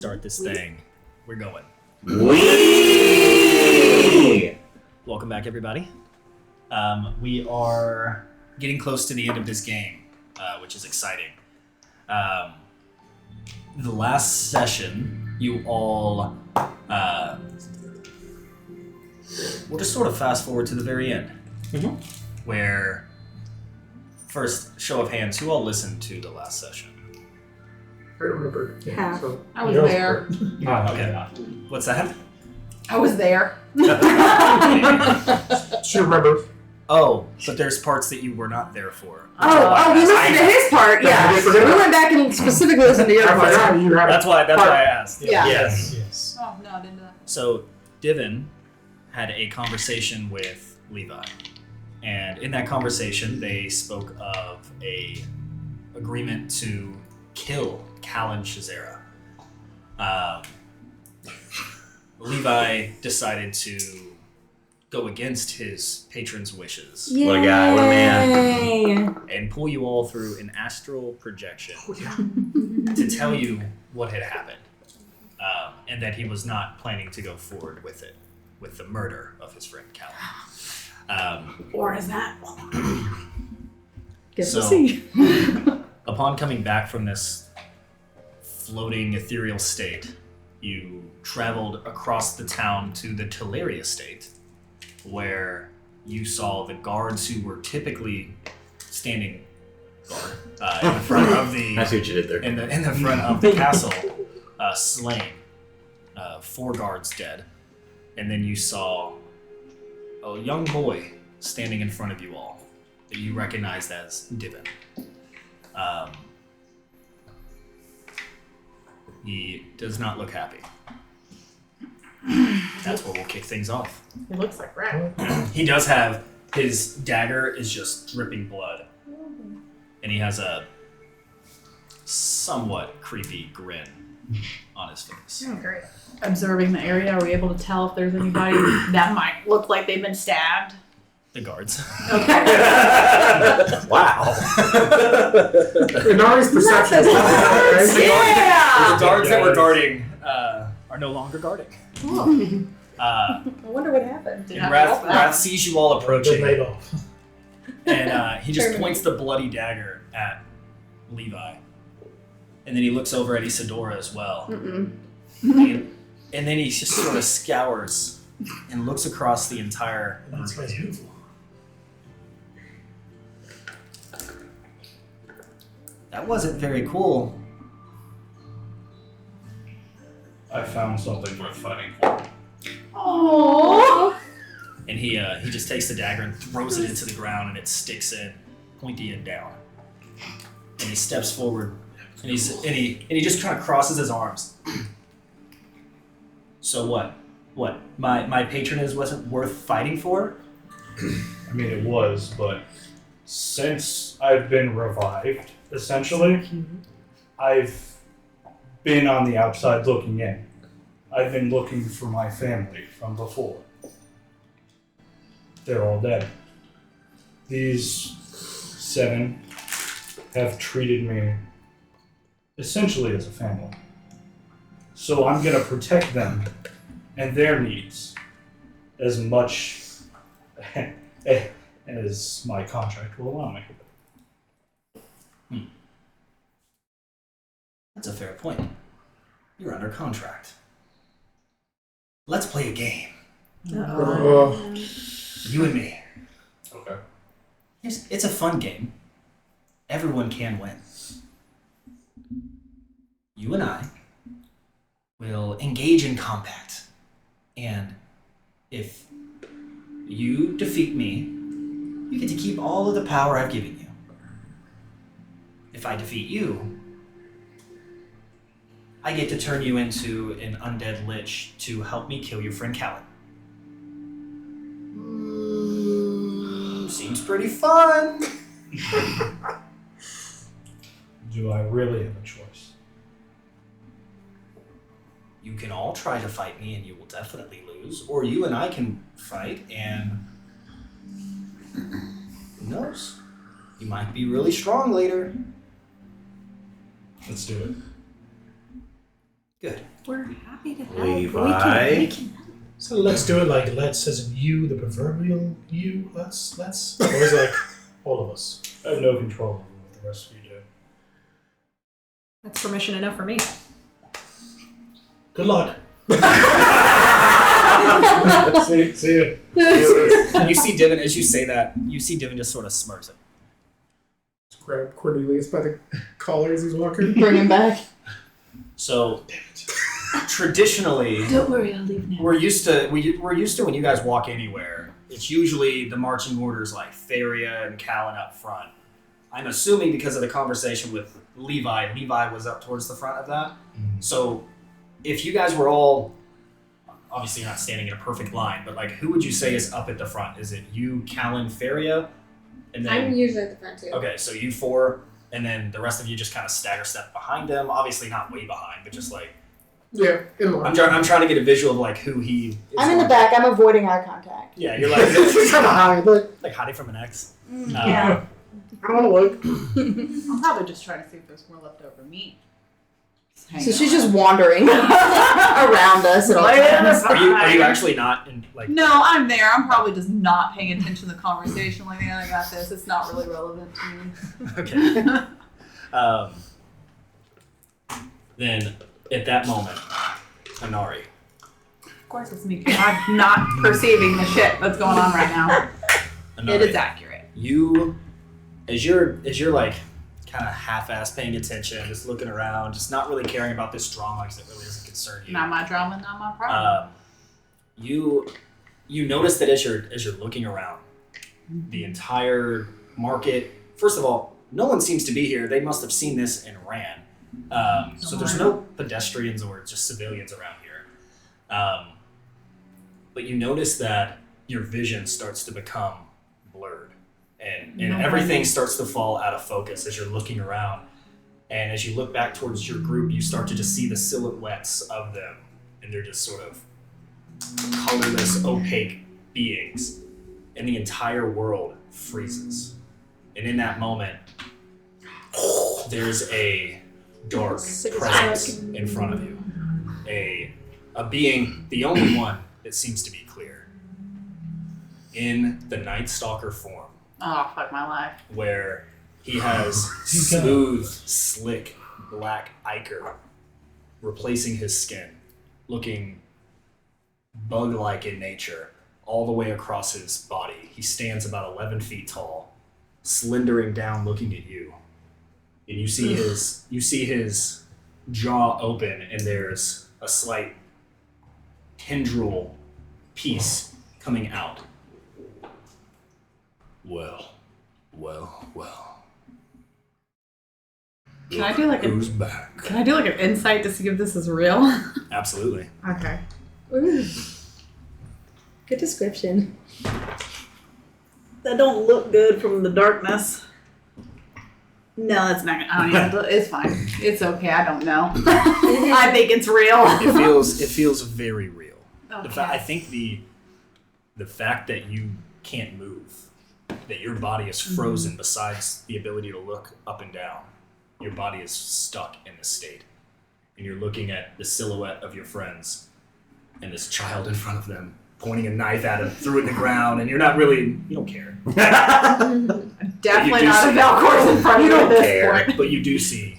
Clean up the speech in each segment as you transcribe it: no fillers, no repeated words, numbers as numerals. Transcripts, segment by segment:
Start this thing. We're going. Whee! Welcome back, everybody. We are getting close to the end of this game, which is exciting. The last session, you all... we'll just sort of fast forward to the very end, where... First, show of hands, who all listened to the last session? I remember. Yeah. So, I was there. Okay. What's that? I was there. she remembers. Oh, but there's parts that you were not there for. We listened to his part, yeah. We went back and specifically listened to your part. That's why I asked. Yeah. Yes. Oh, no, I didn't know that. So, Divin had a conversation with Levi. And in that conversation, they spoke of a agreement to kill Callan Shazera. Levi decided to go against his patron's wishes. Yay. What a guy, what a man. And pull you all through an astral projection to tell you what had happened. And that he was not planning to go forward with it, with the murder of his friend Callan. Or is that? Guess So- we'll see. Upon coming back from this floating ethereal state, you traveled across the town to the Tulare estate, where you saw the guards who were typically standing guard in the front of the. I see what you did there. In the front of the castle, slain. 4 guards dead, and then you saw a young boy standing in front of you all that you recognized as Divin. He does not look happy. That's where we'll kick things off. It looks like rat. He does have, his dagger is just dripping blood. And he has a somewhat creepy grin on his face. Oh, great. Observing the area, are we able to tell if there's anybody that might look like they've been stabbed? The guards. Okay. Wow. Inari's perception. Yeah! The guards that were guarding are no longer guarding. I wonder what happened. And Wrath sees you all approaching, Made off. and he just points the bloody dagger at Levi. And then he looks over at Isadora as well. And then he just sort of scours and looks across the entire group. That's beautiful. That wasn't very cool. I found something worth fighting for. Aww. And he just takes the dagger and throws it into the ground, and it sticks in, pointy and down. And he steps forward, and he just kind of crosses his arms. So what? What? My patronage wasn't worth fighting for? I mean, it was, but since I've been revived, essentially, I've been on the outside looking in. I've been looking for my family from before. They're all dead. These 7 have treated me essentially as a family. So I'm going to protect them and their needs as much as my contract will allow me. That's a fair point. You're under contract. Let's play a game. You and me. Okay. It's a fun game. Everyone can win. You and I will engage in combat. And if you defeat me, you get to keep all of the power I've given you. If I defeat you, I get to turn you into an undead lich to help me kill your friend Callan. Seems pretty fun. Do I really have a choice? You can all try to fight me and you will definitely lose, or you and I can fight and who knows? You might be really strong later. Let's do it. Good. We're happy to help. Levi. We can help. So let's do it like let's as in you, the proverbial you, let's. Or is it like all of us? I have no control over what the rest of you do. That's permission enough for me. Good luck. See ya. You see Divin, as you say that, you see Divin just sort of smirks it. Just grab Cornelius by the collar as he's walking. Bring him back. So, traditionally, Don't worry, I'll leave now. we're used to when you guys walk anywhere, it's usually the marching orders like Feria and Callan up front. I'm assuming because of the conversation with Levi was up towards the front of that. So, if you guys were all, obviously you're not standing in a perfect line, but like, who would you say is up at the front? Is it you, Callan, Feria, and then? I'm usually at the front too. Okay, so you four, and then the rest of you just kind of stagger step behind them. Obviously not way behind, but just like Yeah, in line. I'm trying to get a visual of like who he is. I'm in the back. I'm avoiding eye contact. Yeah, you're like Kind of high, but like hiding from an ex. Yeah. I don't want to look. I'm probably just trying to see if there's more leftover meat. So she's just wandering around us at all times. Are you actually not in like? No, I'm there. I'm probably just not paying attention to the conversation. Like, yeah, I got this. It's not really relevant to me. Okay. Then at that moment, Anari. Of course, it's me. I'm not perceiving the shit that's going on right now. Anari, It is accurate. You, as you're like kind of half-ass paying attention, just looking around, just not really caring about this drama because it really doesn't concern you. Not my drama, not my problem. You notice that as you're looking around, the entire market. First of all, no one seems to be here. They must have seen this and ran. So there's no pedestrians or just civilians around here. But you notice that your vision starts to become blurred, and everything starts to fall out of focus as you're looking around. And as you look back towards your group, you start to just see the silhouettes of them, and they're just sort of colorless, opaque beings, and the entire world freezes. And in that moment, there's a dark presence in front of you. A being, the only one that seems to be clear. In the Night Stalker form, Oh, fuck my life. where he has smooth, slick, black ichor replacing his skin, looking bug-like in nature, all the way across his body. He stands about 11 feet tall, slendering down, looking at you. And you see his jaw open, and there's a slight tendril piece coming out. Well. Can I do like Who's back? Can I do like an insight to see if this is real? Absolutely. Okay. Ooh. Good description. That don't look good from the darkness. No, that's not. It's fine. It's okay. I don't know. I think it's real. It feels very real. Okay. I think the fact that you can't move, that your body is frozen, besides the ability to look up and down, your body is stuck in this state, and you're looking at the silhouette of your friends and this child in front of them pointing a knife at him, threw it in the ground, and you don't care. Definitely do not a see- Valkor's in front of You you at don't this care, point. but you do see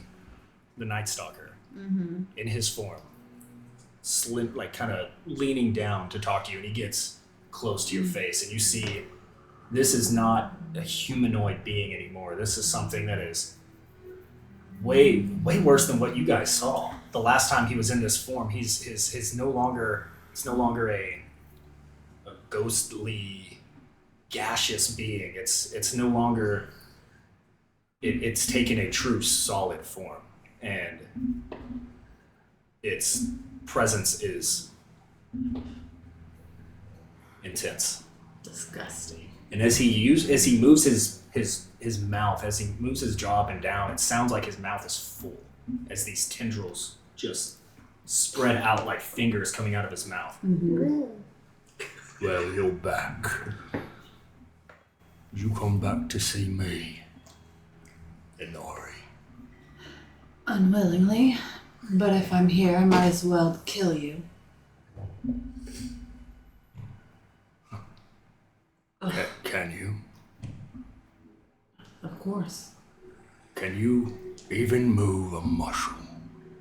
the Night Stalker in his form, like kind of leaning down to talk to you, and he gets close to your face, and you see this is not a humanoid being anymore. This is something that is way worse than what you guys saw the last time he was in this form. It's no longer a ghostly, gaseous being. It's no longer. It's taken a true solid form, and its presence is intense. Disgusting. And as he moves his mouth, as he moves his jaw up and down, it sounds like his mouth is full as these tendrils just spread out like fingers coming out of his mouth. Well, you're back. You come back to see me, Inori. Unwillingly. But if I'm here, I might as well kill you. Can you? Of course. Can you even move a mushroom?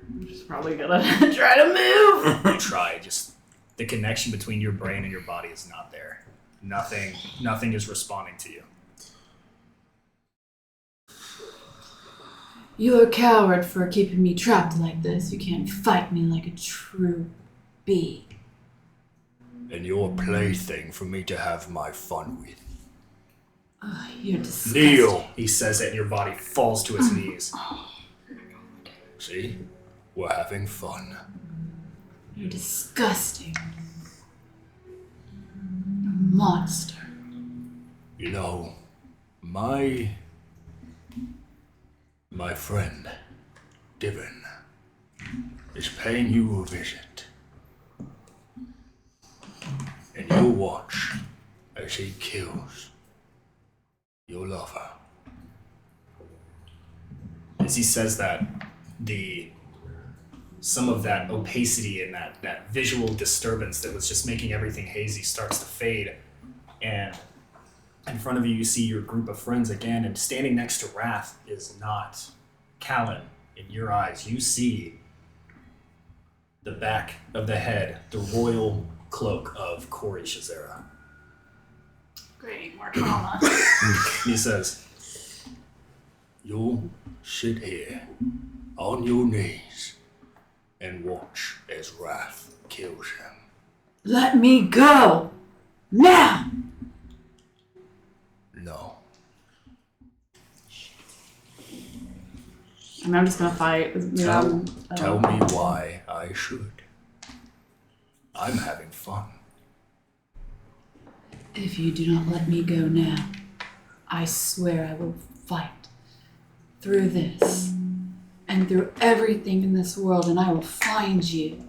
I'm just probably gonna try to move. You try, just the connection between your brain and your body is not there. Nothing is responding to you. You're a coward for keeping me trapped like this. You can't fight me like a true bee. And you're a plaything for me to have my fun with. You're disgusting. Kneel! He says it and your body falls to its knees. See? We're having fun. You're disgusting. You're a monster. You know, my friend, Divin, is paying you a visit. And you'll watch as he kills your lover. As he says that, some of that opacity and that visual disturbance that was just making everything hazy starts to fade. And in front of you, you see your group of friends again, and standing next to Wrath is not Callan. In your eyes, you see the back of the head, the royal cloak of Corey Shazera. Great, more trauma. He says, You'll sit here on your knees and watch as Wrath kills him. Let me go! Now! No. And I'm just gonna fight. Tell me why I should. I'm having fun. If you do not let me go now, I swear I will fight through this and through everything in this world, and I will find you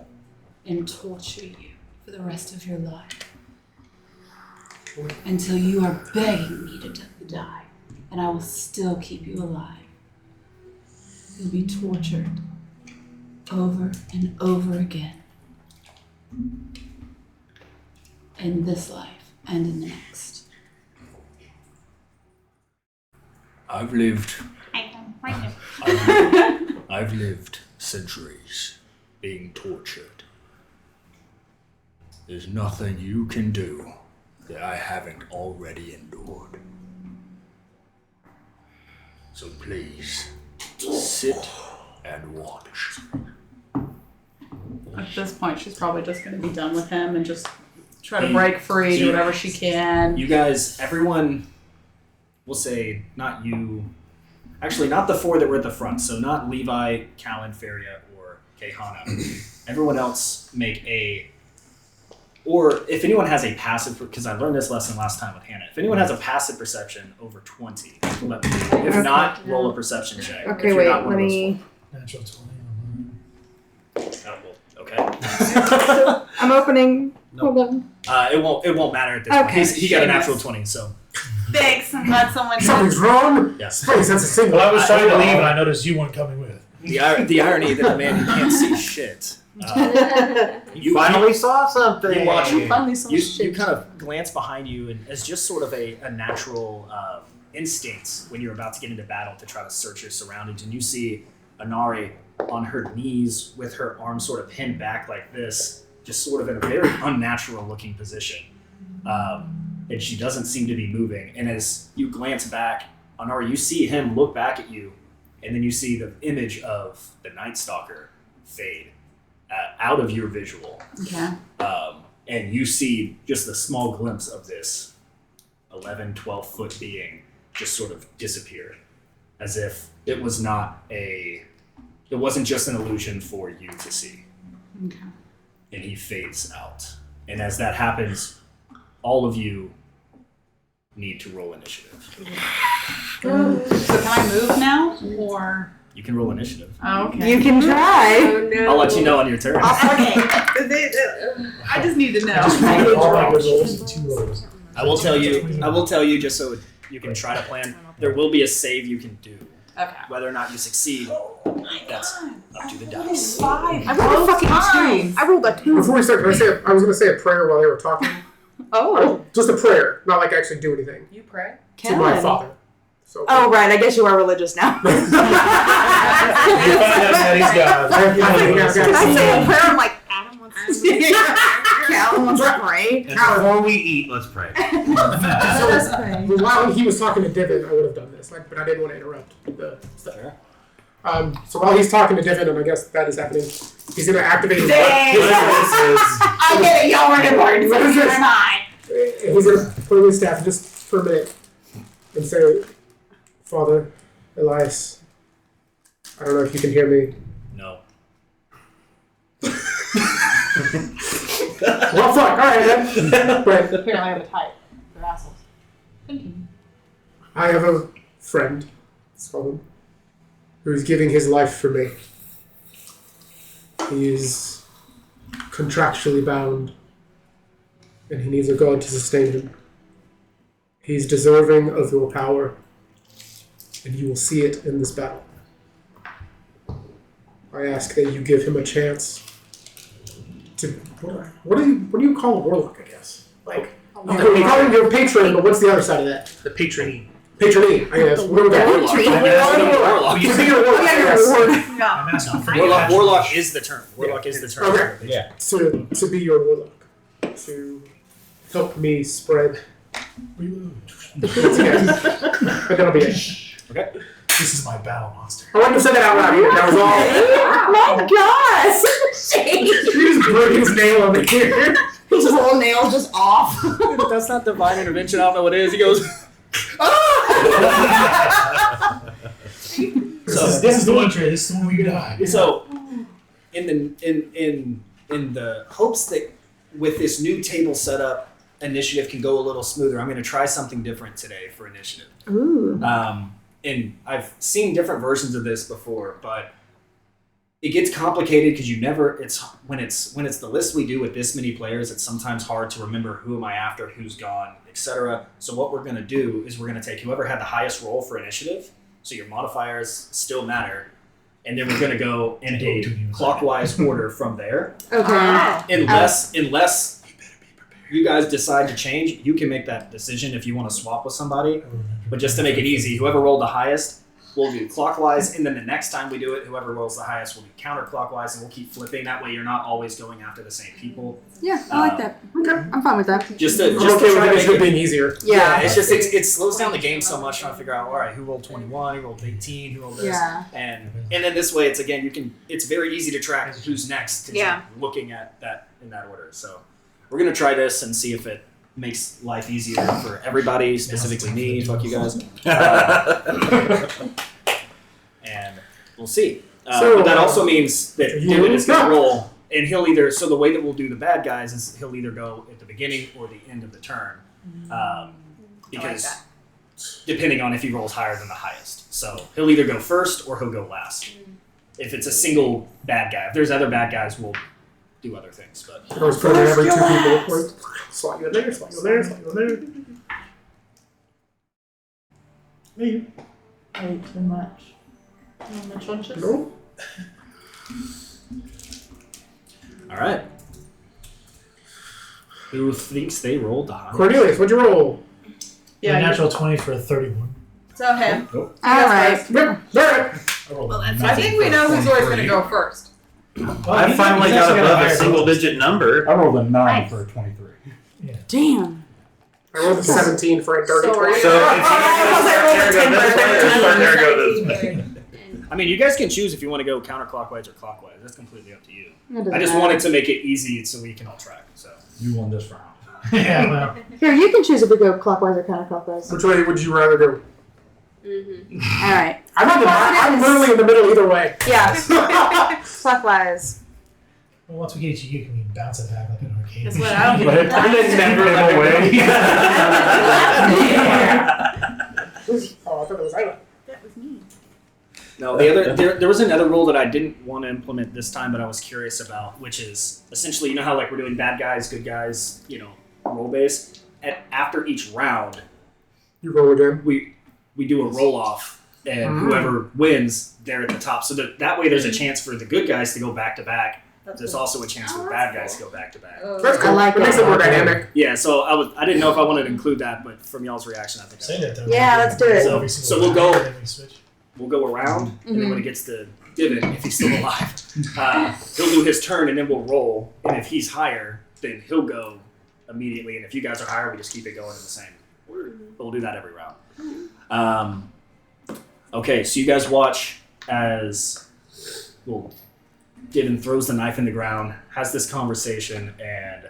and torture you for the rest of your life until you are begging me to die, and I will still keep you alive. You'll be tortured over and over again in this life and in the next. I've lived centuries being tortured. There's nothing you can do that I haven't already endured. So please, sit and watch. At this point, she's probably just going to be done with him and just try to break free, do whatever she can. you guys, everyone, we'll say, not you, actually not the four that were at the front, so not Levi, Callan, Feria, or Caehanna. Everyone else make or if anyone has a passive, because I learned this lesson last time with Hannah, if anyone has a passive perception over 20, let me know. If not, roll a perception check. Okay, If you're wait, not one let of those me. Natural 20. four. Oh, well, okay. I'm opening. Nope. Hold on. It won't matter at this point. Okay. He got a natural 20, so Thanks, I'm glad someone Something's wrong? yes. Space, that's a single. Well, I was trying to leave and I noticed you weren't coming with. The irony that the man who can't see shit. You finally saw something. You watch. Finally saw You shit. kind of glance behind you, and as just sort of a natural instinct when you're about to get into battle to try to search your surroundings, and you see Inari on her knees with her arms sort of pinned back like this, just sort of in a very unnatural looking position. And she doesn't seem to be moving. And as you glance back, Inari, you see him look back at you, and then you see the image of the Night Stalker fade out of your visual. Okay. And you see just the small glimpse of this 11, 12 foot being just sort of disappear, as if it wasn't just an illusion for you to see. Okay. And he fades out. And as that happens, all of you need to roll initiative. So can I move now, or? You can roll initiative. Oh, okay. You can try. Oh, no. I'll let you know on your turn. Okay. I just need to know. Just roll all my good rolls and 2 rolls. I will tell you just so you can try to plan, there will be a save you can do. Okay. Whether or not you succeed, that's up to the dice. 5. I rolled a fucking 2. I rolled a 2. Before we start, I was going to say a prayer while they were talking. Oh. Just a prayer, not like actually do anything. You pray? To my father. So, Oh, right. I guess you are religious now. You find out that he's God. Can I say a prayer? I'm like, Adam wants to see. Callan wants to pray. Before we eat, let's pray. While he was talking to Divin, I would have done this, but I didn't want to interrupt the stuff. So while he's talking to Divin, and I guess that is happening, he's going to activate his I'm getting yelling at words. What is this? He's going to put his staff just for a minute and say, Father Elias, I don't know if you can hear me. No. Well, fuck. All right, then. But Apparently I have a type. They're assholes. I have a friend, let's call him, who's giving his life for me. He is contractually bound, and he needs a god to sustain him. He's deserving of your power, and you will see it in this battle. I ask that you give him a chance to... What do you call a warlock, I guess? Like, you call him your patron, but what's the other side of that? The patronee. Patronee, I guess. What about Warlock. You think you're a warlock, I guess. I'm asking for Warlock is the term. Warlock is the term. Okay. Yeah. To be your warlock. To help me spread. And that'll be it. Okay. This is my battle monster. I wanted to say that out loud. That was all. My God! Shade. You just broke his nail over here. His whole nail just off. That's not divine intervention. I don't know what it is. He goes. This is the one trade. This is the one where you die. So, in the hopes that with this new table setup, initiative can go a little smoother, I'm going to try something different today for initiative. Ooh. And I've seen different versions of this before, but it gets complicated because when it's the list we do with this many players, it's sometimes hard to remember who am I after, who's gone, etc. So what we're going to do is we're going to take whoever had the highest roll for initiative, so your modifiers still matter, and then we're going to go in a clockwise order from there. Okay. Unless you guys decide to change, you can make that decision if you want to swap with somebody. But just to make it easy, whoever rolled the highest, we'll do clockwise, and then the next time we do it, whoever rolls the highest will do counterclockwise, and we'll keep flipping. That way you're not always going after the same people. Yeah, I like that. Okay, I'm fine with that. Just to I'm try okay to with make it being easier. Yeah. it's just it slows down the game so much trying to figure out, all right, who rolled 21, who rolled 18, who rolled this. Yeah. And then this way it's it's very easy to track who's next because you're looking at that in that order. So we're gonna try this and see if it makes life easier for everybody, specifically me. Fuck you guys. And we'll see. But that also means that David is going to roll, and he'll either. So the way that we'll do the bad guys is he'll either go at the beginning or the end of the turn, because depending on if he rolls higher than the highest. So he'll either go first or he'll go last. If it's a single bad guy, if there's other bad guys, we'll do other things. But I was putting every 2 people. Slot you in there, slot you in there, slot you in there. Me. Way too much. No chunches? No. all right. Who thinks they rolled the highest? Cornelius, what'd you roll? Yeah, natural 20 for a 31. So him. All right. Yep, alright. I rolled Well, a I 19 think we for know a who's always going to 23. go first. I finally he's got actually above higher a single-digit number. I rolled a 9 for a 23. Damn. I rolled a 17 for a dirty 20. So if you start there, go this way. I mean, you guys can choose if you want to go counterclockwise or clockwise. That's completely up to you. That doesn't I just matter. wanted to make it easy so we can all track. So You won this round. Yeah, well. Here, you can choose if we go clockwise or counterclockwise. Which way would you rather go? All right. I'm literally in the middle either way. Yeah. Clockwise. Well, once we get you, you can bounce it back like an arcade. That's what I don't But get. it never away. Oh, I thought it was Isla. That was me. no, the other there was another rule that I didn't want to implement this time, but I was curious about, which is essentially, you know how like we're doing bad guys, good guys, role based. After each round, You roll again. we do a roll off and whoever wins, they're at the top. So that way, there's a chance for the good guys to go back to back. There's also a chance for the bad guys to go back to back. That's cool. I like it. Makes it more that. dynamic. Yeah, so I didn't know if I wanted to include that, but from y'all's reaction, I think Say that though. Yeah, let's do it. So we'll go- And then we switch. we'll go around, and then when it gets to Divin, if he's still alive, he'll do his turn, and then we'll roll. And if he's higher, then he'll go immediately. And if you guys are higher, we just keep it going in the same order. But we'll do that every round. Okay, so you guys watch as Divin throws the knife in the ground, has this conversation, and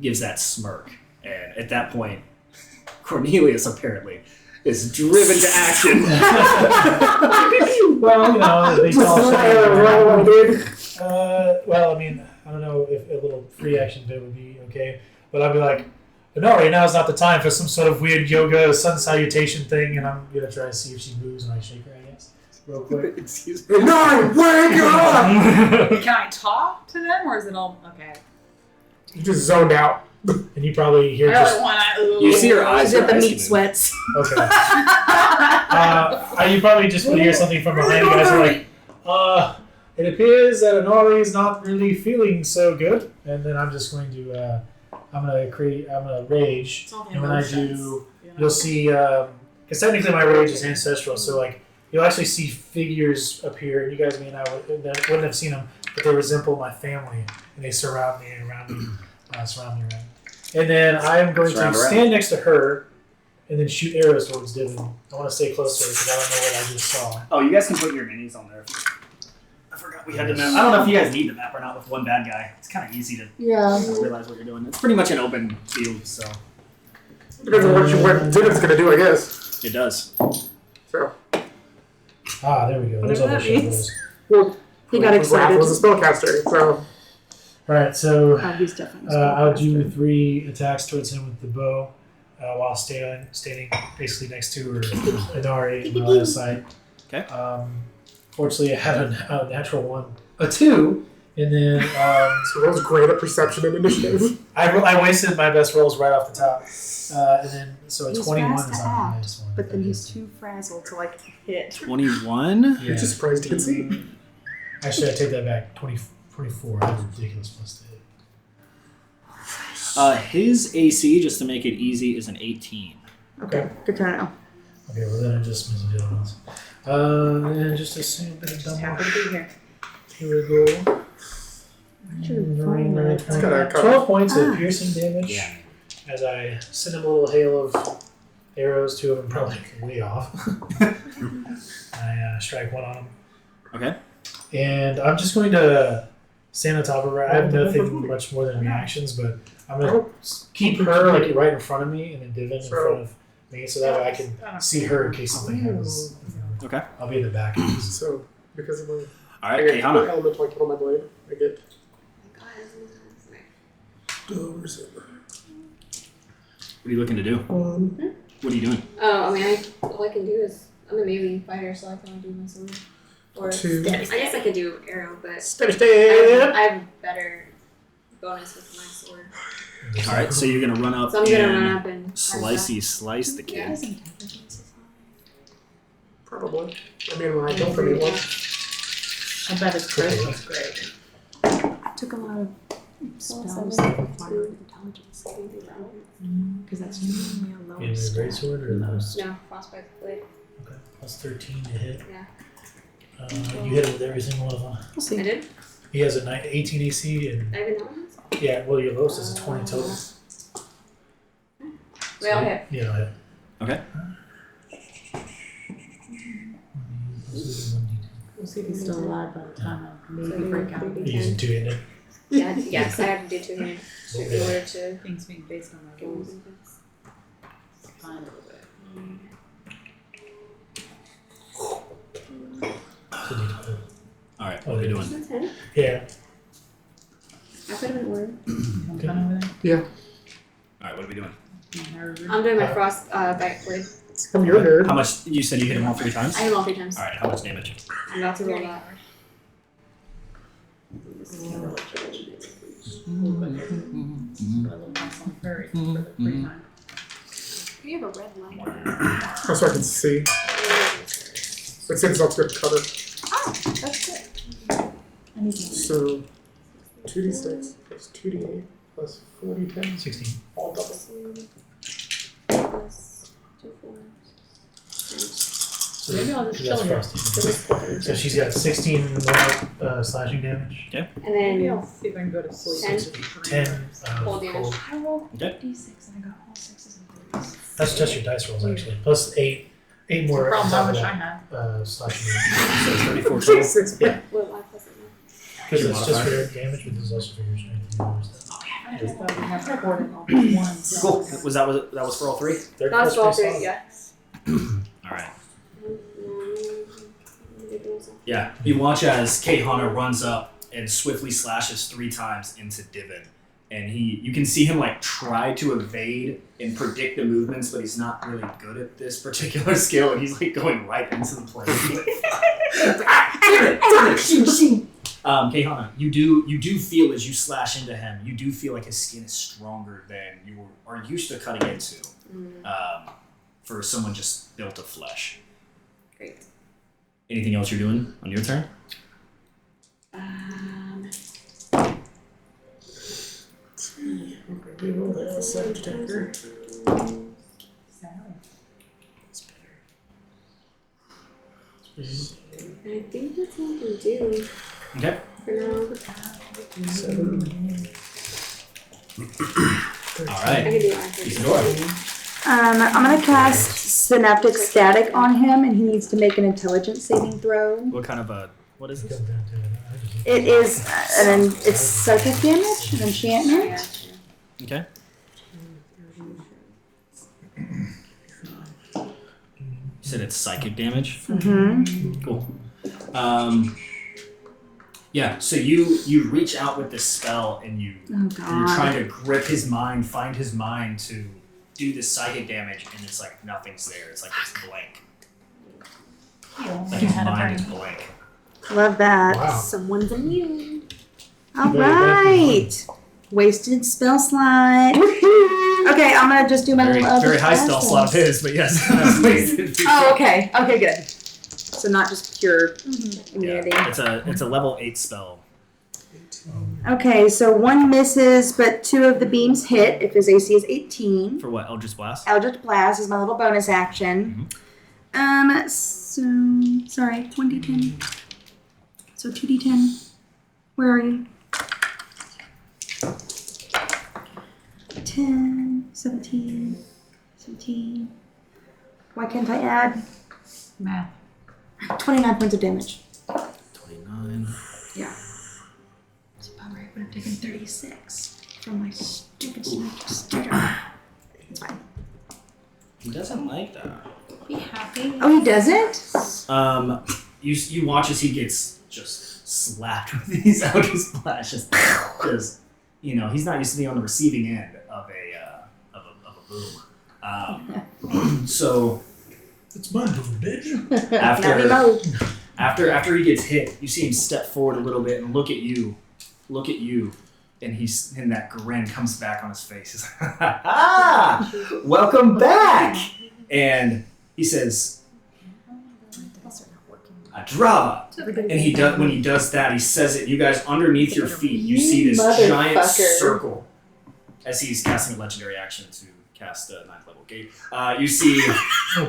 gives that smirk. And at that point, Cornelius apparently is driven to action. Well, you know, they call well, I mean, I don't know if a little free action bit would be okay, but I'd be like, no, right now is not the time for some sort of weird yoga sun salutation thing, and I'm gonna try to see if she moves and I shake her, I guess, real quick. Excuse me. No, wake up! Can I talk to them, or is it all okay? You just zoned out. And you probably hear I just really want to. You see her eyes. She's got the her eyes meat move. sweats. okay. You probably just will hear something from behind you guys are like, it appears that Honori is not really feeling so good, and then I'm just going to I'm gonna rage, It's all the and when I emotions, do, you know? you'll see because technically my rage is ancestral, so like you'll actually see figures appear, and you guys may not wouldn't have seen them, but they resemble my family, and they surround me and surround me around. And then I am going Surround to around. stand next to her, and then shoot arrows towards Divin. I want to stay close to her because I don't know what I just saw. Oh, you guys can put your minis on there. I forgot we had the map. I don't know if you guys need the map or not with one bad guy. It's kind of easy to realize what you're doing. It's pretty much an open field, so Depends on what Divin's gonna do, I guess. it does. So, There we go. There's all Whatever the that means. shadows. well, He got excited. Raph was a spellcaster, so Alright, so He's definitely I'll do 3 attacks towards him with the bow while standing basically next to her, Inari, on the other side. Okay. Fortunately, I had a natural 1, a 2, and then so that was great at perception and initiative. I wasted my best rolls right off the top. And then, so a He's 21 fast is to on the act, highest one. but then he's too frazzled to like hit. 21. Yeah. You're just surprised you can see. Actually, I take that back. 24. I have a ridiculous plus to hit. His AC, just to make it easy, is an 18. Okay, good to know. Okay, well then I just missed the other ones. And just a single bit of Just double. happy to be here. Here we go. It's got a 12 points of piercing damage. Yeah. As I send him a little hail of arrows, 2 of them probably way off. I strike 1 on him. Okay. And I'm just going to stand on top of her. I have nothing much more than reactions, but I'm going to keep her like right in front of me and then Divin in front of me so that way I can see her in case something happens. Okay. I'll be in the back. So, because of my All right, Caehanna. elemental I put on my blade, I get. What are you looking to do? What are you doing? Oh, I mean, all I can do is I'm a melee fighter, so I can only do my sword. Or 2. I guess I could do arrow, but Stab, I stab. have better bonus with my sword. All right, so you're gonna run up So I'm gonna and run up and slice the Yeah. kid. Probably. I mean, I don't really want. I bet his charisma was great. Took a lot of spells seven, that require intelligence. Because that's usually a In lower the great stat. sword or the No, frostbite blade. okay. Plus 13 to hit. Yeah. You hit it with every single one of them. We'll I see. did? He has a 18 AC and I have an element? yeah, well your lowest is a 20 total. We all hit. Yeah, yeah. Okay. We'll see if he's still alive by the time I So maybe you break out. You're using 2-handed. Yeah, yes, I have to do 2 hands in order to Things being based on my get rules. movements. Fine a little bit. All right, what are we doing? That's 10. Yeah. I put him in order. Come fun over All right, what are we doing? there. I'm doing my frostbite blade. I'm your nerd. How much? You said you hit him all 3 times. I hit him all 3 times. All right, how much damage? I'm about to roll that. A little less on furry for the free time. You have a red light. Oh, so I can see. Like 6 is good to cover. Oh, that's good. I need to. So 2d6 plus 2d8 plus 4d10. 16. All double. Plus 2, 4. So Maybe I'll just that's chill here. frosty. So she's got 16 more slashing damage. And Maybe then I'll see if I can go to sleep. 10. 10 Cold damage. cold. I rolled Okay. d6 and I got all 6s and 3s. That's just your dice rolls actually. Plus 8 more on Problem top I of wish I that had. slashing damage. So 34 total. Yeah. What life was it now? Because it's just for your damage, but this is also for your strength. Oh yeah, I thought we have recorded all these ones. Cool. That was for all three? That's all three, yeah. All right. Yeah, you watch as Caehanna runs up and swiftly slashes 3 times into Divin. And you can see him like try to evade and predict the movements, but he's not really good at this particular skill, and he's like going right into the plane. Caehanna, you do feel as you slash into him, you do feel like his skin is stronger than you are used to cutting into. For someone just built of flesh. Great. Anything else you're doing on your turn? We roll the outside detector. I think that's all I can do Okay. for now. 7. All I right. can do accuracy. Isadora. I'm gonna cast Synaptic Static on him, and he needs to make an intelligence saving throw. What kind of what is It this? comes down to it. It is it's psychic damage, an enchantment. Okay. You said it's psychic damage? Mm-hmm. Cool. Yeah, so you reach out with this spell and you're trying to grip his mind, find his mind to do this psychic damage, and it's like nothing's there. It's like it's blank. Like his mind is blank. Love that. Wow. Someone's immune. All right. Wasted spell slot. Okay, I'm gonna just do my Very, little other very high spell slot of his, but yes. That's wasted. Oh, okay. Okay, good. So not just pure immunity. Yeah, it's a level 8 spell. Okay, so 1 misses, but 2 of the beams hit if his AC is 18. For what? Eldritch Blast? Eldritch Blast is my little bonus action. So sorry, 1d10. So 2d10. Where are you? 10, 17. Why can't I add? Math. 29 points of damage. 29. Yeah. It's a bummer. I would have taken 36 from my stupid stutter. It's fine. He doesn't like that. Be happy. Oh, he doesn't? You watch as he gets just slapped with these Eldritch Splashes. Because, he's not used to being on the receiving end of a boom. So It's my boom, bitch. after he gets hit, you see him step forward a little bit and look at you, and that grin comes back on his face. He's like, "Ah, welcome back!" And he says, "Adrava." And when he does that, he says it. You guys, underneath your feet, you see this giant motherfucker. circle. As he's casting a legendary action to cast a 9th level gate, you see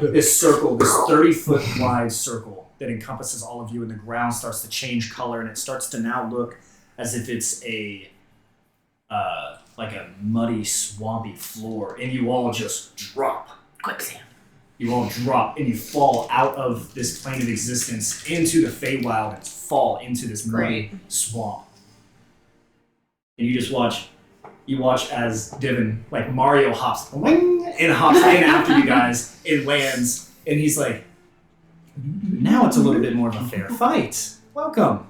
this circle, this 30-foot wide circle that encompasses all of you, and the ground starts to change color, and it starts to now look as if it's like a muddy, swampy floor, and you all just drop. Quicksand. You all drop, and you fall out of this plane of existence into the Feywild and fall into this muddy swamp. And you just watch. You watch as Divin, like Mario, hops in after you guys and lands, and he's like, "Now it's a little bit more of a fair fight. Welcome."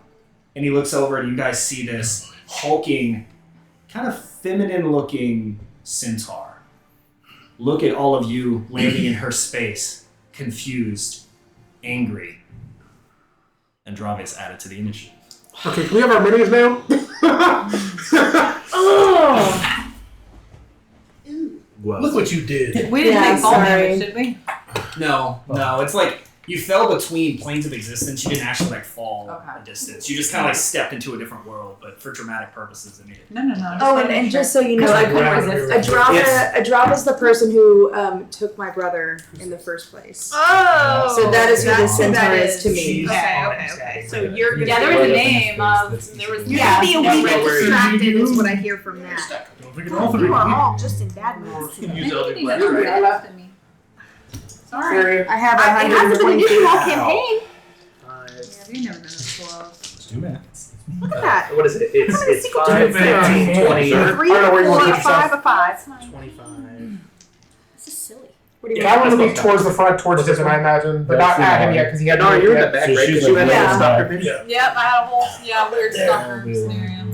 And he looks over, and you guys see this hulking, kind of feminine-looking centaur. Look at all of you landing in her space, confused, angry. Andrava is added to the initiative. Okay, can we have our minis now? Oh! Look what you did. We didn't Yeah, take fall sorry. damage, did we? No, it's like You fell between planes of existence. You didn't actually like fall Okay. a distance. You just kind of like stepped into a different world, but for dramatic purposes, it needed. No. Oh, and just so you know, I I couldn't grabbed resist. your- Adrava's the person who took my brother in the first place. Oh. So that is who that's this who centaur that is to me. She's Okay. ecstatic So with it. you're Yeah, there was a name. There was. You're Yeah. gonna be a wee bit Don't worry. distracted is what I hear from that. Don't forget all You are all just in bad moods. Use Maybe Eldritch you Blast, need right? left in me. Sorry. I have It hasn't been an 120 issue all feet. campaign. Yeah, we've never done this before. Let's do math. Look at that. What is it? It's single 5, digit? 15, 20. Sure. 3, I don't know where you 4, want to a put yourself. 5, a 5. 25. This is silly. What do you Yeah, I want to that's be not towards the front, towards What's Tiffin, I imagine, but That's not at him the yet because he had No, no you're in the yet. back, So right? she's Because you had like- to Yeah. stop your pitch. Yeah. Yep, I had a whole weird stalker scenario.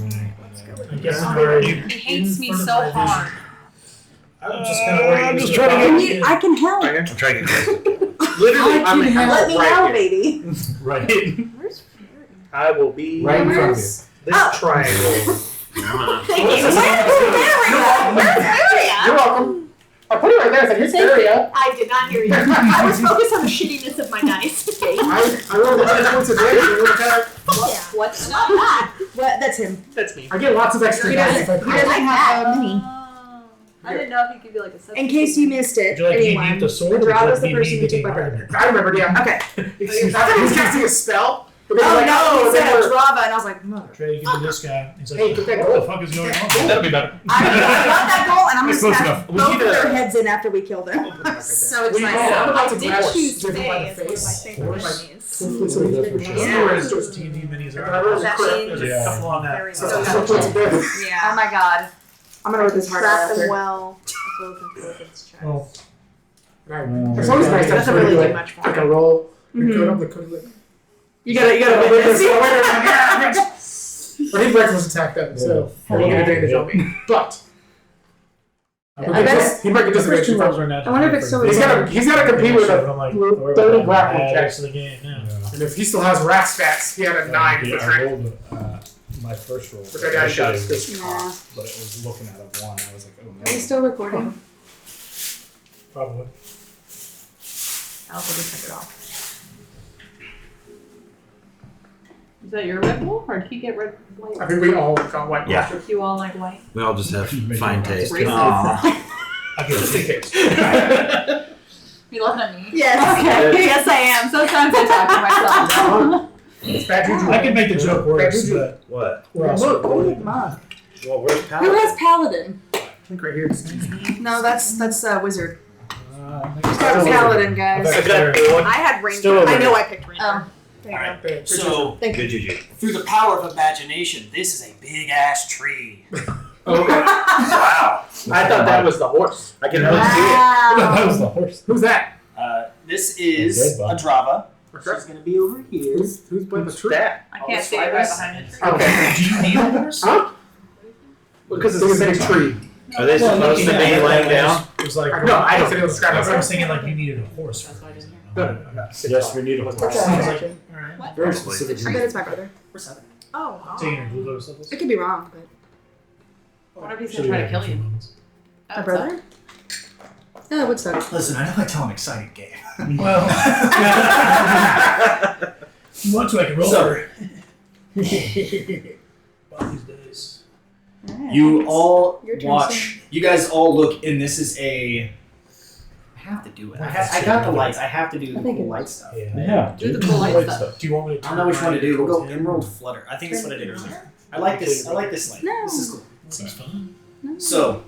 I guess I'm already He hates me in front so of my vision. hard. I'm just kind of worried. I'm just he's trying to gonna And you, I can help. I'm trying to get close. Literally, I'm Let me right know, here. baby. Right. Where's I will be Right in front of you. this Oh. triangle. Thank you. Where's Area? You're welcome. I put it right there. I said, here's area. I did not hear you. I was focused on the shittiness of my dice. I rolled the 10 points of damage. and look at it. What's not that? What? That's him. That's me. I get lots of extra He dice. doesn't, he doesn't have a mini. I didn't know if he could be like a In case you missed it, Would you like me to anyone, use the sword? or Adrava's would the you like person me who to took my be brother. I remembered, yeah. Okay. I thought he was casting a spell. But Oh then he was like, no, he they said were- Adrava, and I was like, mother. Trey, you can do this guy. He's like, Hey, get that what gold. the fuck is going on? That'll be better. I got that goal, and I'm That's gonna close smash enough. We both need of to- their heads in after we kill them. I'm so We excited. I'm about to I did grab choose Tiffin by the Faye as one of my face. favorite Like, enemies. hopefully somebody That's didn't for know. sure. Or it's Just just D&D minis I are. really That crap. means There's a Yeah. couple on that. Very So well. it's so put together. Oh my god. I'm gonna rip this hard Trap out them after. well. Both influence checks. Well, It's always nice to Doesn't have really somebody do like much for take me. a roll and Mhm. go up the code. You gotta Wait, witness. But he reckless attack them, so Hell he get yeah. advantage on me. But I he bet- he might get the first disadvantage two rolls from. are not. I wonder if it's so He's gotta compete with But a I'm like, 30 grapple check. That's the game. Yeah. And if he still has rat stats, he had a 9 Yeah, for I trick. rolled my first roll. Which I got shots. Yeah. But it was looking at a 1. I was like, oh Are we no. still recording? Probably. I also just took it off. Is that your Red Bull, or did he get red white? I think we all got white Yeah. monster. You all like white? We all just have fine taste. Racist. I Just in case. You looking at me? Yes. Okay. Yes, I am. Sometimes I talk to myself. It's bad juju. I can make the joke worse, Juju. but What? we're also Look, oh recording. my. Well, where's Who Paladin? has Paladin? I think right here. No, that's Wizard. Next Got time. Paladin, guys. Okay. I had ranger. Still over I know there. I picked ranger. Oh. There you go. So, Thank you. Good juju. through the power of imagination, this is a big ass tree. Okay. Wow. I thought that was the horse. I can really see That was Wow. the horse. Who's that? This is Okay, a Drava. Okay. She's gonna be over here. Who's playing the it. tree? That. I can't see it right behind the tree. Okay. Do you need a horse? Huh? Because It's a big tree. Are they supposed to be laying down? It was like, No, I don't think it was I Skyrim. was thinking like you needed a horse. That's why I didn't hear. Yes, we need a horse. I was like, alright. Very Probably. specific I bet reason. it's my brother. We're 7. Oh. Taking your blue lotus levels. It could be wrong, but What if he's gonna try to kill you? my brother? Yeah, it would suck. Listen, I know I tell an exciting game. Well, if you want to, I can roll So- her. About these days. You all Your turn, watch. You guys all look, and this is a. I have to do it. I got the lights. I have to do the I think cool it light was. stuff. Yeah. Yeah. Do the cool light stuff. Do you want me to? I don't know which one to do. We'll go turn mine Emerald Flutter. I think that's what I did towards earlier. him? I like this. I like this light. No. This is cool. Seems fun. So,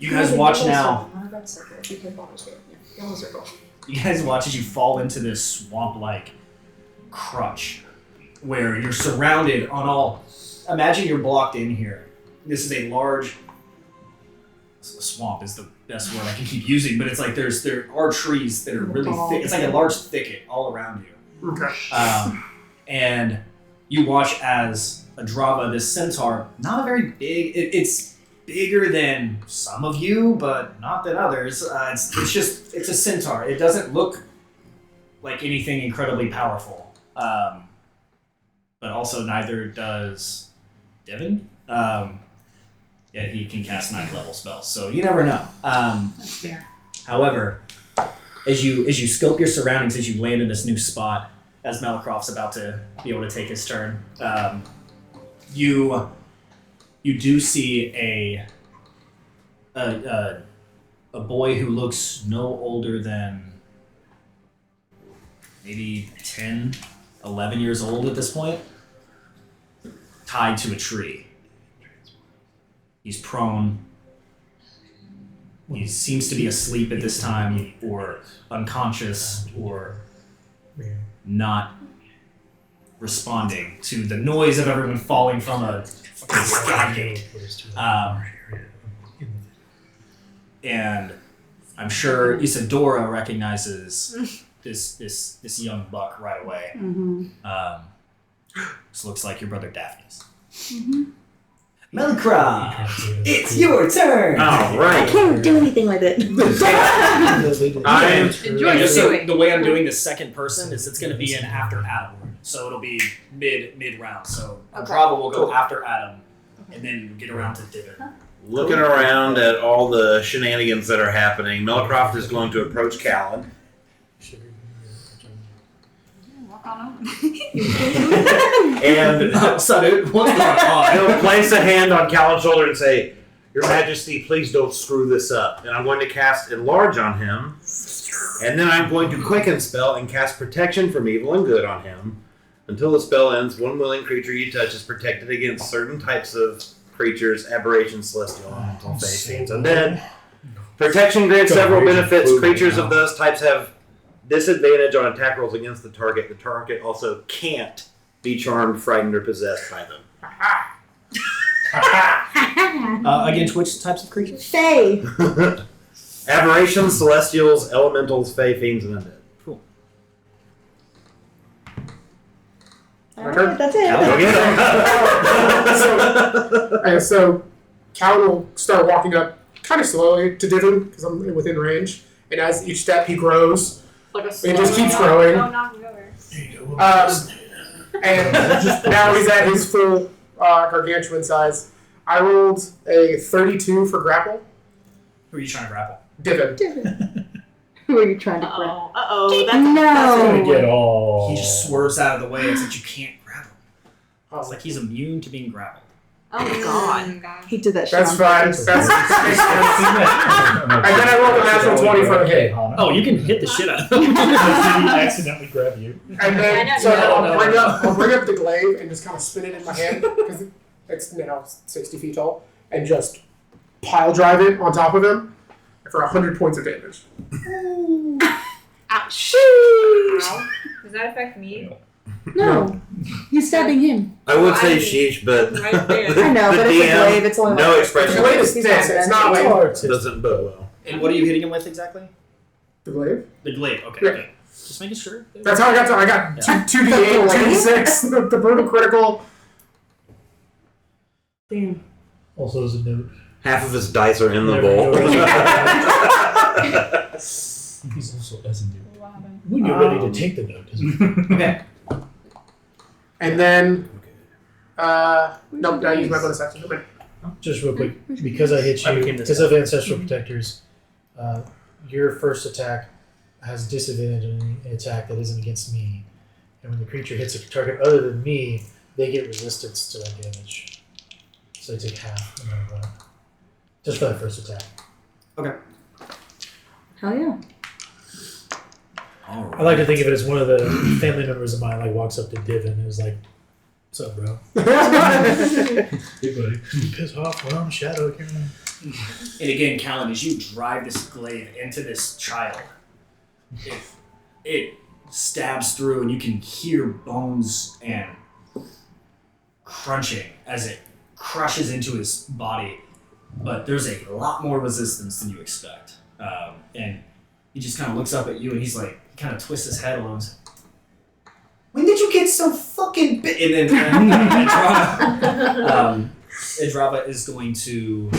you guys watch now. Yellow circle. You guys watch as you fall into this swamp-like crutch, where you're surrounded on all. Imagine you're blocked in here. This is a large. Swamp is the best word I can keep using, but it's like there are trees that are really thick. It's like a large thicket all around you. Okay. And you watch as a Drava, this centaur, not a very big. It's bigger than some of you, but not than others. It's a centaur. It doesn't look like anything incredibly powerful, but also neither does Devin. Yet he can cast 9th level spells, so you never know. That's fair. However, as you scope your surroundings, as you land in this new spot, as Malacroft's about to be able to take his turn, you do see a boy who looks no older than maybe 10, 11 years old at this point, tied to a tree. He's prone. He seems to be asleep at this time, or unconscious, or not responding to the noise of everyone falling from a skyway. And I'm sure Isadora recognizes this young buck right away. This looks like your brother Daphne's. Melicroft, it's your turn. All right. I can't do anything with it. The way I'm doing the second person is it's going to be an after Adam, so it'll be mid round. So Bravo will go after Adam, and then get around to Divin. Looking around at all the shenanigans that are happening, Melicroft is going to approach Callan. And what's going on? He'll place a hand on Callan's shoulder and say, "Your Majesty, please don't screw this up." And I'm going to cast Enlarge on him. And then I'm going to Quicken Spell and cast Protection from Evil and Good on him. Until the spell ends, one willing creature you touch is protected against certain types of creatures, aberrations, celestial, elemental, fey, fiends, undead. Protection grants several benefits. Creatures of those types have disadvantage on attack rolls against the target. The target also can't be charmed, frightened, or possessed by them. Against which types of creatures? Fey. Aberrations, celestials, elementals, fey, fiends, and undead. Cool. Alright, that's it. So Callan will start walking up kind of slowly to Divin because I'm within range, and as each step he grows, it just keeps growing. Don't knock me over. And now he's at his full gargantuan size. I rolled a 32 for grapple. Who are you trying to grapple? Divin. Who are you trying to grab? Uh-oh. Gonna get all. He just swerves out of the way and says you can't grab him. It's like he's immune to being grappled. Oh my god. He did that shit. That's on fine. purpose. That's and then I rolled a natural 20 for the hit. Oh, you can hit the shit out of him. Did he accidentally grab you? And then I so know. I'll bring up the glaive and just kind of spin it in my hand because it's now 60 feet tall, and just pile drive it on top of him for 100 points of damage. Ouch. Ow. Does that affect me? No, he's stabbing him. I would say sheesh, but Right there. I know, the but it's a DM, glaive. It's only no like expression. The glaive is He's tense. It's not like Doesn't bode well. And what are you hitting him with exactly? the glaive. The glaive. Okay. Yeah. Okay. Just making sure. That's how I got to. I got 2d8, 2d6, the brutal critical. Damn. Also, as a note, Half of his dice are in the There bowl. we He's also as a new. when you're ready to take the note. Okay. And then, nope, I use my bonus action. Okay. Just real quick, because I hit you, because of Ancestral Protectors, your first attack has disadvantage on any attack that isn't against me. And when the creature hits a target other than me, they get resistance to that damage. So they take half no matter what. Just for that first attack. Hell yeah. I like to think of it as one of the family members of mine walks up to Divin and is like, "What's up, bro? Hey, buddy. You piss off when I'm Shadow here." And again, Callan, as you drive this glaive into this child, it stabs through, and you can hear bones and crunching as it crushes into his body. But there's a lot more resistance than you expect. And he just kind of looks up at you, and he's like, he kind of twists his head along. When did you get so fucking big? And then Edrava is going to.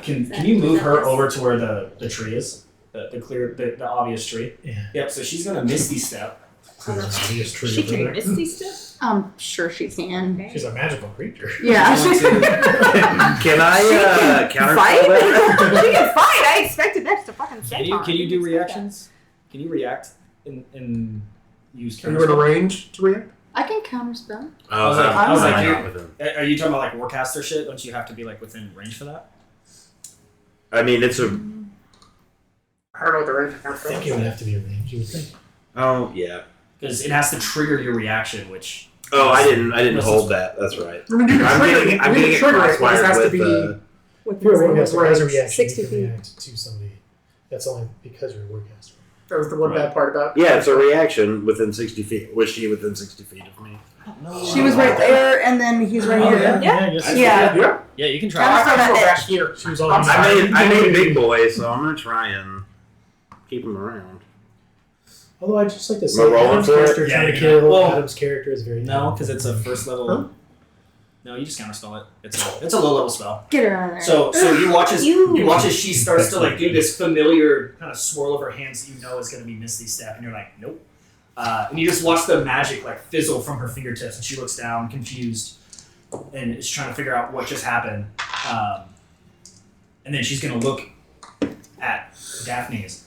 Can you move her over to where the tree is? The obvious tree? Yeah. Yep, so she's going to Misty Step. Obvious tree She over can there. misty stuff. I'm sure she can. She's a magical creature. Yeah. Can I counter Fight? that? She can fight. I expected Dex to fucking say Can you do reactions? Can you react and use Are you in counter? a range to react? I can counterspell. I was like, not with him. Are you talking about like Warcaster shit? Don't you have to be like within range for that? I mean, it's a. I don't know what the range I think it would have to be a range. You would think. Oh yeah. Because it has to trigger your reaction, which. Oh, I didn't hold that. That's right. I mean, you can I'm trigger getting it. I'm You getting can it trigger it. It just crosswired has to with. be. If you're a warcaster as a reaction, 60 you can feet. react to somebody. That's only because you're a warcaster. That was the one bad part about. Yeah, it's a reaction within 60 feet. Was she within 60 feet of me? She was right there, and then he's right here. Yeah. Yeah, you can I try. gotta go back here. She was all. I made big boy, so I'm gonna try and keep him around. Although I just like to say, Am I rolling Adam's for it? character Yeah, trying to you're kill not. Adam's character is very. No, because it's a first level. No, you just counterspell it. It's a low level spell. Get her out of there. So you watch as You. you watch as she starts to like do this familiar kind of swirl of her hands that you know is going to be Misty Step, and you're like, nope. And you just watch the magic like fizzle from her fingertips, and she looks down, confused, and is trying to figure out what just happened. And then she's going to look at Daphne's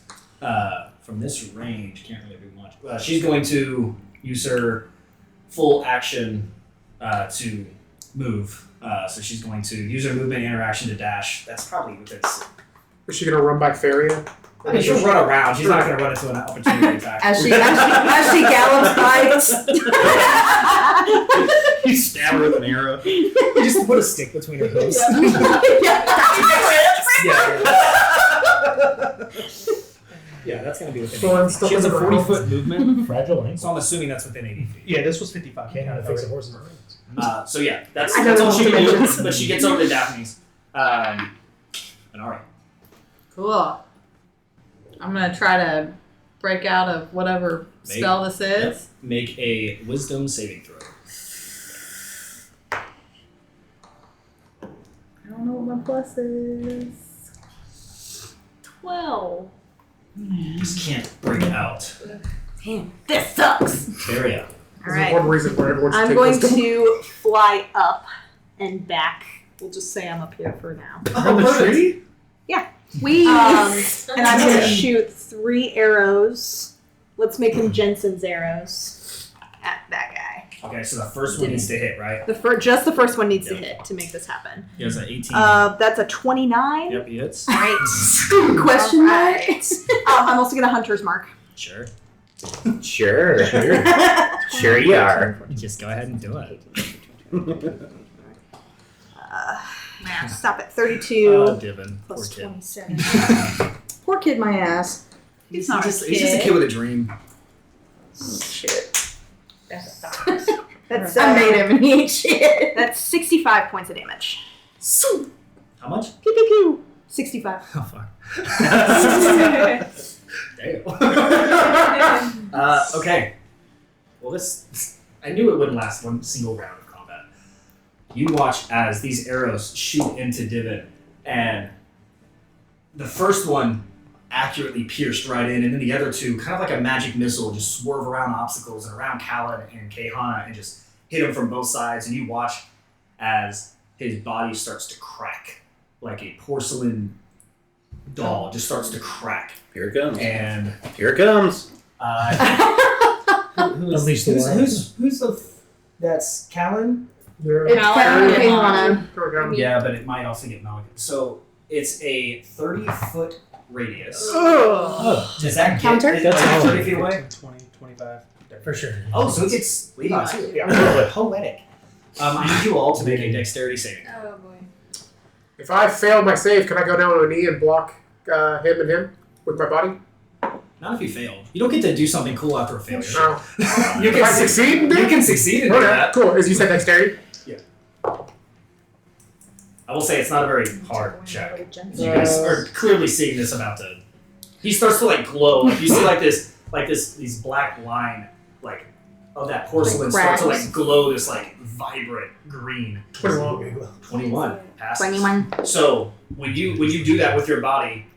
from this range. Can't really do much. She's going to use her full action to move. So she's going to use her movement interaction to dash. That's probably within. Is she gonna run by Faria? I mean, she'll run around. She's not going to run into an opportunity attack. As she gallops by. You stab her with an arrow. You just put a stick between her hooves. Yeah, that's going to be within So I'm 80 feet. stuck She has a with her 40-foot movement, Fragile ankle. so I'm assuming that's within 80 feet. Yeah, this was 55. Can't know how to fix a horse's brains. So yeah, that's I know all the she can do. dimensions. But she gets over to Daphne's. And alright. Cool. I'm gonna try to break out of whatever spell this is. Make a wisdom saving throw. I don't know what my plus is. 12. You just can't break out. Damn, this sucks. Faria. All There's right. one reason why everyone should I'm take going wisdom. to fly up and back. We'll just say I'm up here for now. On the tree? We. And I'm going to shoot 3 arrows. Let's make them Jensen's arrows at that guy. Okay, so the first one needs to hit, right? Just the first one needs to Yep. hit to make this happen. He has an 18. That's a 29. Yep, he hits. Right. Question mark. Right. I'm also going to Hunter's Mark. Sure. Sure. Sure you are. Just go ahead and do it. Stop at 32 Divin. Poor plus kid. 27. Poor kid, my ass. He's not a just a kid with a dream. Shit. That's That's I made him and he ain't shit. That's 65 points of damage. How much? Pew pew pew. 65. Oh, fuck. Damn. Okay. Well, this... I knew it wouldn't last one single round of combat. You watch as these arrows shoot into Divin, and the first one accurately pierced right in, and then the other two, kind of like a magic missile, just swerve around obstacles and around Callan and Caehanna and just hit him from both sides, and you watch as his body starts to crack like a porcelain doll, just starts to crack. Here it comes. And Here it comes. Unleash the wild. who's the that's Callan? It's Callan. Caehanna. Yeah, but it might also get Malak. So it's a 30-foot radius. Oh, Does that Counter? get that's like all. 30 feet away? 20, 25. For sure. Oh, so it gets Levi too. Yeah. Poetic. I need you all to make a dexterity saving. Oh boy. If I fail my save, can I go down on a knee and block him and him with my body? Not if you fail. You don't get to do something cool after a failure. No. You If I succeed in You that? can succeed in Okay, that. cool. As you said, dexterity. I will say it's not a very hard check. You guys are clearly seeing this about to. He starts to like glow. Like you see these black line like of that porcelain start to like glow this like vibrant green. 21 passes. 21. So when you do that with your body,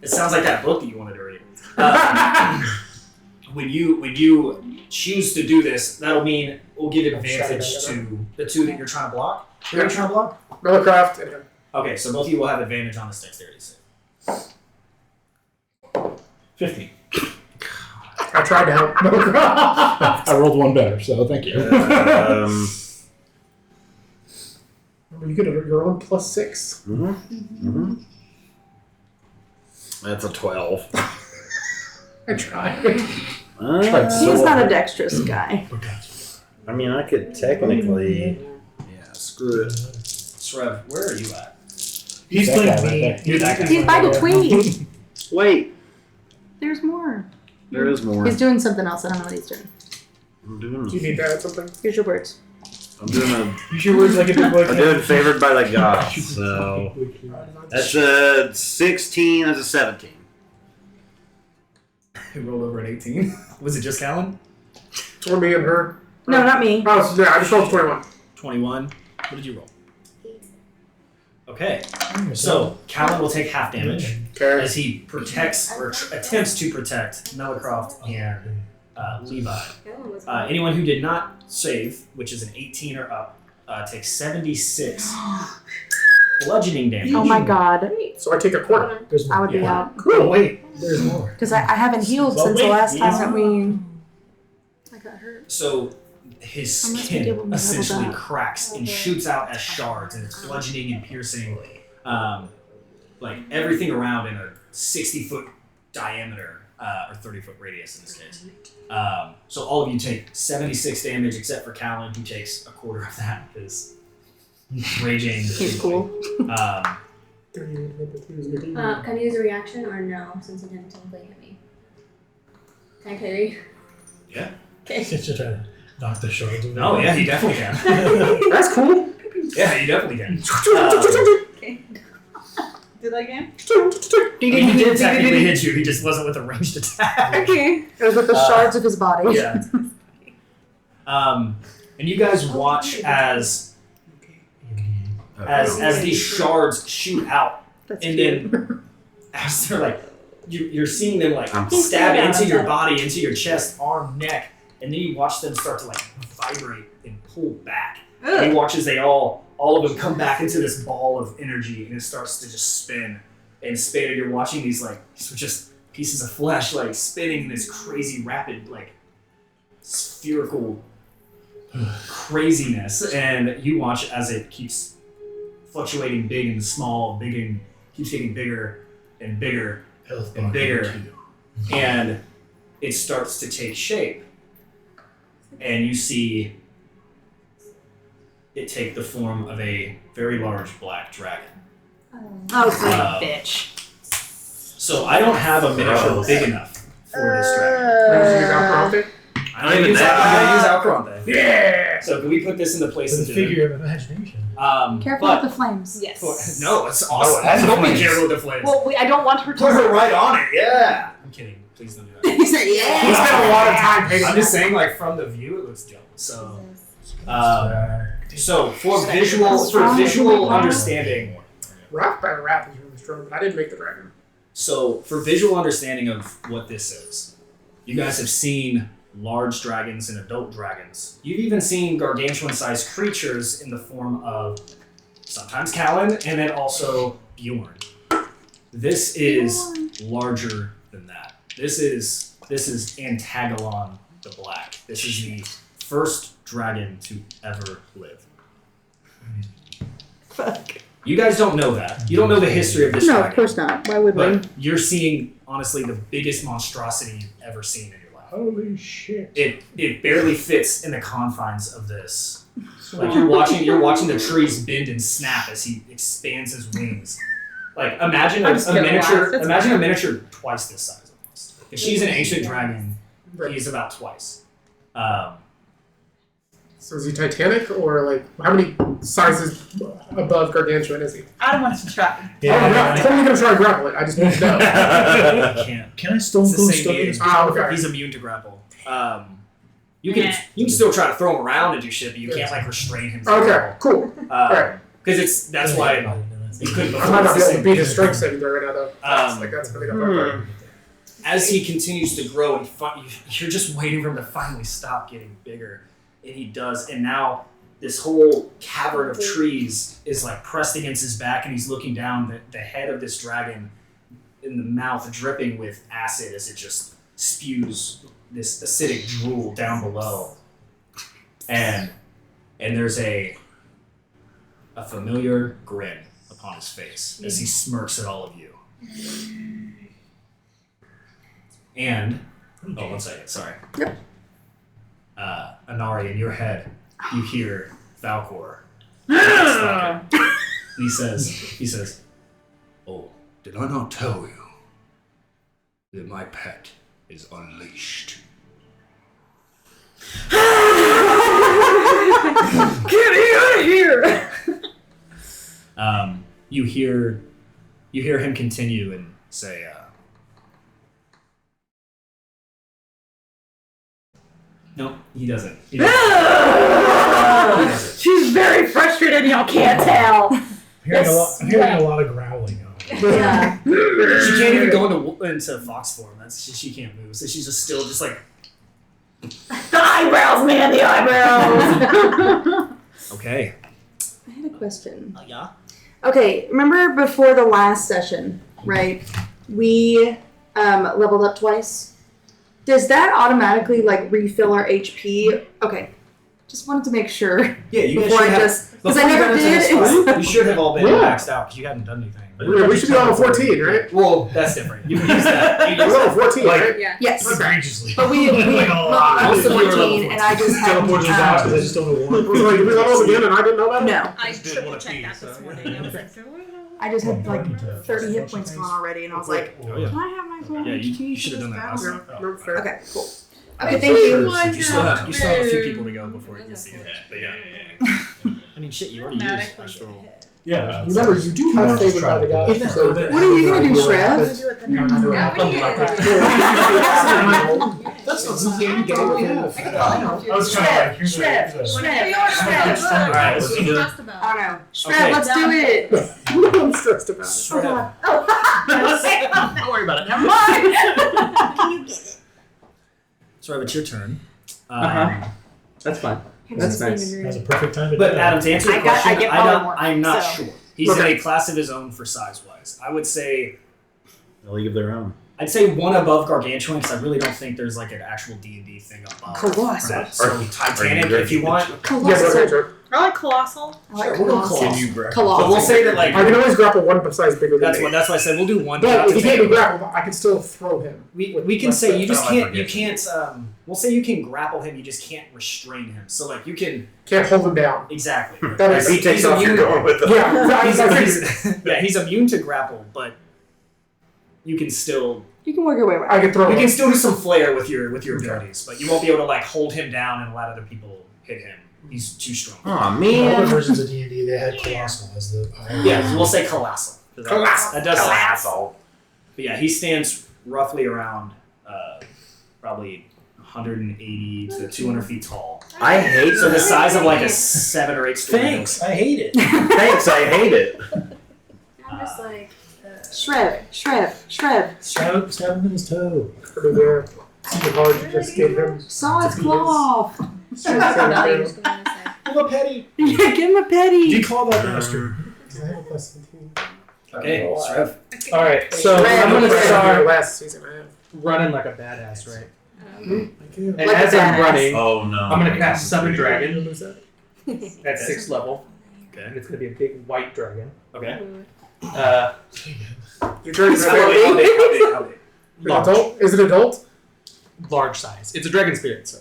it sounds like that book that you wanted to read. when you choose to do this, that'll mean we'll give advantage to the two that you're trying to block. Who are you trying to block? Millercraft and him. Okay, so both of you will have advantage on this dexterity save. 15. I tried to help Millercraft. I rolled one better, so thank you. You get your own +6. That's a 12. I tried. He's not a dexterous guy. I mean, I could technically. Yeah, screw it. Srev, where are you at? He's That playing guy right me. there. You're that guy. He's by the tweet. Wait, There's more. there is more. He's doing something else. I don't know what he's doing. I'm doing. Do you need to add something? Here's your words. I'm doing a. Use your words like a big boy. I'm doing favored by the gods. So that's a 16. That's a 17. Who rolled over an 18? Was it just Callan? Or me and her? No, not me. Oh, yeah, I just rolled 21. 21. What did you roll? Okay, so Callan will take half damage Okay. as he protects or attempts to protect Melicroft and Levi. Anyone who did not save, which is an 18 or up, takes 76 bludgeoning damage. Oh my god. So I take a quarter. There's I would be Yeah. out. Oh wait, there's more. Because I haven't healed Well, since the wait, last time he's- that we... I got hurt. So his Unless we did when skin we leveled essentially up. cracks and shoots out as shards, and it's bludgeoning and piercing, like everything around in a 60-foot diameter, or 30-foot radius in this case. So all of you take 76 damage, except for Callan, who takes a quarter of that because he's raging. He's cool. Can I use a reaction or no, since he didn't technically hit me? Can I parry? Yeah. Okay. Just to try to knock the shards away. Oh yeah, he definitely can. That's cool. Yeah, he definitely can. Okay. Do that again? He did technically hit you. He just wasn't with a ranged attack. Okay. It was with the shards of his body. Yeah. And you guys watch as these shards shoot out, That's and cute. then as they're like, you're seeing them like I'm stab scared into of your that. body, into your chest, arm, neck, and then you watch them start to like vibrate and pull back. And you watch as they all of them come back into this ball of energy, and it starts to just spin and spin. And you're watching these like just pieces of flesh like spinning in this crazy rapid like spherical craziness, and you watch as it keeps fluctuating big and small, big and keeps getting bigger and bigger and bigger, and it starts to take shape, and you see it take the form of a very large black dragon. Oh, son of a bitch. So I don't have a miniature big enough for this dragon. I'm gonna use Alcronte. Yeah. So can we put this in the place With of a figure of imagination. Careful but with the flames. Yes. no, it's awesome. has Don't be flames. careful with the flames. Well, I don't want her to. Put her right on it. Yeah. I'm kidding. Please don't do that. He said, yeah. We spent a lot of time painting I'm just saying, like from the view, it looks dope. So, so for visual understanding. Wrath by Wrath is really strong, but I didn't make the dragon. So for visual understanding of what this is, you guys have seen large dragons and adult dragons. You've even seen gargantuan-sized creatures in the form of sometimes Callan and then also Bjorn. This is larger than that. This is Antagalon the Black. This is the first dragon to ever live. Fuck. You guys don't know that. You don't know the history of this No, dragon. of course not. Why would we? But you're seeing, honestly, the biggest monstrosity you've ever seen in your life. Holy shit. It barely fits in the confines of this. Like you're watching the trees bend and snap as he expands his wings. Like imagine I'm just a gonna miniature. laugh. That's Imagine a fine. miniature twice this size almost. If she's an ancient dragon, he's about twice. So is he Titanic, or like how many sizes above Gargantuan is he? I don't want to try. Oh, I'm totally gonna try to grapple it. I just need to know. Can't. Can I stone It's the cold same stuff in game. this? Ah, okay. He's immune to grapple. You can still try to throw him around and do shit, but you can't like restrain him. From Okay, cool. Because that's why you couldn't I before. might not It's be the able to same beat his strength saving throw right now, though. Um, That's really not as he continues to grow, and you're just waiting for him to finally stop getting bigger, and he does. And now this whole cavern of trees is like pressed against his back, and he's looking down. The head of this dragon, in the mouth, dripping with acid as it just spews this acidic drool down below, and there's a familiar grin upon his face as he smirks at all of you. And one second, sorry. Yep. Anari, in your head, you hear Valcor. And he says, Oh, did I not tell you that my pet is unleashed? Get me out of here! you hear him continue and say, no, he doesn't. He doesn't. She's very frustrated, y'all can't tell. I'm hearing a lot of growling. Yeah. She can't even go into fox form. She can't move, so she's just still just like The eyebrows, man, the eyebrows. okay. I had a question. Yeah. Okay, remember before the last session, right? We leveled up twice. Does that automatically like refill our HP? Okay, just wanted to make sure. Yeah, you before I just because I never did. You should have all been maxed out because you hadn't done anything. We should be level 14, right? Well, that's different. You can use that. We're level 14, right? Yeah. Yes. Egregiously. But we Like a lot. leveled Most of you are 14, and I just had Teleport to the house because I just don't know what. Did we level again and I didn't know about it? No, I triple checked that this morning. I was like, I just had like 30 hit points gone already, and I was like, Oh, yeah. can I have my full Yeah, HP? you should have done that last time. Okay, cool. Okay, thank you. You still have a few people to go before you see it. But yeah. I mean, shit, you already used special. Yeah. Remember, you do have favored by the gods. So What are you gonna do, Shrev? That's not something you can really have. I was trying to like, here's Shrev. Alright, let's do it. I don't know. Shrev, Okay. let's do it. I'm stressed about it. Don't worry about it. Never mind. Can you get it? Sorry, it's your turn. That's fine. That's nice. That's a perfect time to do But that. Adam, to answer your I get question, probably more, I'm not so. sure. He's Okay. in a class of his own for size-wise. I would say, A league of their own. I'd say one above Gargantuan because I really don't think there's like an actual D&D thing above Colossal. that. So Are Titanic, you if you want. Yes, Colossal. okay, sure. I like colossal. I like Sure, we'll go colossal. Colossal. Colossal. But we'll say that like I can always grapple one size bigger than me. that's why I said we'll do one. But shot if he to can't be take- grappled, I can still throw him. we can say you just I don't can't. like You can't. We'll say you can grapple him. You just can't restrain him. So like you can Can't hold him down. exactly. That makes If he takes He's off, you're immune- going with them. Yeah, he's immune to grapple, but you can still You can work your way I around. can throw you him. can still do some flair with your abilities, but you won't be able to like hold him down and let other people hit him. He's too strong. Aw, In other man. versions of D&D, they had Colossal as the higher. Yeah, we'll say colossal. That does sound. Colossal. But yeah, he stands roughly around probably 180 to 200 feet tall. I hate So the size of like a 7 or 8 story building. I hate it. Thanks, I hate it. I'm just like, Shrev. Stab him in his toe. Pretty there. Super hard to just give him. Saw his claw off. no, you're just gonna say. Give him a petty. Yeah, give him a petty. You call that bastard. I have a plus 17. Okay, Srev. All right, so Red. I'm gonna start Last season I have. running like a badass, right? Thank you. And Like a as I'm badass. running, Oh no. I'm gonna cast Summon Dragon What was that? at 6th level, Okay. and it's gonna be a big white dragon. Okay. Your turn is How big? How big? How big? Adult? Is it adult? Large size. It's a dragon spirit, so.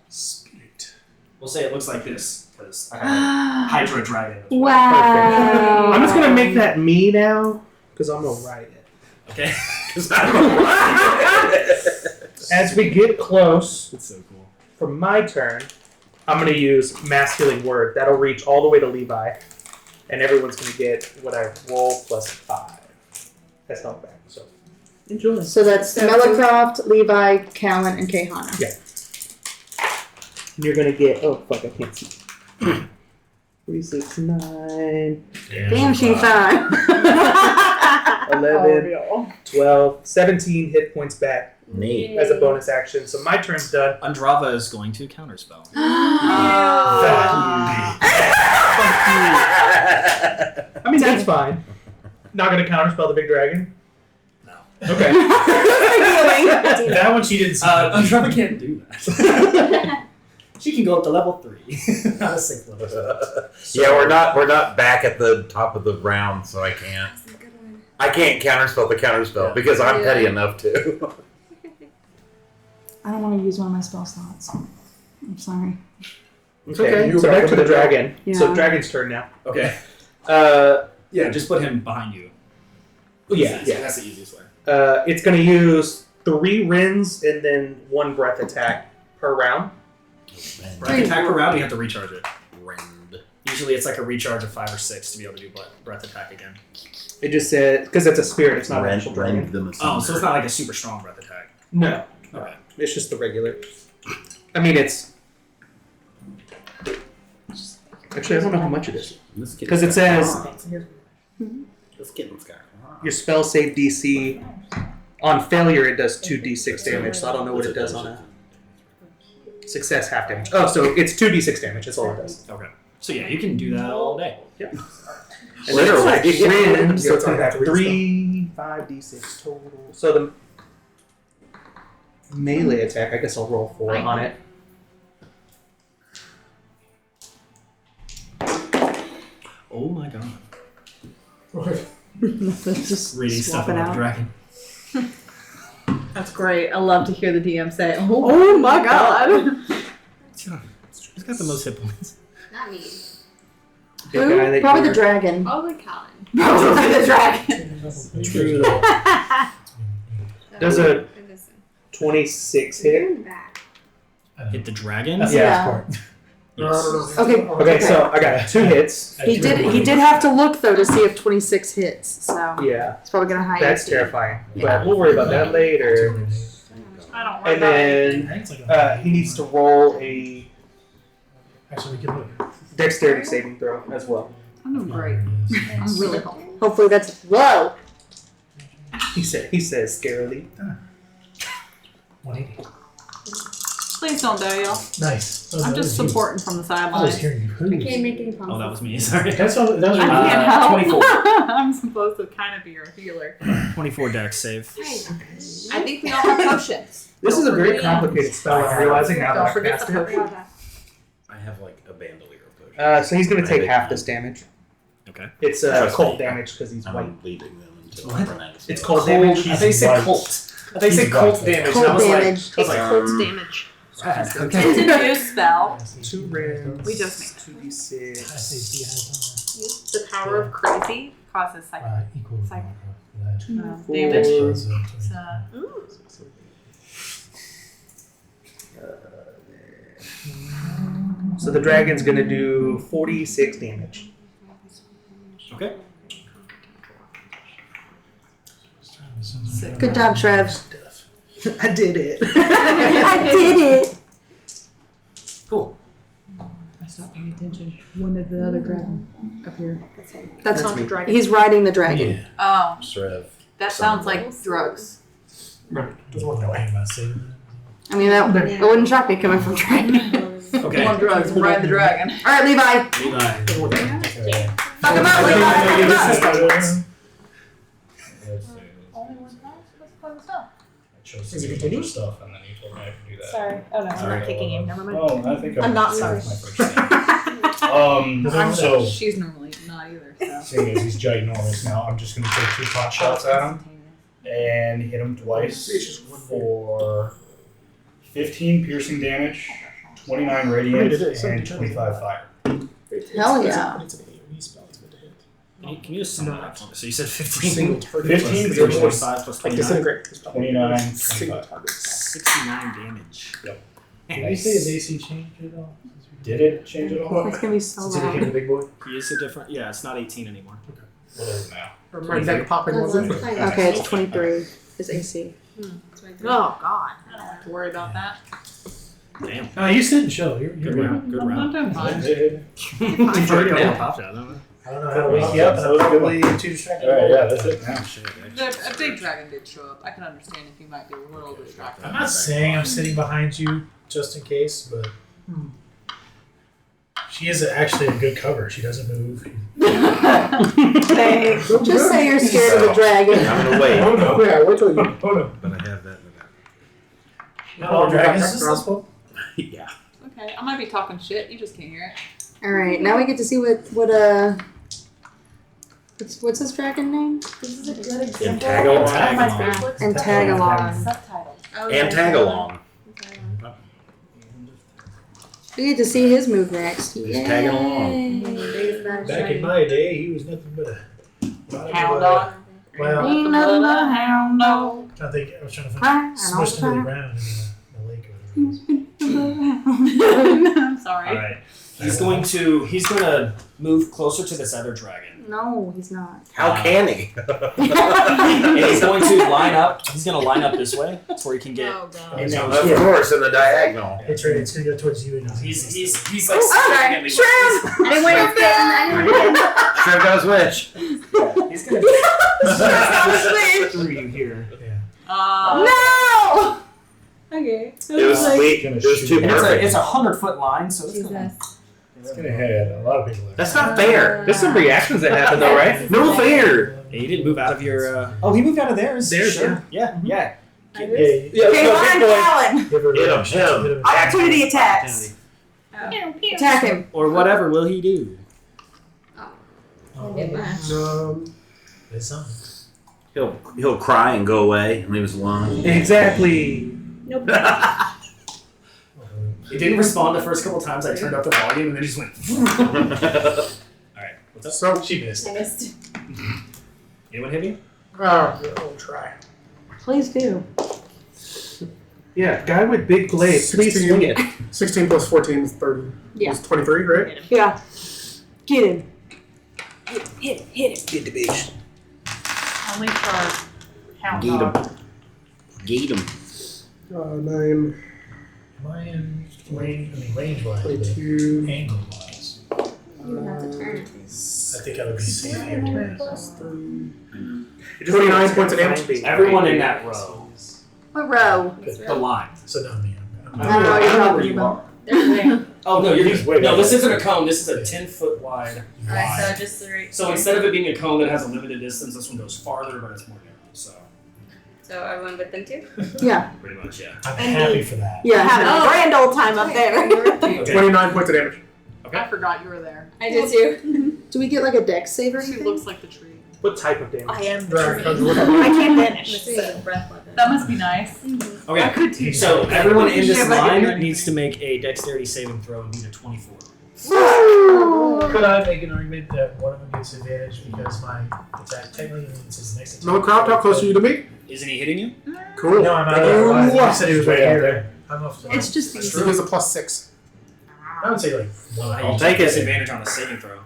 Spirit. We'll say it looks like this because I have a Hydra dragon. Wow. I'm just gonna make that me now, because I'm gonna ride it. Okay. As we get close, It's so cool. for my turn, I'm gonna use Mass Healing Word. That'll reach all the way to Levi, and everyone's gonna get what I roll plus 5. That's not bad. So enjoy. So that's Melicroft, Levi, Callan, and Caehanna. Yeah. And you're gonna get. Oh fuck! I can't see. 3, 6, 9. Damn, she fine. 11, 12, 17 hit points back Neat. as a bonus action. So my turn's done. Andrava is going to counterspell. I mean, that's fine. Not going to counterspell the big dragon? No. Okay. That one she didn't see. Andrava can't do that. She can go up to level 3. Not a 6th level. Yeah, we're not back at the top of the round, so I can't. I can't counterspell the counterspell because I'm petty enough to. I don't want to use one of my spell slots. I'm sorry. Okay, so back to the dragon. Yeah. So dragon's turn now. Okay. Yeah, just put him behind you. Yeah. That's the easiest way. It's going to use 3 rins and then 1 breath attack per round. Breath attack per round, you have to recharge it. Rend. Usually it's like a recharge of 5 or 6 to be able to do breath attack again. It just said, because it's a spirit, it's not an actual Rend dragon. them. Oh, so it's not like a super strong breath attack. No. Okay. It's just the regular. I mean, it's... Actually, I don't know how much it is. Because it says Let's get this guy. your spell save DC. On failure, it does 2d6 damage, so I don't know what it does on a success half damage. Oh, so it's 2d6 damage, that's all it does. Okay. So yeah, you can do that all day. Yep. And Literally. then it's rend, so it's going to have Yeah, 3, 5d6 total. So the melee attack, I guess I'll roll 4 on it. Oh my god. Let's just Reading swap stuff it about the out. dragon. That's great. I love to hear the DM say, "Oh my god." He's got the most hit points. Not me. Big guy Who? that Probably the you're- dragon. Probably Callan. Probably the dragon. True. Does a 26 hit? Hit the dragon? That's Yeah. the last part. Yes. Okay. Okay, so I got 2 hits. He did have to look though to see if 26 hits, so Yeah, it's probably gonna hide. that's terrifying. But we'll worry about that later. I don't worry And about it. then It's like he needs to roll a Actually, we can look. dexterity saving throw as well. I'm doing great. I'm really hopeful. Hopefully that's low. He says scarily. 180. Please don't die, y'all. Nice. I'm just supporting from the I was sidelines. hearing you. I can't make any Oh, that was me. Sorry. That's all. That was I really can't help. 24. I'm supposed to kind of be your healer. 24 dex save. I think we all have potions. This is a very forget- complicated spell, I'm realizing now that Don't I've forget cast the it. potion. I have like a bandolier of potions. So he's going to take half this damage. Okay. It's Trust cold me, damage because he's white. I'm leading them until What? I run out of It's spells. cold damage. I thought you said white. cult. I thought you said He's cult white. damage. Cold and I was damage. Like, I was It's like, cold damage. okay. It's a new spell. 2 rins. We just made 2d6. SAC has The power of crazy causes like equal Psych- for that. damage. Four. So, So the dragon's going to do 46 damage. Okay. Good job, Trev. I did it. I did it. Cool. I stopped paying attention. When did the other dragon appear? That's That's me. dragon. He's riding the dragon. oh, Srev. that sounds like drugs. Doesn't want to know anything about saving. I mean, that wouldn't shock me coming from dragon. Okay. On drugs, ride the dragon. All right, Levi. Levi. Fuck him up, Levi. Fuck him up. Is it continuous stuff? And then you told me I could do that. Sorry. Oh no, I'm Sorry. not kicking you. Never mind. Oh, I think I'm not sorry. sorry. I'm So she's normally not either. So. seeing as he's ginormous now, I'm just gonna take 2 pot shots at him and hit him twice for 15 piercing damage, 29 radiant, and 25 fire. Hell yeah. It's an AoE spell. It's meant to hit. Can you just sum that up for me? So you said 15. Single target. 15 plus piercing, 25 plus like 29. disintegrate. 29, Single 25. target. 69 damage. Did you say his AC changed at all? Did it change at all? It's gonna be so Is it hit the loud. big boy? He is a different. Yeah, it's not 18 anymore. What is it now? Right, that popping wasn't it? Okay, it's 23. His AC. Oh God, I don't have to worry about that. Damn. Oh, you didn't show. You're Good right. round. Good I'm round. doing fine. Did. You've already popped out, haven't I don't know how to wake you up, and I'm probably too distracted. Alright, yeah, that's it now. A big dragon did show up. I can understand if you might be a little distracted. I'm not saying I'm sitting behind you just in case, but she is actually a good cover. She doesn't move. Thanks. Just say you're scared of the dragon. I'm gonna wait. Oh no! Yeah, wait till you. Oh no! But I have that in the back. No, dragons is this one. Yeah. Okay, I might be talking shit. You just can't hear it. All right, now we get to see what's his dragon name? This is a good example. Antagalon. How my face looks. Antagalon. Subtitles. Antagalon. We get to see his move next. He's tagging along. Back in my day, he was nothing but a Hound dog. Well, Ain't nothing but a hound dog. I was trying to Right, find smushed into the ground in the lake or I'm sorry. All right. He's going to move closer to this other dragon. No, he's not. How can he? And he's going to line up. He's going to line up this way. That's where he can get. Oh god. And now Of course, in the diagonal. It's right. It's gonna go towards you. And he's like Shrimp! I didn't win his spin. I didn't win. Shrimp got a switch. He's going to through you here. No! Okay. It was sweet. It was too And perfect. it's a 100-foot line, so it's gonna, It's gonna hit a lot of people. That's not fair. There's some reactions that happen though, right? No fair. He didn't move out of your. Oh, he moved out of theirs. Theirs, sure. Yeah. Yeah, Okay, no, line good boy. Callan. Hit him. Opportunity attacks. Attack him. Or whatever will he do? It's on. He'll cry and go away and leave us alone. Exactly. Nope. He didn't respond the first couple times I turned up the volume, and then he just went. Alright, what's up? So, She missed. I missed. Anyone hit me? I'll try. Please do. Yeah, guy with big blade. Please 16. swing it. 16 plus 14 is 30. Yeah. It's 23, right? Yeah. Get him. Hit him. Get the bitch. Only for hound Get dog. him. Get him. 9, Am I in range? I mean, range wise, 22, angle wise. You would have to turn it. I think I would be safe here. plus 3. 29 points of damage. Everyone in that row. What row? The line. So not me. I don't know what you're where talking you about. are. There's there. Oh no, you're He's way no. back. This isn't a cone. This is a 10-foot wide. Alright, so just three. So instead of it being a cone that has a limited distance, this one goes farther, but it's more narrow. So So everyone with them too? Yeah. pretty much, yeah. I'm happy for that. Yeah. Having a grand old time up there. Okay. 29 points of damage. I forgot you were there. I did too. Do we get like a dex save or She anything? looks like the tree. What type of damage? I am the Right, tree. look at I can't vanish. This is a breath weapon. That must be nice. Okay. I could teach So you. everyone in this Yeah, but I didn't do line anything. needs to make a dexterity saving throw and beat a 24. Could I make an argument that one of them gets advantage because my attack technically means his next attack? No, crowd, how close are you to me? Isn't he hitting you? Cool. No, I'm out of line. You said he was right Straight out here. there. I'm off the It's just That's these. So there's a plus 6. I would say like one. I'll take it. Disadvantage on the saving throw.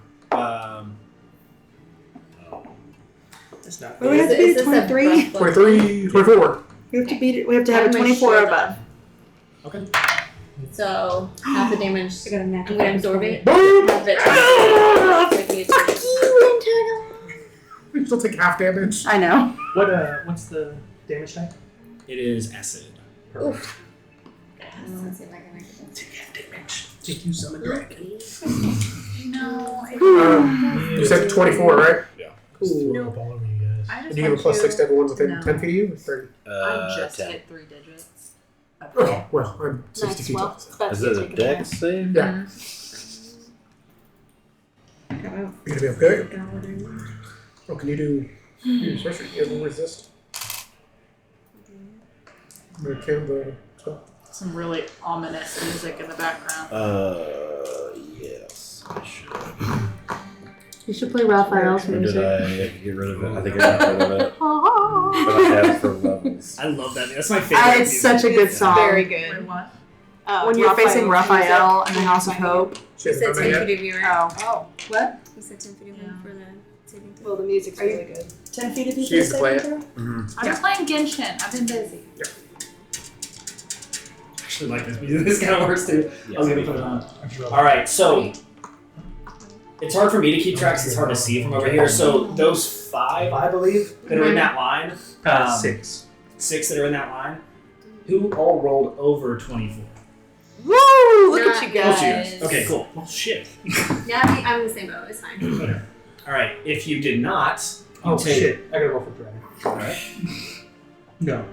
It's not. What do we have to Is beat? this a 23? breath weapon? 23, 24. We have to beat it. We have to have a I'm 24 or sure above. Okay. So half the damage. I got a natural. I'm gonna absorb it. Boom! Half it. Make me a Fuck you, Antagalon. We still take half damage. I know. What's the damage type? It is acid. Oof. Let's see if I can make it. Did you summon dragon? No. You said 24, right? Yeah. Cool. Throw up all over you guys. I just And you give a want plus you- 6 to everyone within No. 10 feet of you? Or 30? I just 10. hit 3 digits. Okay, well, I'm 60 Nice. feet Well, tall. So. it's about Is to it a take a dex save? Yeah. You're gonna be okay? Oh, can you do sorcery? You have resist? You can the spell. Some really ominous music in the background. Yes, I should. You should play Raphael's Or did music. I get rid of it? I think I got rid of it. But I have it for levels. I love that. That's my favorite. It's music. such a good song. Very Wait, good. what? When you're facing Raphael and the House of Hope. She You hasn't said done 10 that feet yet? of you, right? Oh. Oh, what? You said 10 feet of you Yeah. for the saving throw. Well, the music's Are you- really good. 10 feet of you. She needs to play it. Mm-hmm. I've been playing Genshin. I've been busy. I actually like this music. This kind of works too. I was gonna put it on. Aren't you All right, so It's hard for me to keep track. 'Cause it's hard to see from over here. So those 5, I believe, that are in that line. 6. 6 that are in that line. Who all rolled over 24? Woo! Look Not at you guys. Okay, cool. Well, shit. Yeah, I'm in the same boat. It's fine. All right. If you did not, you Oh take. shit! I gotta roll for dragon. All right. No.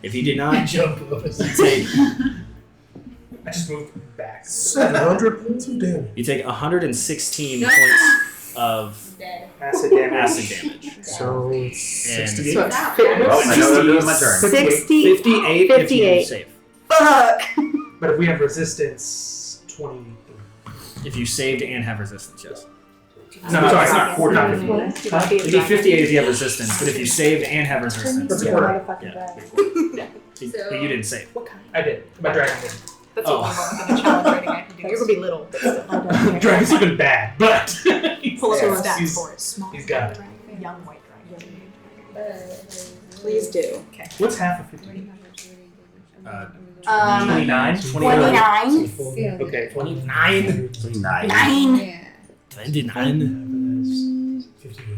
If you did not, Jump up. you take. I just moved back. 700 points of damage. You take 116 points of Dead. Acid damage. acid damage. So it's And 68. So it's Wow. Well, I know they're doing my turn. 58 if you 58. save. Fuck. But if we have resistance, 23. If you saved and have resistance, yes. No, sorry, it's not 40. Not 50. It'd be 58 if you have resistance, but if you saved and have resistance, That's a yeah. quarter. But you didn't save. I did. My dragon did. That's Oh. the only one within the challenge rating I can do. You're gonna be little. But still. Dragon's looking bad, but Pull up Yeah. the stats He's- for it. he's got it. Young white dragon. Please do. What's half of 50? 29. 29? 29. Okay. 29. 9. 9. Yeah. 29. 58.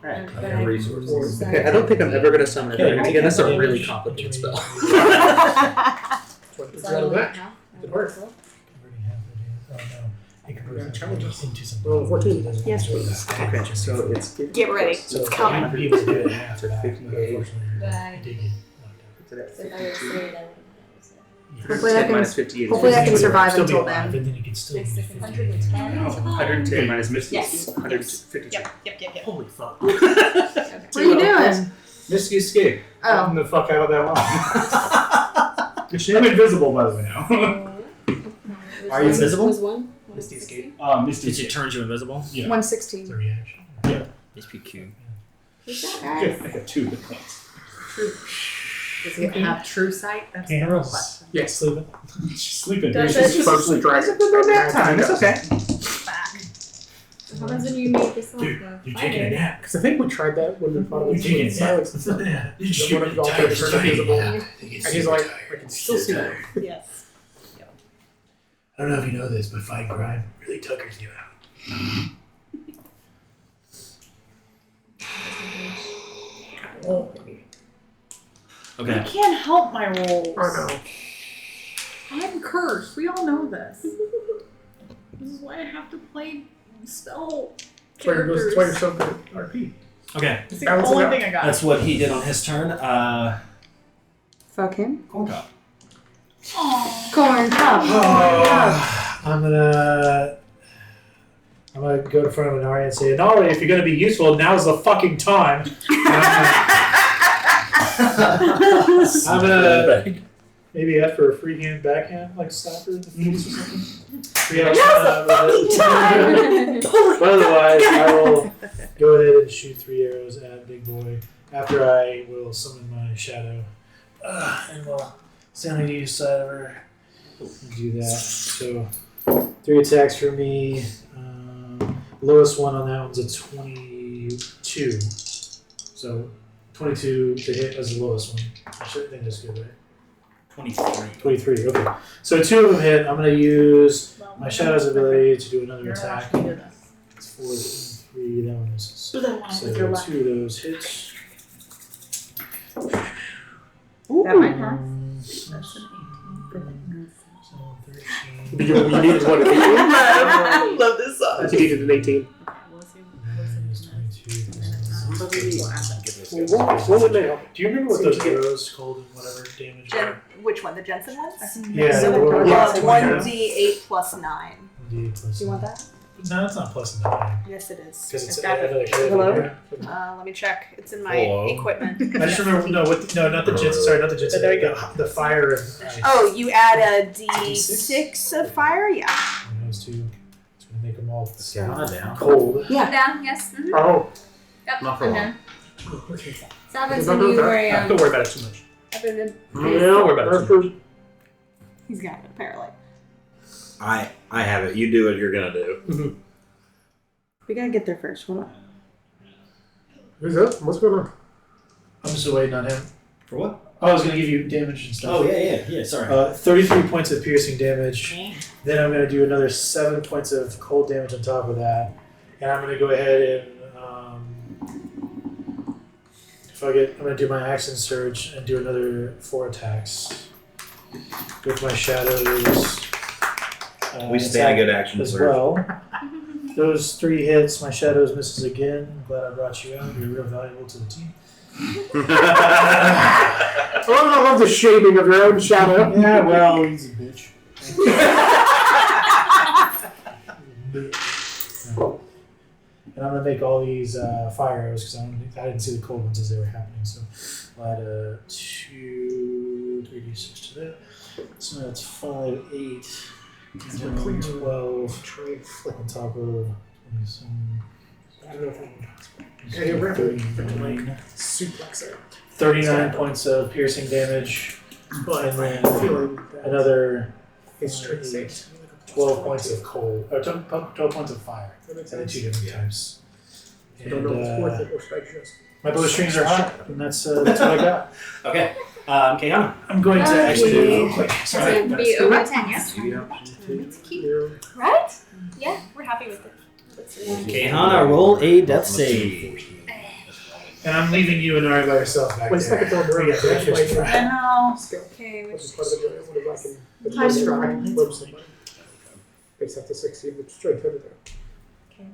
Okay, resources. Okay, I don't think I'm ever gonna summon a dragon again. That's a really complicated spell. Is that Grab all that. now? Good work. Converting half of it. Oh no. It converts it challenges. into something. Roll 14. Yes, please. Okay, so it's Get ready. So It's coming. he was good at half back, but 58. unfortunately, Bye. he did get knocked So if I was saved, I would have Hopefully I can- minus 58 is hopefully I can 50. survive Still be until alive, then. and then you could still Makes be it 58. 110. 110 minus Misty. Yes. 152. Yep. Holy fuck. What are you doing? Misty escaped. Oh. Getting the fuck out of that line. I'm invisible, by the way, now. Are you invisible? Was one? Misty escaped. Misty Did it turns you invisible? Yeah. 116. It's a reaction. HPQ. Who's that Good. guy? I got 2 hit points. Does he have true sight? That's the real Candles. question. Yes, sleeping. She's sleeping. Does She's it- firstly dragon. Time. It's okay. What happens when you make this like Dude, a you're fighter? taking a nap. Because I think we tried that when we fought You're with taking a silence. nap. Then one of y'all tried to turn invisible. And he's like, I can still see you. Yes. I don't know if you know this, but fighting crime really tuckers you out. I Okay. can't help my rolls. I know. I'm cursed. We all know this. This is why I have to play spell That's why characters. you're so good at RP. Okay. It's the Balance it only out. thing I got. That's what he did on his turn. Fuck him. Corn Cob. Corn pop. I'm gonna go to front of Inari and say, Inari, if you're gonna be useful, now's the fucking time. I'm gonna maybe ask for a free hand, backhand, like stopper in the face or something. Yeah, but otherwise, I will go ahead and shoot 3 arrows at Big Boy. After I will summon my shadow, and we'll stand on each side of her. Do that. So 3 attacks for me. Lowest one on that one's a 22. So 22 to hit as the lowest one. I should think that's good, right? 23. 23. Okay. So 2 of them hit. I'm gonna use my shadow's ability to do another attack. It's 4 and 3. That one misses. So 2 of those hits. That might pass. That's an 18. So 13. You needed one at 18? I love this song. You needed an 18. Minus 22. What would they help? Do you remember what those arrows called and whatever damage were? Which one? The Jensen ones? Yeah, So, the one- yeah, 1d8 plus 9. D plus Do you want that? No, it's not plus 9. Yes, it is. Because it's got another it. hit. Hello? Let me check. It's in my Hello. equipment. I just remember, no, not the Jensen, sorry, not the Jensen. There you The fire and ice. Oh, you add a d6 of fire? Yeah. And those 2. It's going to make them all Caehanna down. cold. I'm down, yes. Mm-hmm. Oh, Yep, Not for I'm long. down. okay. So happens when you were Don't worry about it too much. up in the Don't worry about it too much. He's got it, apparently. I have it. You do what you're gonna do. We gotta get there first. Hold on. Who's that? What's going on? I'm still waiting on him. For what? I was going to give you damage and stuff. Oh, yeah, sorry. 33 points of piercing damage. Then I'm going to do another 7 points of cold damage on top of that. And I'm going to go ahead and, I'm going to do my action surge and do another 4 attacks with my shadows. We stand a good action as surge. well. Those 3 hits. My shadows misses again. I'm glad I brought you out. You're real valuable to the team. I love the shaming of your own shadow. Yeah, well, he's a bitch. And I'm gonna make all these fire arrows because I didn't see the cold ones as they were happening. So I'll add a 3d6 to that. So that's 5, 8, 10, 12 on top of 27. I don't know if I'm going to 39. suplex it. 39 points of piercing damage, and then another 12 points of cold, or 12 points of fire, and then 2 different types. I don't know if it's worth it or should I just... My bowstrings are hot, and that's what I got. Okay. Caehanna. I'm going to actually do it real quick. It's Sorry. going to be over 10, yes? It's Cute. Right? Yeah, we're happy with it. Caehanna, roll a death save. And I'm leaving you and I by yourself back Wait a there. second, don't worry. I know. Okay, Which which is part of the black and Times the four. website. Based off the 60 with strength over there. Okay.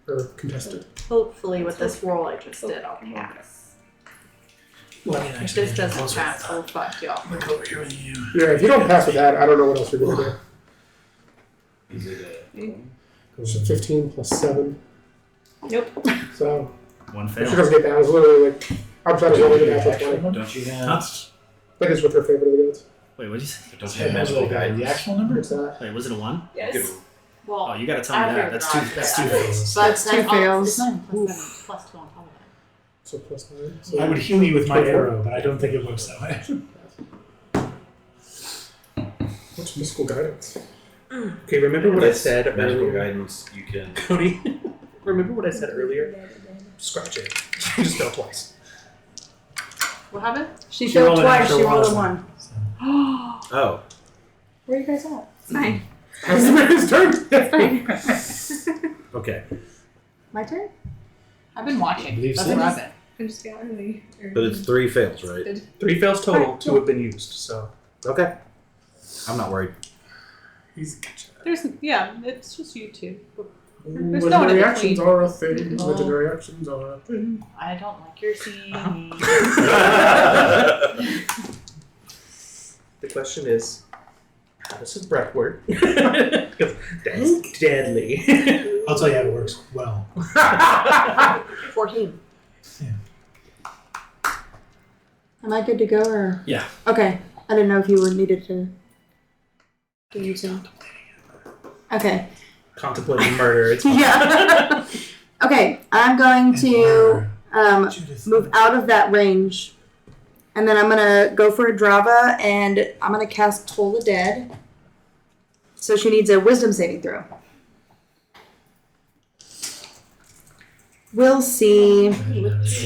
Or contested. Hopefully with this roll I just did, I'll pass. Well, I mean, If actually, this doesn't closer. pass, we'll fuck y'all. Look over here with you. Yeah, if you don't pass with that, I don't know what else you're going to do. Is it So 15 plus 7. Nope. So, one if she fail? doesn't get down, it's literally like, I'm trying to roll it natural 20. Don't you have? Huh? That is with her favorite of the goats. Wait, what did you say? Don't you have magical guidance? The actual number? What's that? Wait, was it a 1? Yes. Well, Oh, you gotta tell me that. That's two fails. But That's 2 then fails. It's not even plus 7, it's plus 2 on top of that. So plus 9. So I would heal you with my arrow, but I don't think it works that way. What's mystical guidance? Okay, remember what I said Magical earlier? guidance, you can. Cody, remember what I said earlier? Scratch it. You just fell twice. What happened? She She failed rolled an twice. extra She rolled a one. 1. Oh. Where are you guys at? Fine. His turn! Okay. My turn? I've been watching. believe That's so. what I've been. I just got really. But it's 3 fails, right? 3 fails total, 2 have been used, so. Okay. I'm not worried. He's catching that. There's, yeah, it's just you two. There's no one in Legendary between. actions are a thing. Oh. Legendary actions are a thing. I don't like your scene. The question is, how does his breath work? Because that's deadly. I'll tell you how it works well. 14. Am I good to go or? Yeah. Okay. I didn't know if you were needed to do anything. Okay. Contemplating murder. It's fine. Yeah. Okay. I'm going to move out of that range. And then I'm going to go for a Drava and I'm going to cast Toll the Dead. So she needs a wisdom saving throw. We'll see. I always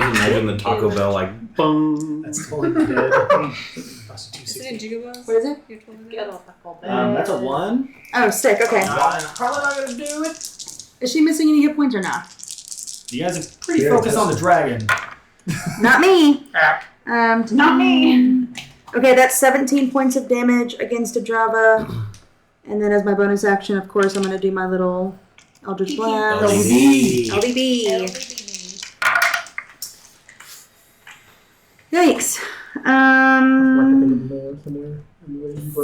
imagine the Taco Bell like, boom. That's totally dead. Is it a Jigabos? What is it? You're told Get off that cold bed. That's a 1. Oh, sick. Okay. Probably not gonna do it. Is she missing any hit points or not? You guys are pretty focused on the dragon. Not me. Not me. Okay, that's 17 points of damage against a Drava. And then as my bonus action, of course, I'm going to do my little Eldritch Blast. LDB. LDB. Yikes.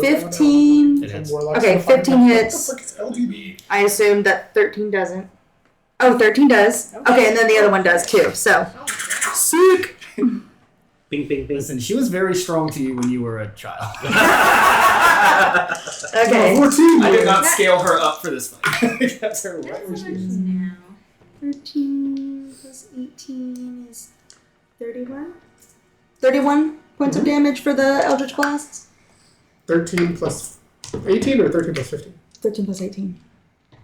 15. It hits. Okay, 15 hits. I assume that 13 doesn't. Oh, 13 does. Okay, and then the other one does too. So, sick. Bing, bing, bing. Listen, she was very strong to you when you were a child. Okay. 14. I did not scale her up for this fight. That's her right where she is. now. 13 plus 18 is 31. 31 points of damage for the Eldritch Blasts. 13 plus 18 or 13 plus 15? 13 plus 18.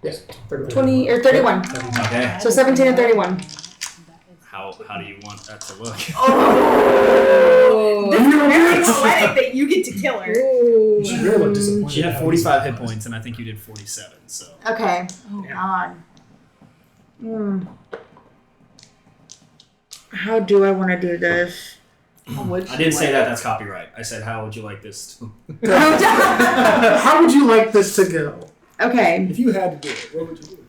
Yes. 31. 20 or 31. Okay. So 17 and 31. How do you want that to look? Oh! This is very poetic that you get to kill her. She really looked disappointed. She had 45 hit points, and I think you did 47. So Okay. Oh God. How do I want to do this? I didn't say that. That's copyright. I said, how would you like this? How would you like this to go? Okay. If you had to do it, what would you do?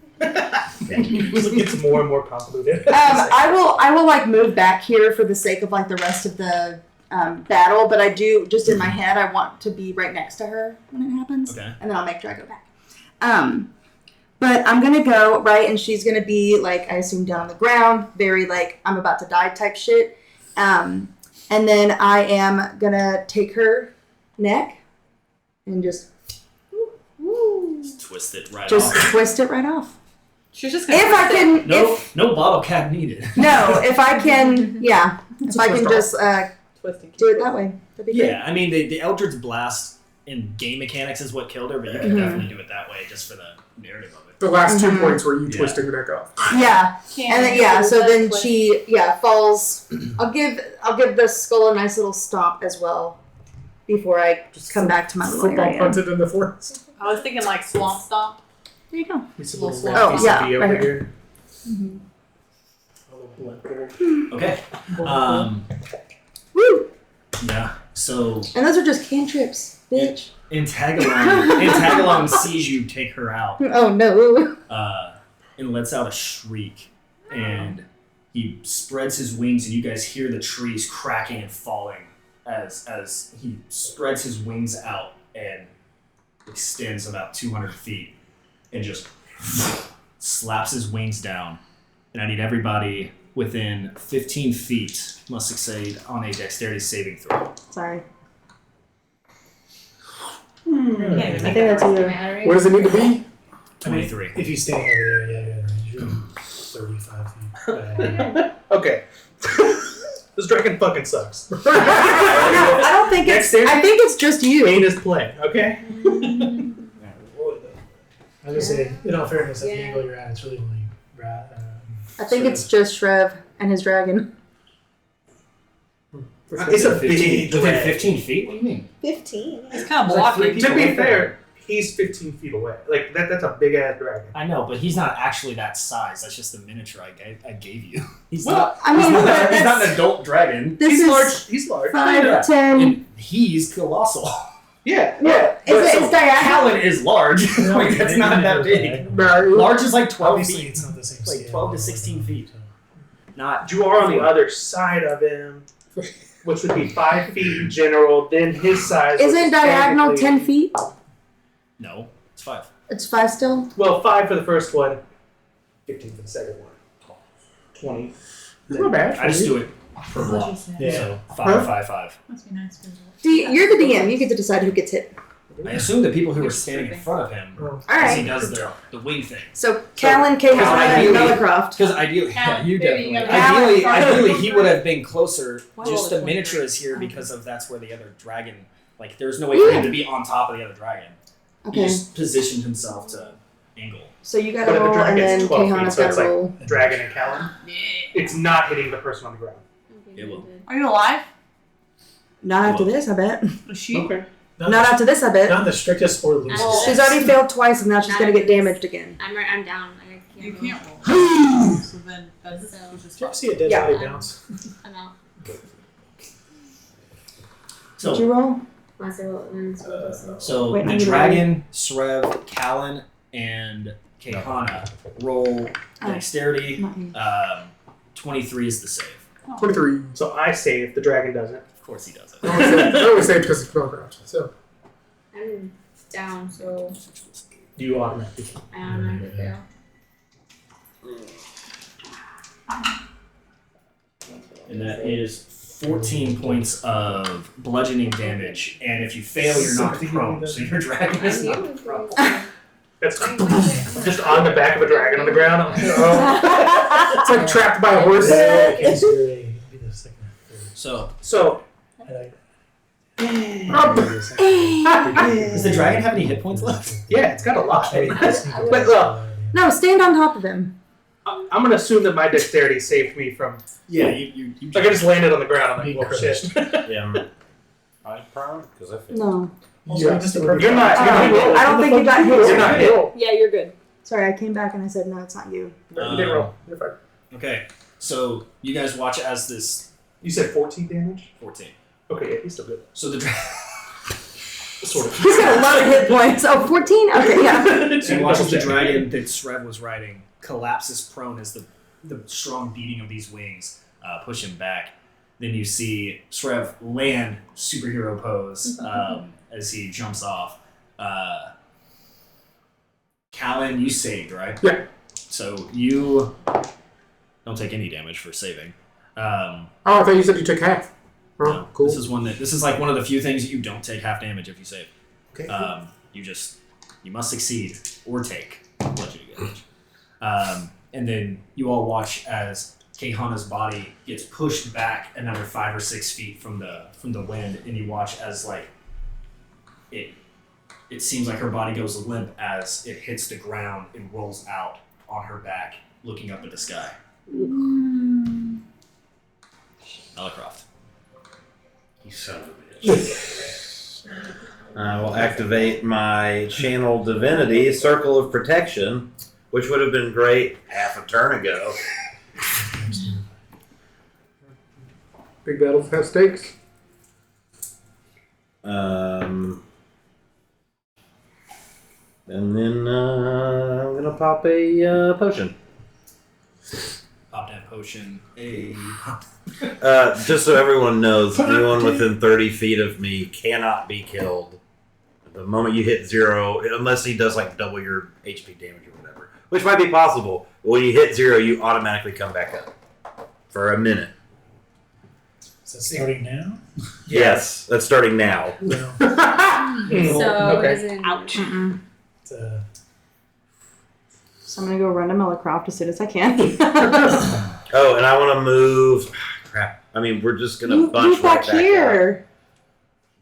It gets more and more convoluted. I will like move back here for the sake of like the rest of the battle, but I do just in my head I want to be right next to her when it happens, Okay. and then I'll make sure I go back. But I'm gonna go right, and she's gonna be like I assume down on the ground, very like I'm about to die type shit. And then I am gonna take her neck and just Twist it right just off. twist it right off. She's just gonna If I can, No bottle cap needed. if I can, yeah, if I can just twisting. do it that way, that'd be great. Yeah, I mean, the Eldritch Blast in game mechanics is what killed her, but you can definitely do it that way just for the narrative of it. The last 2 points were you twisting her neck off. Yeah, and then so then she falls. I'll give the skull a nice little stomp as well before I just come back to my little Football area. punted in the forest. I was thinking like swamp stomp. There you go. It's a Little little swamp. piece yeah, of bee right over here. here. Okay. Woo! Yeah. So And those are just cantrips, bitch. Antagalon sees you take her out, Oh no. and lets out a shriek, and he spreads his wings, and you guys hear the trees cracking and falling as he spreads his wings out and extends about 200 feet, and just slaps his wings down. And I need everybody within 15 feet must succeed on a dexterity saving throw. Sorry. Can't even I make think that that's work. you. What does it need to be? 23. If you stand over there, yeah, you're 35 feet. Okay. This dragon fucking sucks. No, I don't think it's. I think it's just you. Heinous play, okay? I was gonna say, in all fairness, at the angle you're at, it's really only I think it's just Shrev and his dragon. It's a big Within dragon. 15 feet? What do you mean? 15. It's kind of blocking. To be fair, he's 15 feet away. Like, that's a big ass dragon. I know, but he's not actually that size. That's just the miniature I gave you. He's Well, not. I mean, he's, not but he's not an that's- adult dragon. This He's is large. He's large. 5, Yeah. 10. And he's colossal. Yeah. It's diagonal. Callan is large. Like, that's not that big. Large is like 12 Obviously, feet. it's not the same Like scale. 12 to 16 feet. Not. You are on the other side of him, which would be 5 feet in general. Then his size. which Isn't is diagonal 10 technically- feet? No, it's 5. It's 5 still? Well, 5 for the first one, 15 for the second one. 20. It's not bad. I just do it per block. Yeah. So 5, 5, 5. Must be nice. You're the DM. You get to decide who gets hit. I assume the people who are standing in front of him, All as he right. does the wing thing. So Callan, Caehanna, and ideally- Melicroft. Because ideally, Yeah, you maybe you definitely. gotta- Ideally, he would have been closer. Well, Just the 23. miniature is here because of that's where the other dragon. Like, there's no way for him to be on top of the other dragon. He Okay. just positioned himself to angle. So you But gotta the roll, and dragon's then 12 feet, Caehanna's so it's gotta like roll. Dragon and Callan. It's not hitting the person on the ground. It will. Are you alive? Not after this, I bet. Is she? Okay. Not after this, I bet. Not the strictest or loosest. Oh. She's already failed twice, and now she's gonna get damaged again. I'm down. I can't You move. can't roll. So then that's So- which is Did you ever fine. see a dead Yeah. body bounce? I'm out. So, Did you roll? so Wait, the I need to dragon, Srev, Callan, and Caehanna roll dexterity. Not you. 23 is the save. 23. So I save, the dragon doesn't. Of course he does it. I always say because it's Spellcraft. So I'm down, so You automatically. I automatically fail. And that is 14 points of bludgeoning damage. And if you fail, you're knocked prone. So your dragon is knocked prone. That's just on the back of a dragon on the ground. I'm like, oh. it's like trapped by a horse. It's really be the second or third. So, And does the dragon have any hit points left? Yeah, it's got a lot. I But look. No, stand on top of him. I'm gonna assume that my dexterity saved me from. Yeah, you Like I just landed on the ground. I'm like, Being oh shit. Yeah. I prone because I failed. No. Yeah, just a perfect. You're not. I don't think you got hit. You're not hit. Yeah, you're good. Sorry, I came back and I said, no, it's not you. No, you didn't roll. You're fine. Okay, so you guys watch as this You said 14 damage. 14. Okay, yeah, he's still good. So the Sort of. He's got a lot of hit points. Oh, 14? Okay, yeah. so you watch as the dragon that Srev was riding collapses prone as the strong beating of these wings push him back. Then you see Srev land superhero pose as he jumps off. Callan, you saved, right? Yeah. So you don't take any damage for saving. Oh, I thought you said you took half. Oh, No, cool. This is like one of the few things that you don't take half damage if you save. Okay. You must succeed or take bludgeoning damage. And then you all watch as Caehanna's body gets pushed back another 5 or 6 feet from the wind, and you watch as like it seems like her body goes limp as it hits the ground and rolls out on her back, looking up at the sky. Melicroft. You son of a bitch. I will activate my channel divinity, Circle of Protection, which would have been great half a turn ago. Big battles have stakes. And then I'm gonna pop a potion. Pop that potion. Hey. Just so everyone knows, anyone within 30 feet of me cannot be killed. The moment you hit 0, unless he does like double your HP damage or whatever, which might be possible. But when you hit 0, you automatically come back up for a minute. Is that starting now? Yes, that's starting now. No. So Okay. is it Ouch. It's, So I'm going to go run to Melicroft as soon as I can. Oh, and I want to move. Crap. I mean, we're just gonna Move bunch right back back up. here.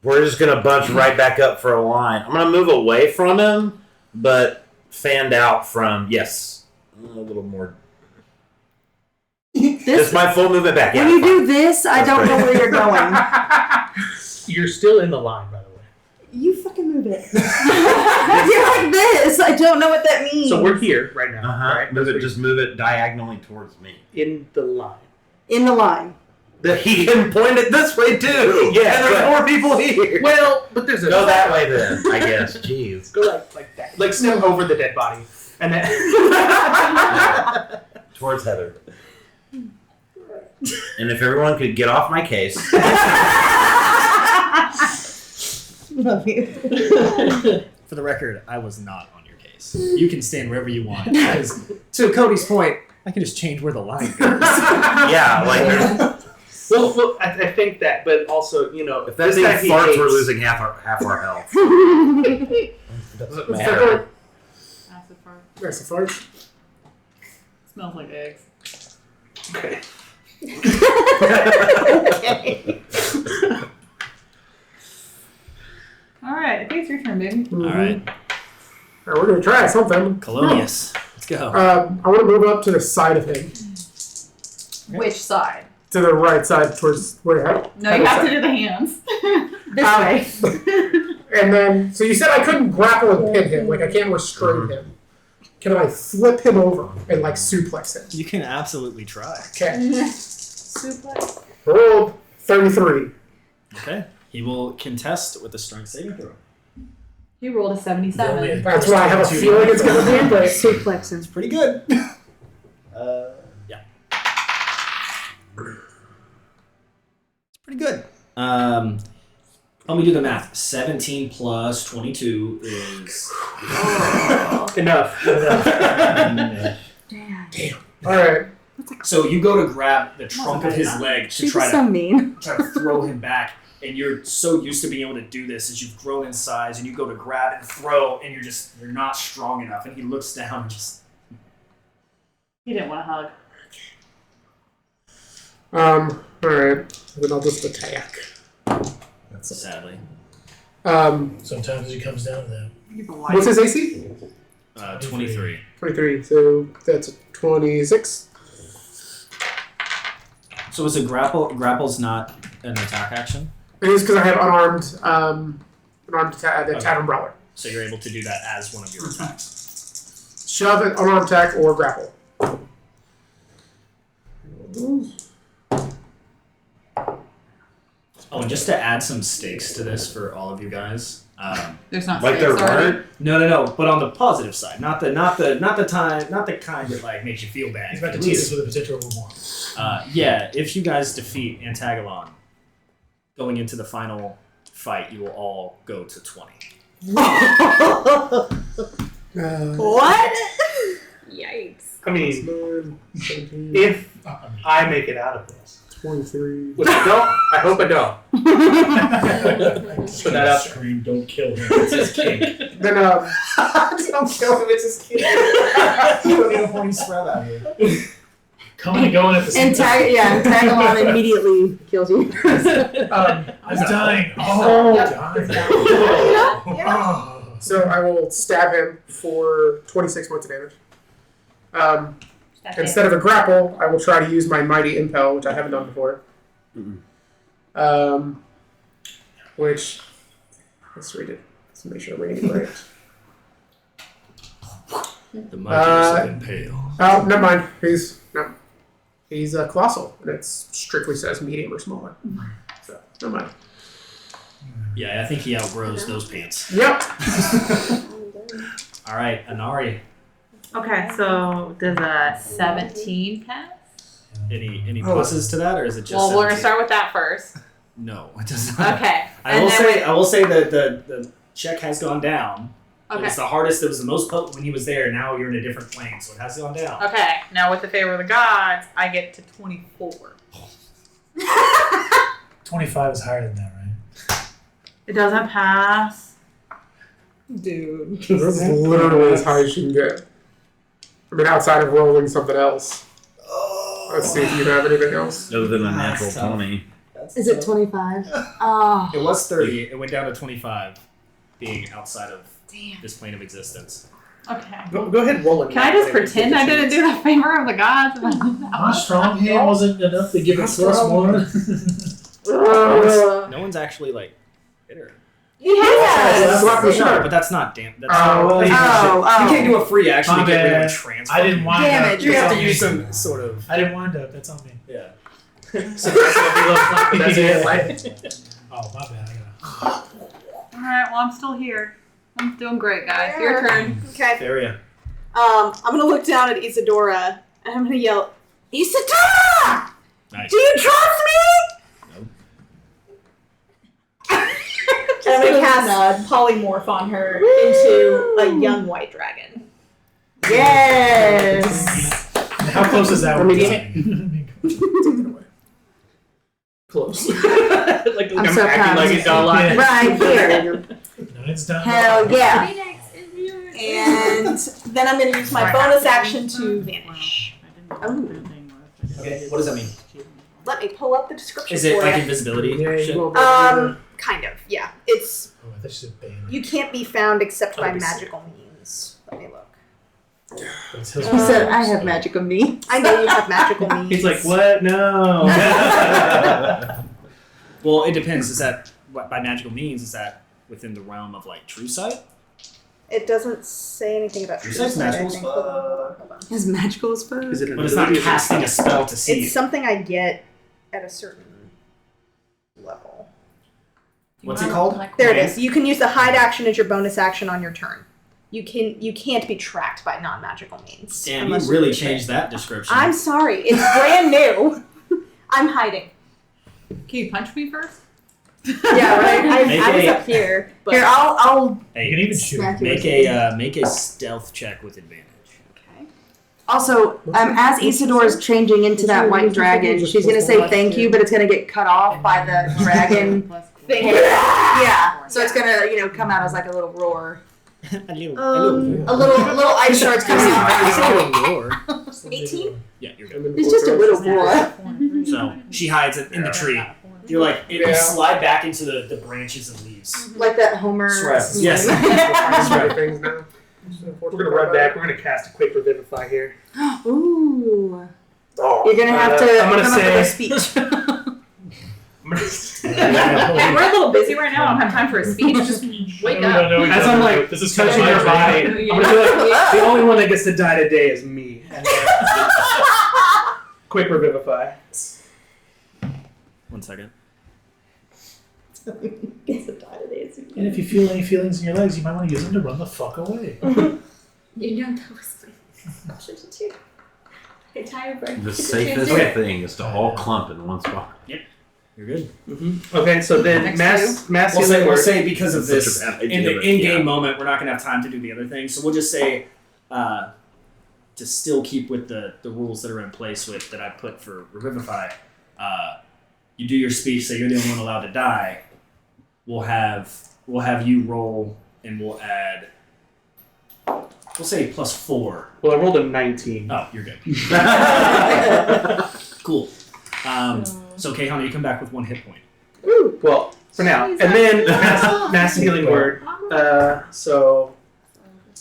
We're just gonna bunch right back up for a line. I'm gonna move away from him, but fanned out from a little more. This, Just my full movement back. when Yeah, you fine. do this, I That's don't know right. where you're going. You're still in the line, by the way. You fucking move it. You're like this. I don't know what that means. So we're here right now. Right? Move it. Just move it diagonally towards me. In the line. in the line. He can point it this way too. Yeah, and there's but- more people here. Well, but there's a Go that way then. I guess. Jeez. Go like that. Like step over the dead body, and then Towards Heather. And if everyone could get off my case. Love you. For the record, I was not on your case. You can stand wherever you want. Because, to Cody's point, I can just change where the line goes. Yeah, like well, I think that, but also, if that this thing guy he farts, hates- we're losing half our health. Doesn't matter. acid fart? That's a fart. Smells like eggs. Okay. Okay. All right, I think it's your turn, baby. All right, All right, we're gonna try something. Colonius, let's go. I want to move up to the side of him, Which side? to the right side towards where. No, you have to do the hands. This way. And then, so you said I couldn't grapple and pin him, like I can't restrain him. Can I flip him over and like suplex him? You can absolutely try. Okay. Suplex. Rolled 33. Okay. He will contest with a strength saving throw. You rolled a 77. That's why I have a feeling it's gonna be, but Suplex him. Pretty good. Yeah. It's pretty good. Let me do the math. 17 plus 22 is... Enough. Damn. all right. So you go to grab the trunk of his leg to She's try so to mean. throw him back, and you're so used to being able to do this as you've grown in size, and you go to grab and throw, and you're not strong enough, and he looks down and just... He didn't want to hug. All right. Then I'll just attack. Sadly. sometimes it comes down to that. What's his AC? 23. 23. So that's a 26. So is a grapple? Grapple's not an attack action? It is because I have unarmed attack, the Okay. Tavern Brawler. So you're able to do that as one of your attacks. Shove, an unarmed attack, or grapple. Oh, and just to add some stakes to this for all of you guys. There's not Like stakes there already. weren't? No. But on the positive side, not the kind that like makes you feel bad. He's about to tease us with a potential more. Yeah, if you guys defeat Antagalon, going into the final fight, you will all go to 20. What? Yikes. I mean, 17, if I make it out of this, 23. which I don't, I hope I don't. Put that out there. Scream, don't kill him. It's his king. Then, Don't kill him, it's his kid. You don't need a horny spread out here. Coming and going at the same time. Antagalon immediately kills you. I'm dying. Oh, dying. Oh. So I will stab him for 26 points of damage. Instead of a grapple, I will try to use my Mighty Impel, which I haven't done before. Which, let's read it. Let's make sure I'm reading it right. The mightiness of Impale. Oh, never mind. He's a colossal, and it strictly says medium or smaller. So, never mind. Yeah, I think he outgrows those pants. Yep. All right, Anari. Okay, so does a 17 pass? Any pluses to that, or is it just? Well, we're gonna 17? start with that first. No, it does not. Okay. I will say that the check has gone down. Okay. It was the hardest. It was the most potent when he was there. Now you're in a different plane, so it has gone down. Okay. Now with the favor of the gods, I get to 24. 25 is higher than that, right? It doesn't pass. Dude. That's literally as high as you can get. I mean, outside of rolling something else. Let's see if you have anything else. Other than a natural That's tough. 20. Is it 25? Oh. It was 30. It went down to 25, being outside of this plane of existence. Okay. Go ahead and roll it. Can I just pretend I didn't do the favor of the gods? My strong hand wasn't enough to give it plus one. No one's actually like hit her. Yes. No, but that's not damn. That's Oh, you can't do a free action My to get rid of a bad. transfer. I didn't wind Damage. up. You have to That's use on me. some sort of. I didn't wind up. That's on me. Yeah. So that's what we love. That's it. Like, Oh, my bad. Alright, well, I'm still here. I'm doing great, guys. Your turn. Okay. Faria. I'm gonna look down at Isadora and I'm gonna yell, Isadora! Nice. Do you trust me? Nope. And I'm gonna cast polymorph on her into a young white dragon. Yes. How close is that Let one? me close. like I'm so acting proud like of it's all like Right here. No, it's done. Hell yeah. And then I'm gonna use my bonus action to vanish. Okay. What does that mean? Let me pull up the description Is it for like you. invisibility? Yeah, shit? you won't be Kind of, yeah. It's Oh, I thought you said bane. you can't be found except by That'd be sick. magical means. Let me look. That's his He said, I have magical me. I know you have magical means. He's like, what? No. Well, it depends. Is that what by magical means? Is that within the realm of like true sight? It doesn't say anything about True true sight's sight, I magical think. as Hold on. His magical as fuck. Is it an But it's not ability or casting a spell to see It's you. something I get at a certain level. What's it called? There it is. You can use the hide action as your bonus action on your turn. You can't be tracked by non-magical means. Damn, you unless really do it. changed that description. I'm sorry. It's brand new. I'm hiding. Can you punch me first? Yeah, right. I was a- up here. But Here, I'll Hey, You can even shoot. smack you. make a stealth check with advantage. Okay. Also, as Isadora's changing into that white dragon, she's gonna say thank you, but it's gonna get cut off by the dragon. Yeah, so it's gonna, come out as like a little roar. A little ice shards coming out. 18? Yeah, you're good. It's just a little roar. So she hides in the tree. You're like, you slide back into the branches and leaves. Like that Homer. Yes. Try things now. We're gonna run back. We're gonna cast a quick revivify here. Ooh. Oh, You're gonna have to I'm gonna come up with a speech. We're a little busy right now. I don't have time for a speech. Just wake up. As I'm like this is touching your body, I'm gonna be like, the only one that gets to die today is me. And then, quick revivify. 1 second. And if you feel any feelings in your legs, you might want to use them to run the fuck away. You know that was my option to do. Hey, tired bird. The safest thing is to all clump in one spot. Yep. You're good. Mm-hmm. Okay, so then mass We'll say because of Such this, a bad idea, in the but in-game yeah. moment, we're not going to have time to do the other things. So we'll just say to still keep with the rules that are in place with that I put for Revivify. You do your speech, so you're the only one allowed to die. We'll have you roll, and we'll add. We'll say +4. Well, I rolled a 19. Oh, you're good. Cool. So Caehanna, you come back with 1 hit point. Ooh. Well, for now, and then mass healing word. So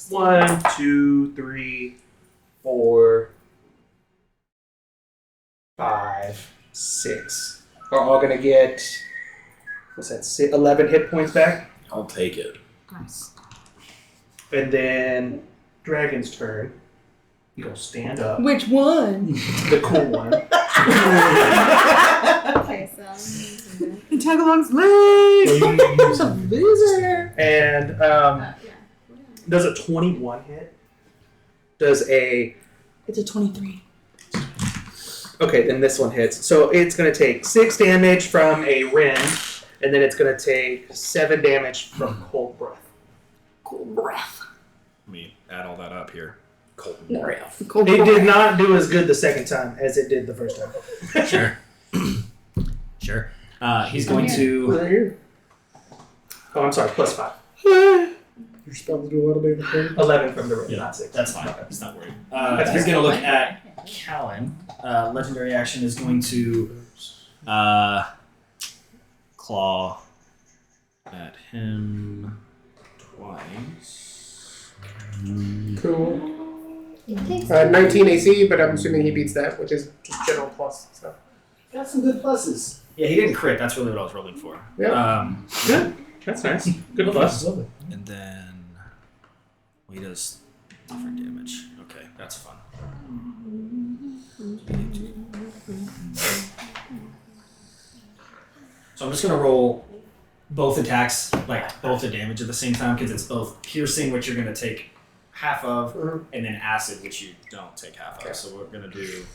1, 2, 3, 4, 5, 6 are all gonna get. What's that? 11 hit points back. I'll take it. Nice. And then Dragon's turn. You'll stand up. Which one? The cool one. Okay, so. Antagalon's leg! Loser! And does a 21 hit? Does a. It's a 23. Okay, then this one hits. So it's going to take 6 damage from a rend, and then it's going to take 7 damage from cold breath. Cold breath. Let me add all that up here. Cold breath. Cold It breath. did not do as good the second time as it did the first time. Sure. Sure. He's going to. Oh, I'm sorry, +5. Your spells do a little bit of a 11 from the rend, Yeah, not 6. that's fine. He's not worried. That's He's fine. going to look at Callan. Legendary action is going to claw at him twice. cool. 19 AC, but I'm assuming he beats that, which is just general plus stuff. Got some good pluses. Yeah, he didn't crit. That's really what I was rolling for. Yeah. Good. That's nice. Good plus. Lovely. And then he does different damage. Okay, that's fun. So I'm just gonna roll both attacks, like both the damage at the same time, because it's both piercing, which you're gonna take half of, and then acid, which you don't take half of. So we're gonna do.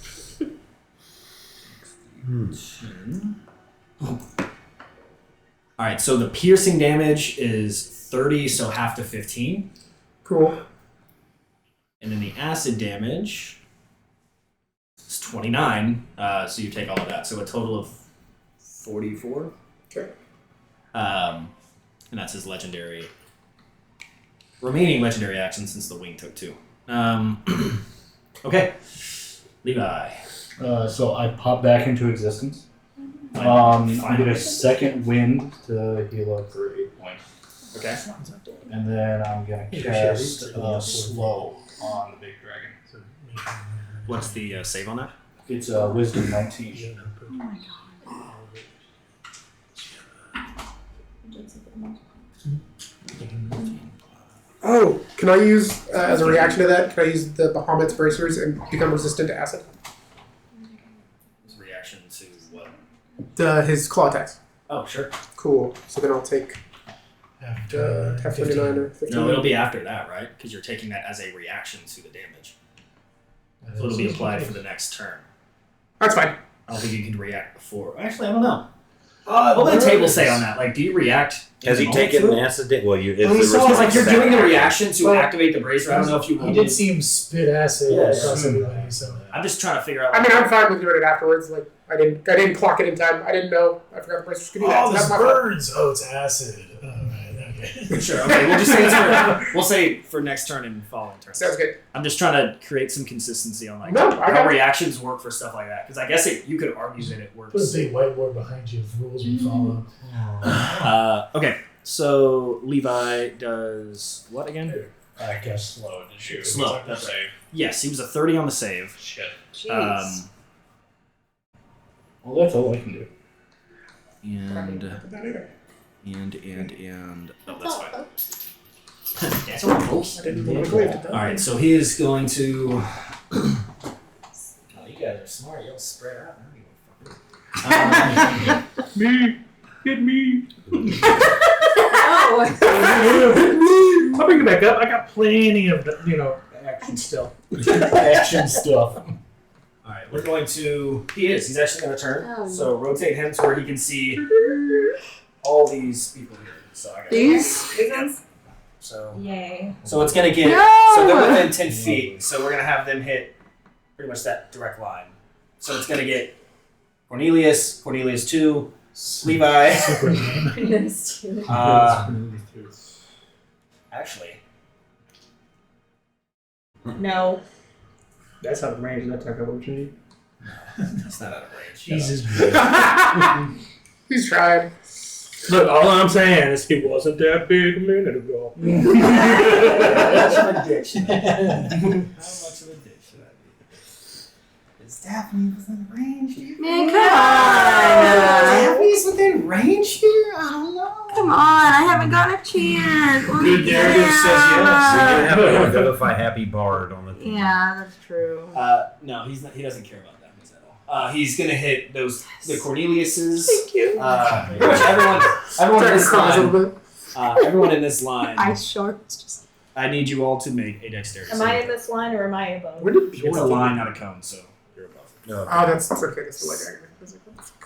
10. All right, so the piercing damage is 30, so half to 15. Cool. And then the acid damage is 29, so you take all of that. So a total of 44. Okay. And that's his legendary, remaining legendary action since the wing took 2. Okay, Levi. So I pop back into existence. I get a second wind to heal up for 8 points. Okay. And then I'm going to cast slow on the big dragon. What's the save on that? It's wisdom 19. Oh, can I use, as a reaction to that, can I use the Bahamut's bracers and become resistant to acid? His reaction to what? His claw attacks. Oh, sure. Cool. So then I'll take half 29 or 15. No, it'll be after that, right? Because you're taking that as a reaction to the damage. So it'll be applied for the next turn. That's fine. I don't think you can react before. Actually, I don't know. What would the table say on that? Like, do you react? Has he taken an acid? Well, you. It's like you're doing the reaction to activate the bracer. I don't know if you. He did see him spit acid across everybody, so. I'm just trying to figure out. I mean, I'm fine with doing it afterwards. Like, I didn't clock it in time. I didn't know. I forgot the bracers could do that. Oh, So this that's my fault. burns. Oh, it's acid. Oh, right, okay. Sure. Okay. We'll just say it's we'll say for next turn and following turns. Sounds good. I'm just trying to create some consistency on like No, I got how it. reactions work for stuff like that. Because I guess you could argue that it works. Put a big whiteboard behind you of rules we follow. Okay. So Levi does what again? I guess slow to shoot. Slow, that's right. Yes, he was a 30 on the save. Shit. Jeez. Well, that's all I can do. And oh, that's fine. That's all right. All right, so he is going to. Oh, you guys are smart. You'll spread out. Me, get me. I'll bring it back up. I got plenty of action still. Action stuff. All right, we're going to. He's actually going to turn. Oh, So rotate him to where he can see all these people here. So I got These? So Yay. so it's going to get. No! So they're within 10 feet. So we're going to have them hit pretty much that direct line. So it's going to get Cornelius 2, Levi. Yes, too. Actually, No. That's out of range. That's like opportunity. that's not out of range. Jesus. He's tried. Look, all I'm saying is he wasn't that big a minute ago. How much of a dick should I be? Is Daphne within range here? Man, come on. Daphne's within range here? I don't know. Come on, I haven't got a chance. Good narrative says yes. We have a Revivify Happy Bard on the team. Yeah, that's true. No, he's not. He doesn't care about Daphne's at all. He's gonna hit the Corneliuses. Thank you. Pretty much everyone in this line. Everyone in this line. Ice sharks. I need you all to make a dexterity. Am I in this line or am I above? When did It's a line, not a cone, so you're above. No. Oh, that's okay. That's the white dragon.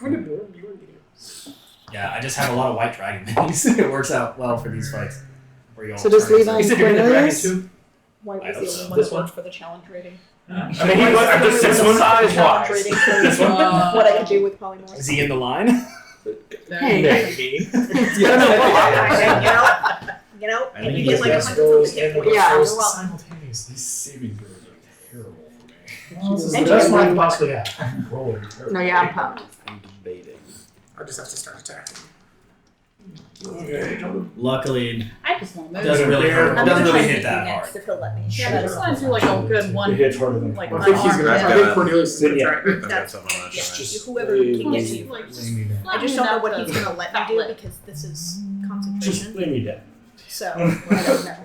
When did Bjorn get here? Yeah, I just have a lot of white dragon minis. It works out well for these fights. Where you all So just turn leave into- on Cornelius? White I was hope the so. only one This that one? worked for the challenge rating. I mean, he was just This 6 one size challenge wise. rating for what I could do with polymorph. Is he in the line? Hey. Maybe. You know, I if think you he get like gets 100 something hit points, Yeah. you're welcome. Simultaneously. These saving throws are terrible for me. Well, this is the And best you- one I could possibly have. I'm rolling terrible. No, yeah, I'm pumped. I'm debating. I just have to start attacking. Luckily, I just want to move. doesn't really hurt. I'm Doesn't gonna really try hit to that do hard. next if he'll let me. Yeah, I just want to do like a good one. It hits harder than Like I think he's gonna. I think Cornelius is gonna Yeah. try. I've got That's something on that yeah, side. whoever can get to. Like, Lay me down. I just don't know what he's gonna let me do because this is Just concentration. lay me down. So I don't know.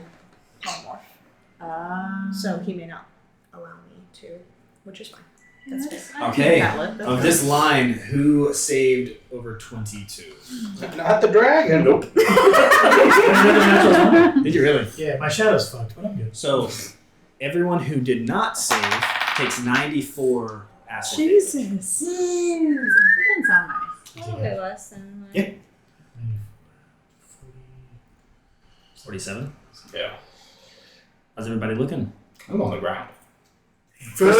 Polymorph. So he may not allow me to, which is fine. That's fair. Okay. Of this line, who saved over 22? Not the dragon. Nope. Did you really? Yeah, my shadow's fucked, but I'm good. So, everyone who did not save takes 94 acid. Jesus. That doesn't sound nice. A little bit less than that. Yeah. 47. Yeah. How's everybody looking? I'm on the ground. First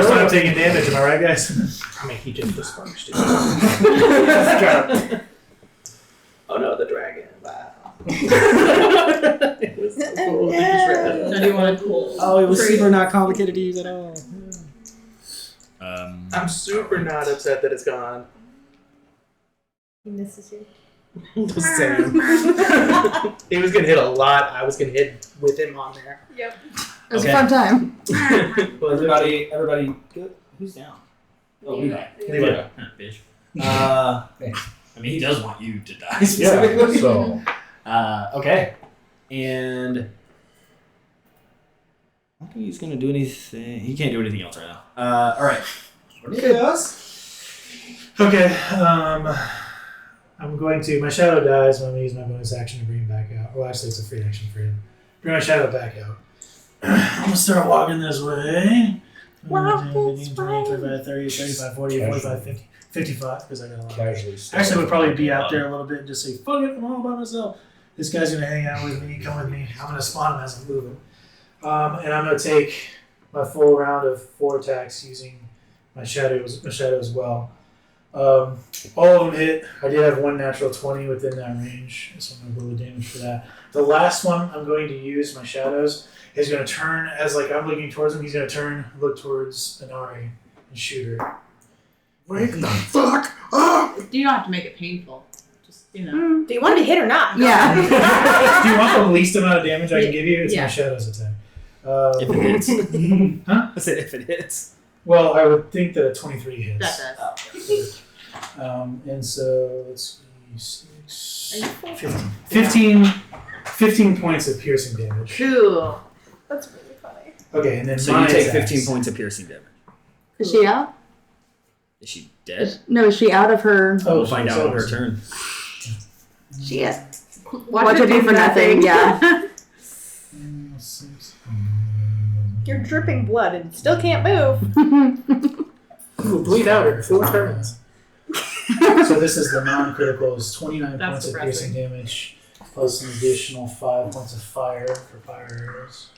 time taking damage, am I right, guys? I mean, he just was first. Oh no, the dragon. Wow. It was so cool. He just read that. So do you want to cool? Oh, it was super not complicated to use at all. I'm super not upset that it's gone. He misses you. The same. He was gonna hit a lot. I was gonna hit with him on there. Yep. It was Okay. a fun time. Well, everybody good? Who's down? Oh, Levi. Levi. Bitch. I mean, he does want you to die Yeah. specifically. So Okay. And I don't think he's gonna do anything. He can't do anything else right now. All right. Okay, I'm going to. My shadow dies. I'm going to use my bonus action to bring him back out. Well, actually, it's a free action for him. Bring my shadow back out. I'm going to start walking this way. 15, 20, 25, 30, 35, 40, 45, 50, 55, because I got a lot. casually. Actually, we'll probably be out there a little bit and just say, fuck it, I'm all by myself. This guy's going to hang out with me, come with me. I'm going to spawn him as I'm moving. And I'm going to take my full round of 4 attacks using my shadow as well. All of them hit. I did have one natural 20 within that range, so I'm going to roll the damage for that. The last one I'm going to use, my shadows, is going to turn as like I'm looking towards him. He's going to turn, look towards Inari, and shoot her. Wake the fuck up! You don't have to make it painful. Just you know. Do you want to be hit or not? Yeah. Do you want the least amount of damage I can give you? It's Yeah. my Shadow's attack. If it hits. Huh? I said if it hits. Well, I would think that a 23 hits. That does. And so, let's see, 6, Are you 15 points of piercing damage. Cool. That's really funny. Okay, and then So my you take attacks. 15 points of piercing damage. Is she out? Is she dead? No, is she out of her? Oh, We'll find out on her turn. She is. Watch her do for nothing. Yeah. 6. You're dripping blood and still can't move. You will bleed out in 4 turns. So this is the non-critical. Is 29 That's points of depressing. piercing damage, plus an additional 5 points of fire for fire arrows.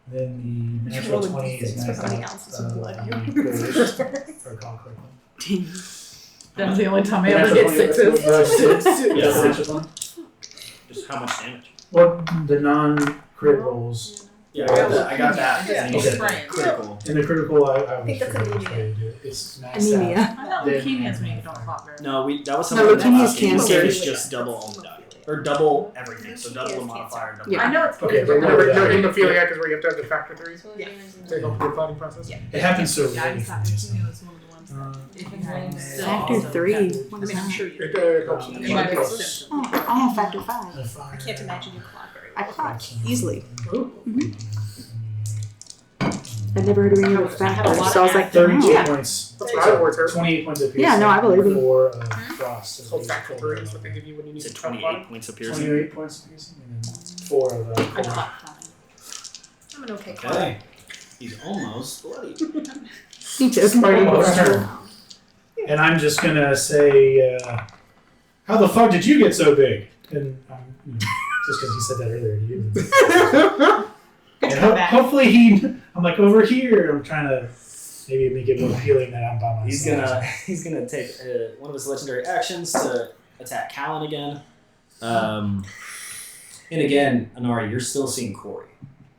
Then the natural Rolling 20 is D6 for how many maxed ounces of blood out. you Or call correctly. That's the only time I The ever natural get 20 sixes. Six. Yeah. Yeah, the natural 20. Just how much damage? Well, the non-crit rolls. Yeah, I got that. Yeah. And you said Okay. critical. In the critical, I think that's forget which anemia. way to do it. It's maxed Anemia. I thought leukemia is when you don't pop very No, that was No, something leukemia is asking. cancer. It's just double all the die. Or double everything. So double the modifier, double. Yeah. I know it's Okay, but No, remember no, that. hemophiliac is where you have to have the factor 3 Yeah. to help the clotting process. Yeah. It happens so Yeah, I late just for thought me. leukemia was one of the ones that if you had still Factor also 3. had- What I is mean, I'm that? sure you It helps with it might be process. symptoms. Oh, I have factor 5. So. I can't imagine you clock very I well. clock easily. Ooh. I'd never heard of any other I have a factor, lot so I was of like, 32 Yeah. points. That's what I worked her. 28 points of piercing. Yeah, no, I believe you. 4 of frost. So factor 3 is what they give you when you You need said to chop 28 points of piercing. 28 points of piercing, and then 4 of I cold. clock fine. I'm an okay clock. Okay. He's almost bloody. he just Mighty Almost professional. turn. And I'm just gonna say, how the fuck did you get so big? And just because he said that earlier to you. And hopefully I'm like over here. I'm trying to maybe make it more appealing that I'm by myself. He's gonna take one of his legendary actions to attack Callan again. And again, Anari, you're still seeing Corey.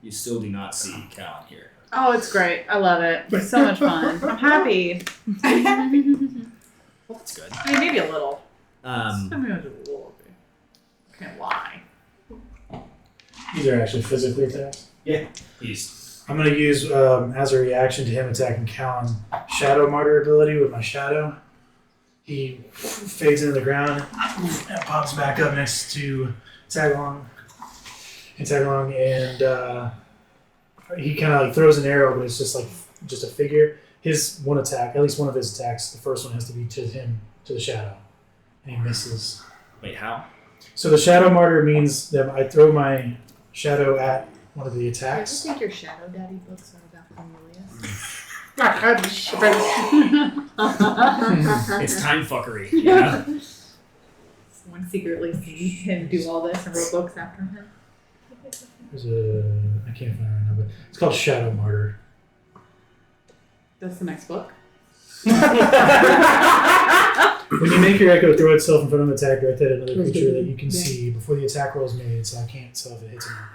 You still do not see Callan here. Oh, it's great. I love it. It's so much fun. I'm happy. Well, that's good. I mean, maybe a little. Um, Maybe a little bit. Can't lie. These are actually physically attacks. he's I'm gonna use as a reaction to him attacking Callan, Shadow Martyr ability with my shadow. He fades into the ground and pops back up next to Antagalon, and he kind of like throws an arrow, but it's just like just a figure. His one attack, at least one of his attacks, the first one has to be to him, to the shadow, and he misses. wait, how? So the Shadow Martyr means that I throw my shadow at one of the I attacks. just think your Shadow Daddy books are about Cornelius. It's time fuckery. You know? Someone secretly see him do all this and wrote books after him. There's I can't find it right now, but it's called Shadow Martyr. That's the next book. When you make your echo throw itself in front of an attack directed at another creature that you can see before the attack roll is made, so I can't tell if it hits or not.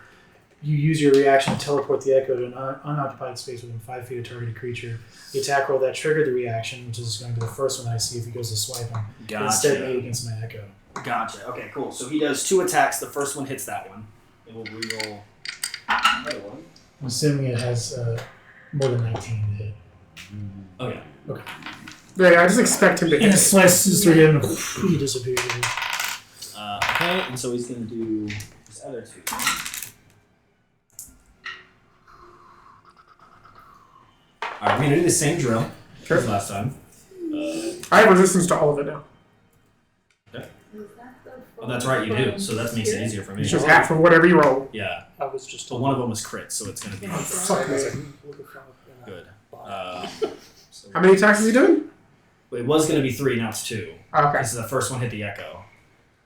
You use your reaction to teleport the echo to an unoccupied space within 5 feet of targeted creature. The attack roll that triggered the reaction, which is going to be the first one I see if he goes to swipe him, instead made against my echo. Gotcha. Okay, cool. So he does 2 attacks. The first one hits that one. It will reroll another one. I'm assuming it has more than 19 to hit. Okay. Yeah, I just expect him to And it hit. slices through him and he disappears. Okay, and so he's going to do his other 2. Alright, we're going to do the same drill as last time. I have resistance to all of it now. Oh, that's right, you do. So that makes it easier for me. It's just half of whatever you roll. Yeah. I was just But one of them was crit, so it's going to be Fuck this. good. So How many attacks is he doing? it was going to be 3, now it's 2. Okay. This is the first one hit the echo.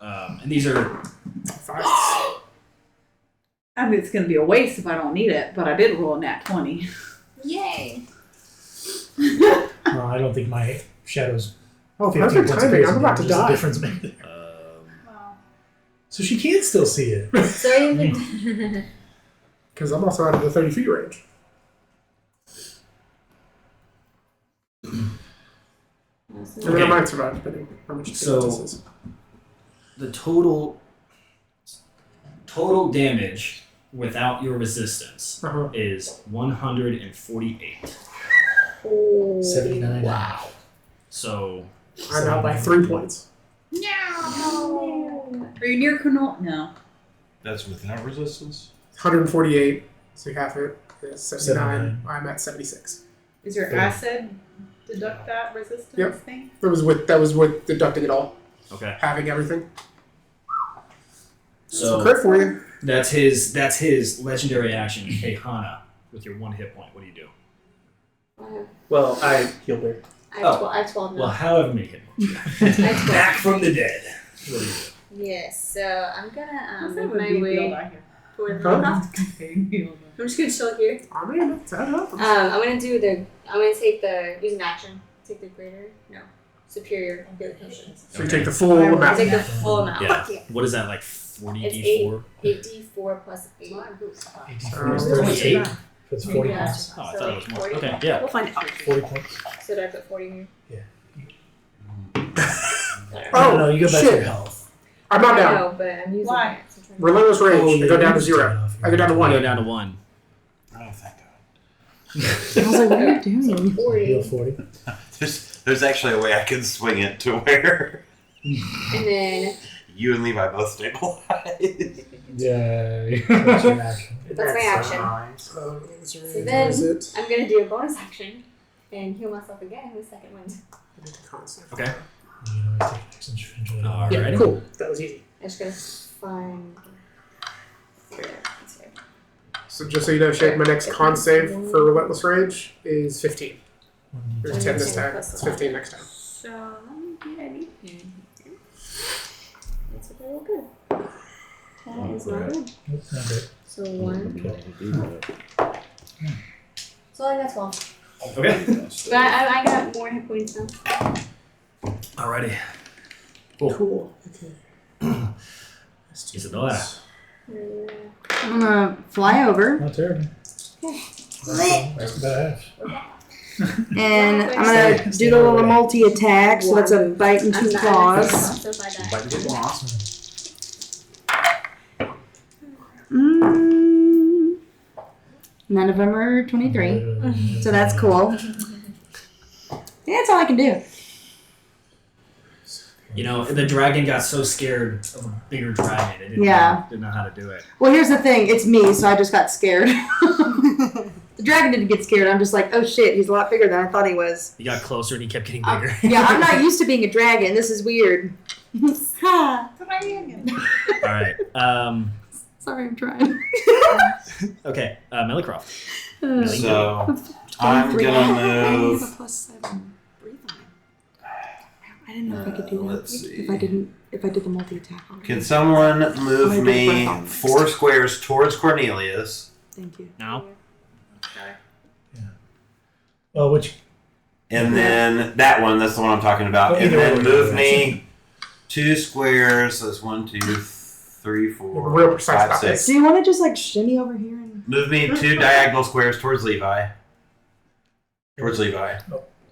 And these are... 5. I mean, it's going to be a waste if I don't need it, but I did roll a nat 20. Yay! No, I don't think my shadow's Oh, 15 perfect points of timing. piercing I'm about to damage is the die. difference maker. Wow. So she can still see it. So even Because I'm also out of the 30 feet range. And then I might survive, depending on how much So- this is. the total damage without your resistance is 148. 79. Wow. So I'm out by 3 points. No. Are you near Canol? No. That's without resistance? 148, so half it is 79. 79. I'm at 76. Is your acid deduct that resistance Yep. thing? That was with deducting it all, okay. having everything. So Crit for you. that's his legendary action, Caehanna, with your 1 hit point. What do you do? Well, I healed her. I have 12 now. Well, however many hit points. I have 12. Back from the dead. What do you do? Yes, so I'm gonna That make would my be way healed, I hear. towards the helicopter. I'm just gonna chill here. I mean, it's that happens. I'm gonna take the using action. Take the superior potion. So you take the full I amount. take the full amount. Yeah. What is that, like 40 It's d4? 8d4 plus 8. 84 is 38. It's 40 Yeah. points. Oh, I So thought it like was more. 40. Okay, yeah. We'll find out. 40 points. So did I put 40 here? Oh, no, you go back to shit. your health. I'm not I down. know, but I'm using Why? it. So I'm trying to- Relentless rage. Oh, I go down to you 0. start off. I go down to You 1. go down to 1. Oh, thank God. I was like, what are you doing? 40. Heal 40. There's actually a way I can swing it to where And then you and Levi both stabilize. Yay. That's your action. that's my action. So then- is it? I'm gonna do a bonus action and heal myself again with second wind. Okay. You know, I take action to enjoy it. All Yeah, right. cool. That was easy. I'm just gonna find. It's here. So just so you know, Shake, my next con save for Relentless Rage is 15. There's 10 this time. It's 15 next time. So let me get any. That's okay, real good. That is not good. Nope, not good. So 1. So I got 12. Okay. But I got more hit points now. Alrighty. Cool. Isadora. I'm gonna fly over Not terrible. That's about half. and I'm gonna do the little multi-attack. So that's a bite and 2 claws. So if I die. Bite and get lost. None of them are 23, so that's cool. Yeah, that's all I can do. You know, the dragon got so scared of a bigger dragon, it didn't know how to do it. Well, here's the thing. It's me, so I just got scared. The dragon didn't get scared. I'm just like, oh shit, he's a lot bigger than I thought he was. He got closer and he kept getting bigger. Yeah, I'm not used to being a dragon. This is weird. Ha! Alright. Sorry, I'm trying. Okay, Melicroft. So I'm gonna move. I didn't know if I could do that. Let's see. If I did the multi-attack. Can someone move me 4 squares towards Cornelius? Thank you. Now? Well, which And then that one, that's the one I'm talking about. And then move me 2 squares. So that's 1, 2, 3, 4, Real precise 5, about 6. Do you want to just like shimmy over here and? Move me 2 diagonal squares towards Levi. Towards Levi.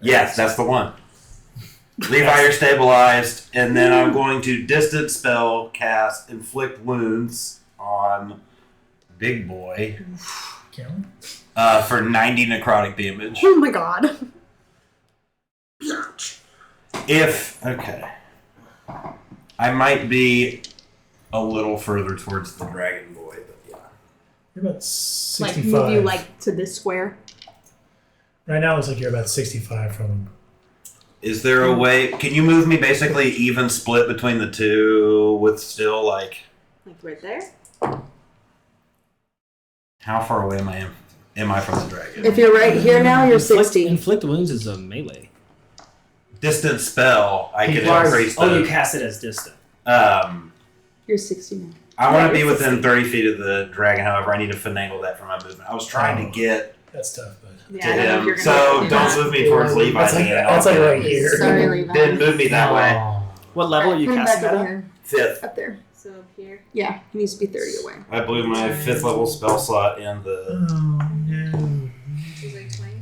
Yes, that's the one. Levi, you're stabilized, and then I'm going to distance spell cast Inflict Wounds on Big Boy Callan? for 90 necrotic damage. Oh my god. Okay. I might be a little further towards the Dragon Boy, but yeah. You're about Like 65. move you like to this square. Right now, it looks like you're about 65 from him. Is there a way? Can you move me basically even split between the two with still like? Like right there? How far away am I from the dragon? If you're right here now, you're 60. Inflict wounds is a melee. Distance spell, I can increase the. Oh, you cast it as distant. You're 60 now. I want to be within 30 feet of the dragon. However, I need to finagle that for my movement. I was trying to get That's tough, but to him, so don't move me towards Levi. That's like right here. Sorry, Levi. Didn't move me that way. What level are you Put him casting back that over at? here. 5th. Up there. So up here. Yeah, he needs to be 30 away. I blew my 5th level spell slot in the. She's like 20.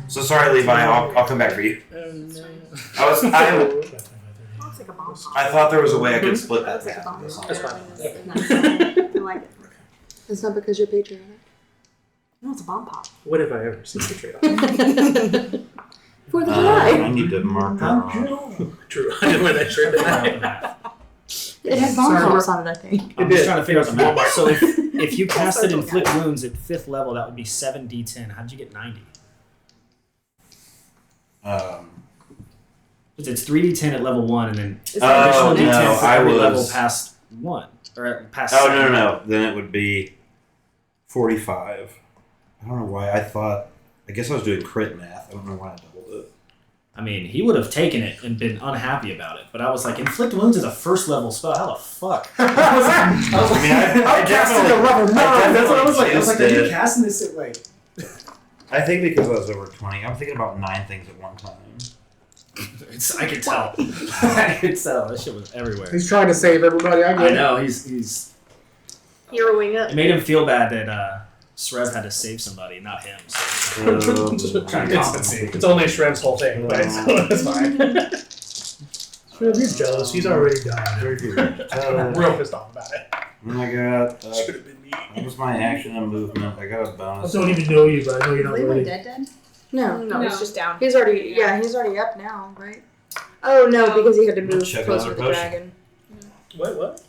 So sorry, Levi. I'll come back for you. I I thought there was a way I could split that. That down. looks like That's a fine. bomb. I like it. It's not because you're patriotic. No, it's a bomb pop. When have I ever seen a trade-off? For the I flag. need to mark that off. True. I didn't wear that shirt tonight. It had bomb Sorry, pops on it, I think. I'm did. just trying to figure out the map. Walmart. So if you casted inflict wounds at 5th level, that would be 7d10. How did you get 90? It's 3d10 at level 1, and then Is Oh, additional d10 no, for I every was- level past 1. Or past Oh, 7. no. Then it would be 45. I don't know why. I guess I was doing crit math. I don't know why I doubled it. I mean, he would have taken it and been unhappy about it, but I was like, inflict wounds is a 1st level spell. How the fuck? I mean, I casting definitely- a level 9. That's what I was like. I was like, are you used it. casting this at like? I think because I was over 20, I'm thinking about 9 things at one time. I could tell. I could tell. That shit was everywhere. He's trying to save everybody. I I get it. know. He's. Heroing up. It made him feel bad that Srev had to save somebody, not him. So trying to compensate. It's only Shrev's whole thing, but it's fine. Shrev, you're jealous. He's already died. I'm real pissed off about it. And I got. Should have been me. That was my action and movement. I got a I bonus. don't even know you, but I know you're not Wait, ready. dead? No. No, it's just down. He's already, he's already up now, right? Oh, no, because he had to move Check closer to another the potion. dragon. What?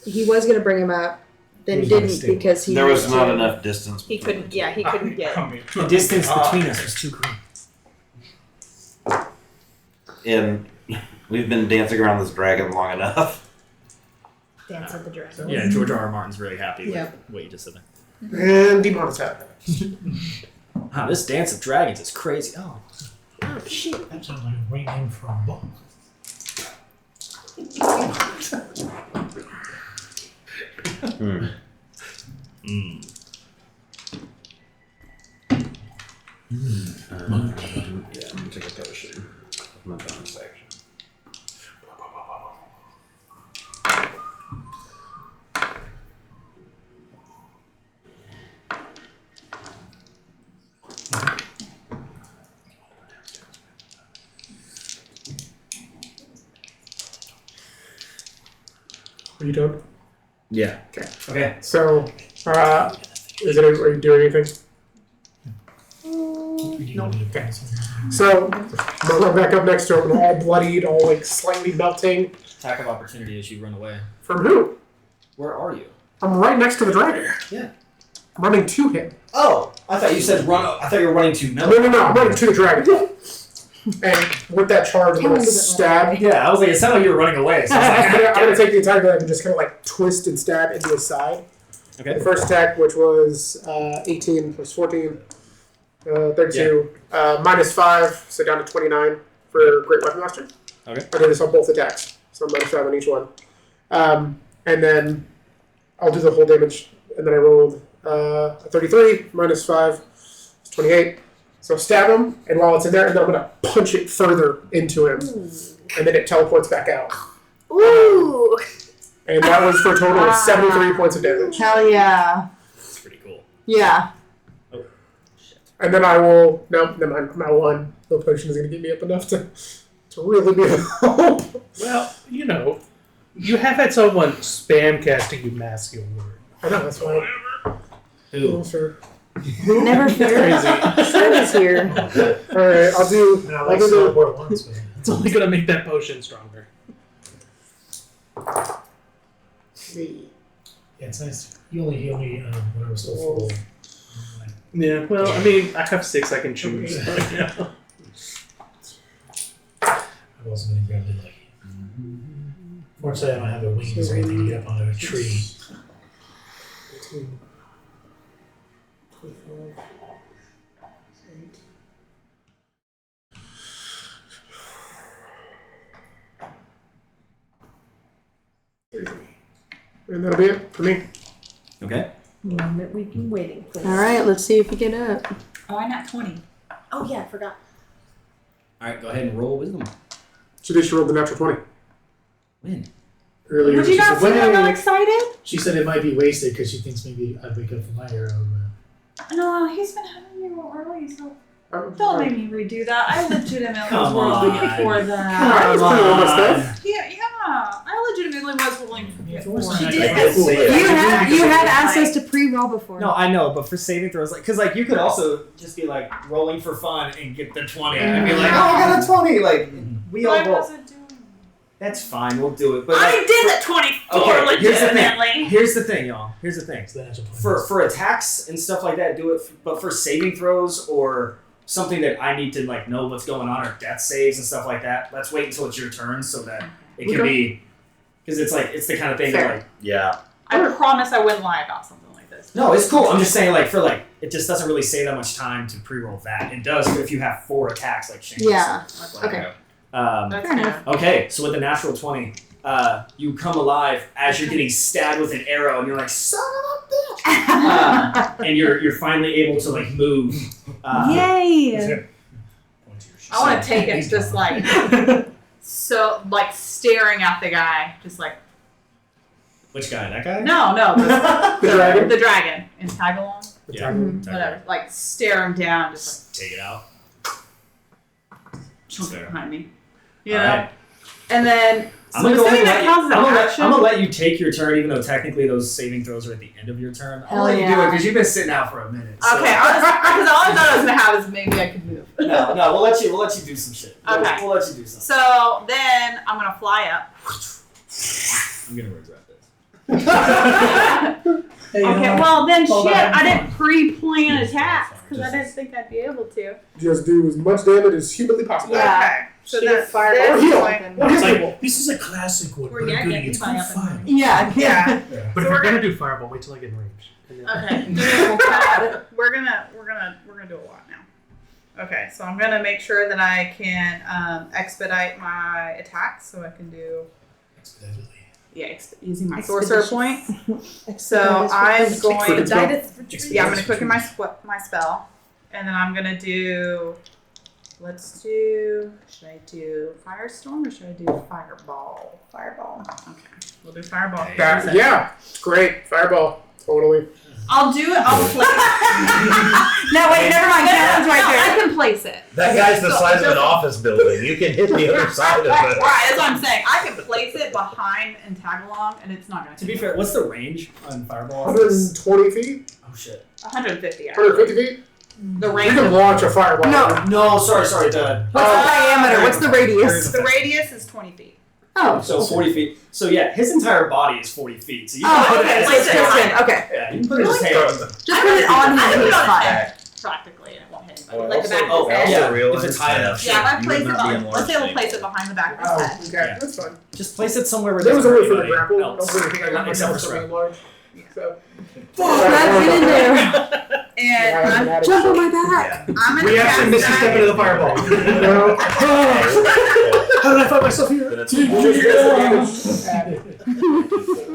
He was going to bring him up, then He was gonna didn't stay. because he There was not enough distance. He between couldn't. the Yeah, he couldn't get. the distance between us was too great. two. And we've been dancing around this dragon long enough. Dance of the Dragon. Yeah, George R. R. Martin's really happy with Yep. what you just said there. And demon attack. Wow, this Dance of Dragons is crazy. Oh, Oh shit! That sounds like a great name for a book. Hmm. Yeah, I'm gonna take a potion. My bonus action. Are you done? yeah. Okay. So, are you doing anything? No. So, I'm gonna run back up next to him, and all bloodied, all like slightly melting. Attack of opportunity as you run away. From who? Where are you? I'm right next to the dragon. Yeah. I'm running to him. Oh, I thought you said run. I thought you were running to No, I'm running to the dragon. And with that charge, I'm Callan gonna doesn't stab. Yeah, I was like, it sounded like you were running away. So I was like, I'm gonna take the entire dragon and just kind of like twist and stab into his side. okay. The first attack, which was 18 plus 14, 32, minus 5, so down to 29 for Great Weapon Master. Okay. I did this on both attacks, so minus 5 on each one. And then I'll do the whole damage, and then I rolled a 33, minus 5, it's 28. So stab him, and while it's in there, and then I'm going to punch it further into him, and then it teleports back out. Ooh! And that was for a total of 73 points of damage. Hell yeah. That's pretty cool. Yeah. And then I will. No, never mind. I'm at 1. No potion is going to get me up enough to really be of help. Well, you know, you have had someone spam casting you mask your word. I know, that's why. Who? Oh, sure. Never fear. Shred is here. Alright, I'll do. I I'll like do the. teleport once, man. It's only gonna make that potion stronger. Yeah, it's nice. You only heal me when I was still full. Yeah. Well, I mean, I have 6 I can choose. I've also been grabbed like. Fortunately, I don't have the wings or anything to get up onto a tree. 18, 25, 8. And that'll be it for me. Okay. Moment we've been waiting for. All right, let's see if we get up. Oh, I not 20. Oh yeah, I forgot. All right, go ahead and roll wisdom. So did she roll the natural 20? Win. Earlier, Would you she not said, see I'm not "Wait." excited? She said it might be wasted because she thinks maybe I'd wake up from my arrow. No, he's been having me roll early, so. Don't make me redo that. I legitimately Come was rolling on. before I that. was playing all my stuff. Yeah, I legitimately was rolling before She that. You had asked us to pre-roll before. No, I know, but for saving throws, like, because like you could also just be like rolling for fun and get the 20 and be like, oh, I got a 20. Like we all I roll. wasn't doing it. That's fine, we'll do it. But I like, did the 24 okay, legitimately. Here's the thing, y'all. Here's the thing. It's the natural point. For attacks and stuff like that, do it. But for saving throws or something that I need to like know what's going on or death saves and stuff like that, let's wait until it's your turn so that it can be. Because it's like it's the kind of thing that like Yeah. I promise I wouldn't lie about something like this. no, it's cool. I'm just saying like for like it just doesn't really save that much time to pre-roll that. It does if you have 4 attacks like Shane. Yeah. said. Okay. That's Fair enough. Okay, so with the natural 20, you come alive as you're getting stabbed with an arrow, and you're like, son of a bitch! And you're finally able to like move. Yay! I want to take it just like so, like staring at the guy, just like Which guy? That guy? no, The dragon? the dragon, Antagalon, Yeah. whatever. Like stare him down, just Take it out. like chunk Fair. behind me, you All know. right. And then I'm so gonna does go that ahead and mean that counts as an action? I'm gonna let you take your turn, even though technically those saving throws are at the end of your turn. I'll let you do it yeah. because you've been sitting out for a minute. So. Okay, because all I thought I was gonna have is maybe I could move. No, we'll let you do some shit. Okay. We'll let you do something. So then I'm gonna fly up. I'm gonna regret this. Hey, you know Okay, what? well then Hold shit, on. I didn't pre-plan attacks because I didn't think I'd be able to. Just do as much damage as humanly possible. Okay, so Shoot that's fireball. Or this heal. point. Or It's heal like, people. this is a classic one, We're but I'm yanking good. It's fire called up. fire. Yeah. Yeah. But So if we're you're gonna- gonna do fireball, wait till I get in range. And then- Okay. we're gonna do a lot now. Okay, so I'm gonna make sure that I can expedite my attacks, so I can do using my sorcerer point. So I'm going. Yeah, I'm gonna quicken my spell, and then I'm gonna do. Should I do Firestorm or should I do Fireball? Fireball. Okay, we'll do Fireball. Yeah, great. Fireball. Totally. I'll do it. I'll place it. No, wait, never mind. Callan's right I there. can place it. That guy's the size of an office building. You can hit the other side of it. Right, that's what I'm saying. I can place it behind Antagalon, and it's not going To be fair, what's the range on fireball? 120 feet? Oh shit. 150. Actually. 150 feet? The You range. can launch a fireball. No, sorry. The What's the diameter? What's the radius? The radius is 20 feet. Oh. so 40 feet. So yeah, his entire body is 40 feet. So you Oh, can put okay. it So as it's just him. Okay. yeah, you can put it in his hand. Just put it on him and he's fine. Practically, and it won't hit Well, anybody. Like the back oh, of his head. yeah, realize if it's high enough. Yeah, if I you place would it not be on, let's say we'll place it behind the back of Oh, his head. okay. Yeah. That's fine. Just place it somewhere where There was there's a way for the anybody grapple. I else. don't really think I got Except for myself Shrek. so large. So. Let's get in there. And I'm Jump on my back. gonna We have to cast misstep that. into the fireball. No. How did I find myself here? Then it's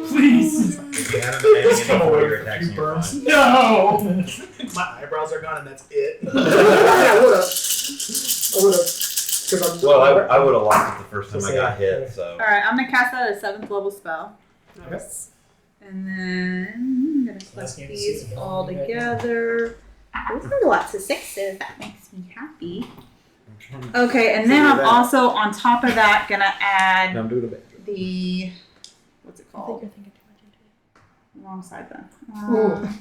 Please. No. My eyebrows are gone, and that's it. I would've. Because I'm. Well, I would have lost it the first time I got hit, so. All right, I'm gonna cast that as a 7th level spell. Okay. And then I'm gonna Last collect game to these see. all together. Those are lots of sixes. That makes me happy. Okay, and then I'm also on top of that gonna add I'm doing a bit. the what's it called? Wrong side then.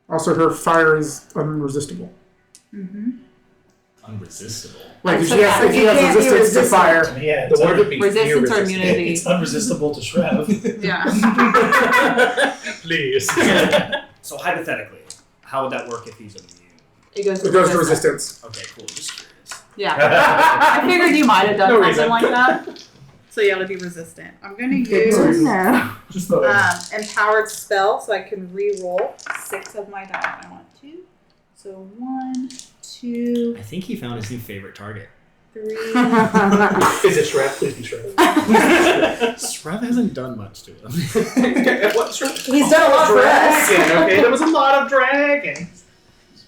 Also, her fire is unresistible. Unresistible. Like, if So she has, if you she has can't be resistance to resistant. fire. Yeah, The word would be Resistance or irresistible. immunity? It's unresistible to Shrev. Yeah. Please. So hypothetically, how would that work if he's immune? It goes to It goes to resistance. resistance. Okay, cool. Just curious. Yeah. I figured you might have done No something reason. like that. So you ought to be resistant. I'm gonna Good use reason. No. Just thought. empowered spell so I can re-roll 6 of my die if I want to. So 1, 2, I think he found his new favorite target. 3. Is it Shrek? Please be Shrek. Shrub hasn't done much to him. What Shrek? He's done a lot for us. Dragon, okay, there was a lot of dragon.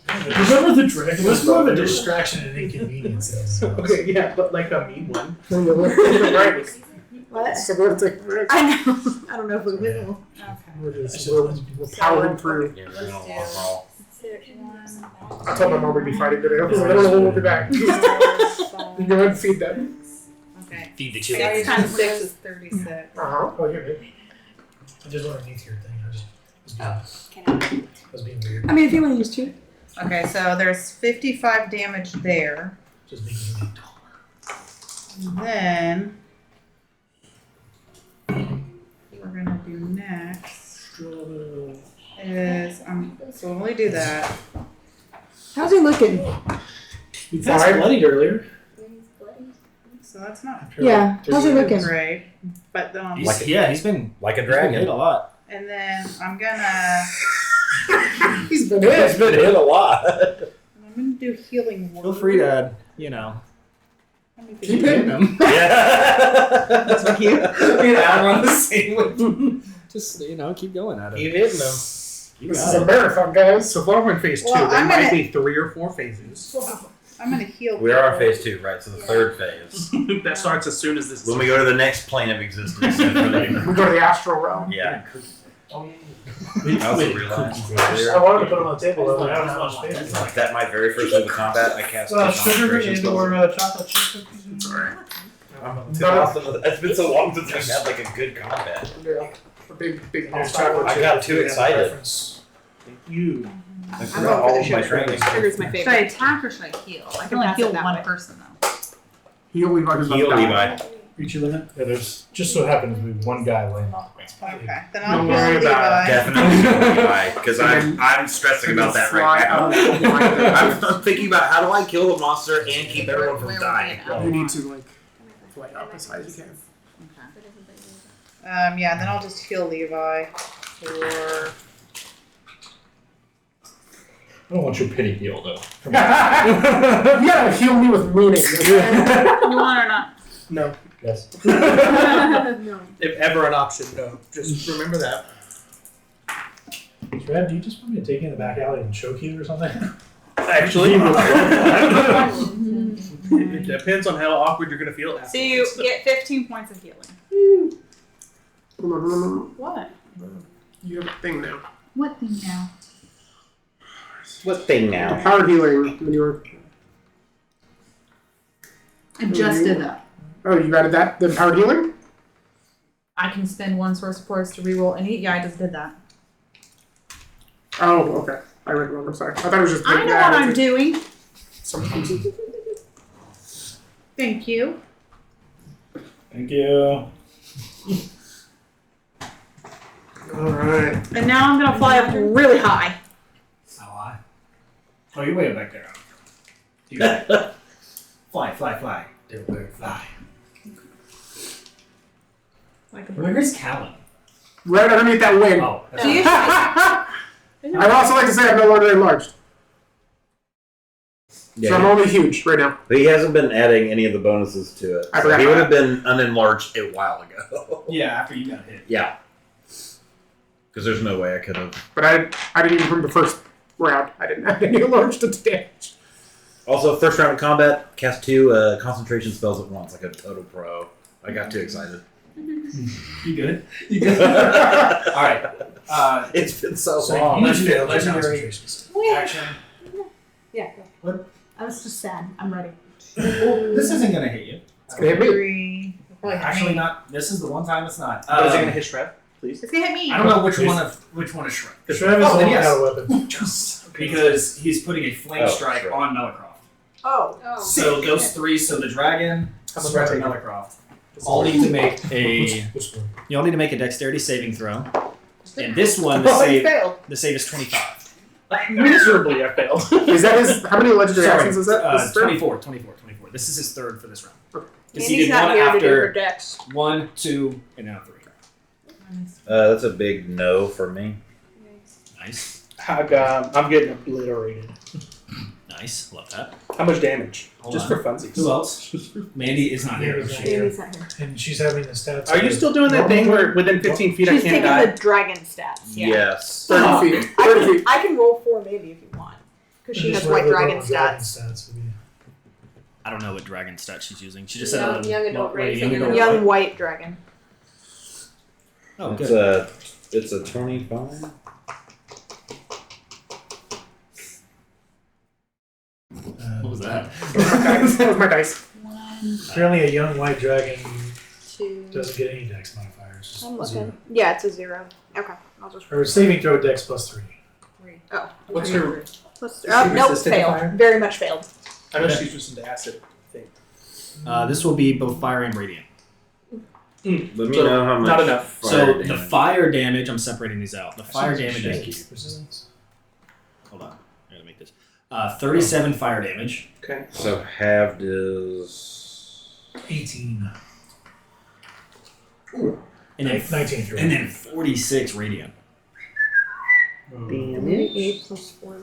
Remember the dragon? It was more of a distraction and inconvenience. Okay, yeah, but like a mean one. Right. What? So we're taking breaks. I know. I don't know if we will. We're powering through. Yeah, we're gonna walk all. I told my mom we'd be fighting today. I was like, I don't know when we'll be back. You go ahead and feed them. Okay. Feed the 6 children. times 6 is 36. Uh-huh. Oh, you're good. I just underneath your thing. I was being weird. I mean, if you want to use 2. Okay, so there's 55 damage there. Just making me taller. Then we're gonna do next is so we'll only do that. How's he looking? You passed bloodied earlier. So that's not Yeah. How's he looking? great. But then He's been Like a hit dragon. a lot. and then I'm gonna He's been hit. It's been hit a lot. I'm gonna do healing word. Feel free to, Keep hitting him. Yeah. That's what you. I'm on the same with. Just keep going at it. Keep hitting them. This is a marathon, guys. So far we're in phase 2. Well, there I'm might gonna- be 3 or 4 phases. I'm gonna heal. We are on people. phase 2, right? So the third phase. That starts as soon as this. When we go to the next plane of existence. We go to the astral realm. Yeah. Oh, I also realized I wanted to put them on the table, but I don't have as much space. like that my very first move of combat, I cast Sugar concentration spells. or chocolate chip cookies. It's alright. It's been so long since I've had like a good combat. Yeah. A big There's chocolate chocolate I chip. got too excited. Preference. You. I forgot all of my training. Sugar's my Should I favorite. attack or should I heal? I can can only pass heal it that one way. person though. Heal Levi. who's about Heal to die. Levi. Reach your limit? Yeah, there's just so happens to be one guy laying on the ground. Okay, then I'll Don't heal worry Levi. about Definitely heal Levi, because I'm stressing about that right now. I'm thinking about how do I kill the monster and keep everyone from dying. You need to like fly up as high as you can. Yeah, then I'll just heal Levi for. I don't want your pity heal though. You gotta heal me with meaning. You want or not? No. Yes. No. If ever an option, no. Just remember that. Brad, do you just want me to take you in the back alley and choke you or something? Actually, it depends on how awkward you're going to feel. So you get 15 points of healing. What? You have a thing now. What thing now? What thing now? Power healing when you were. I just did that. Oh, you added that? The power healing? I can spend one source of points to reroll any. Yeah, I just did that. Oh, okay. I read it wrong. I'm sorry. I thought it was just. I know what I'm doing. Sometimes. Thank you. Thank you. Alright. And now I'm gonna fly up really high. How high? Oh, you're way up back there. You fly. Little bird, fly. Like a Where's Callan? Right underneath that wing. Oh, that's Do you? I'd also like to say I'm no longer enlarged. Yeah, So I'm only huge right now. but he hasn't been adding any of the bonuses to it. I So forgot he would about have been unenlarged a while ago. yeah, after you got hit. Yeah. Because there's no way I could have. But I didn't even from the first round. I didn't add any enlarged to damage. Also, first round of combat, cast 2 concentration spells at once, like a total pro. I got too excited. You good? You good? All right. It's been so So long. you need to Legendary action. Yeah. What? I was just sad. I'm ready. Well, this isn't gonna hit you. It's gonna hit me. 3. Actually, not. This is the one time it's not. But is it going to hit Shrev, please? It's gonna hit me. I don't know which one is Shrev. The Shrev is Oh, then the yes. one weapon. Because he's putting a flame Oh, strike sure. on Melicroft. Oh. So those 3. So the dragon, How much Shrev, am I and taking? Melicroft all need to make a. Which one? You all need to make a dexterity saving throw. And this one, Oh, you the failed. save is 25. Miserably, I failed. Is that his? How many legendary Sorry, actions is that? This is third? 24. This is his third for this round. Because he Andy's did not one here to do her after dex. 1, 2, and now 3. That's a big no for me. Nice. I'm getting obliterated. Nice. Love that. How much damage? Hold Just on. for funsies. Who else? Mandy is not here. Mandy's not Andy's not here. And she's having the stats. Are you still doing that thing where within 15 feet I She's can't taking die? the dragon stats. Yeah. Yes. 30 feet. 30 feet. I can roll 4 maybe if you want. Because she has white dragon stats. would be- I don't know what dragon stat she's using. She just Young, said young adult race. Young white dragon. Oh, It's good. it's a 25. What was that? That was my dice. Apparently, a young white dragon 2. doesn't get any dex modifiers. Just I'm zero. looking. Yeah, it's a 0. Okay, I'll just. Or saving throw dex +3. Oh. What's your? Plus, Is she nope, resistant to failed. fire? Very much failed. I know she's resistant to acid. I think. This will be both fire and radiant. Let me So, know how much. not enough. fire So the damage. fire damage, I'm separating these out. The fire damage Shaky. is. Resistance. Hold on. I gotta make this. 37 fire damage. Okay. So halved is 18. And then, 19 if you're and right. then 46 radiant. Damage. 8 plus 4.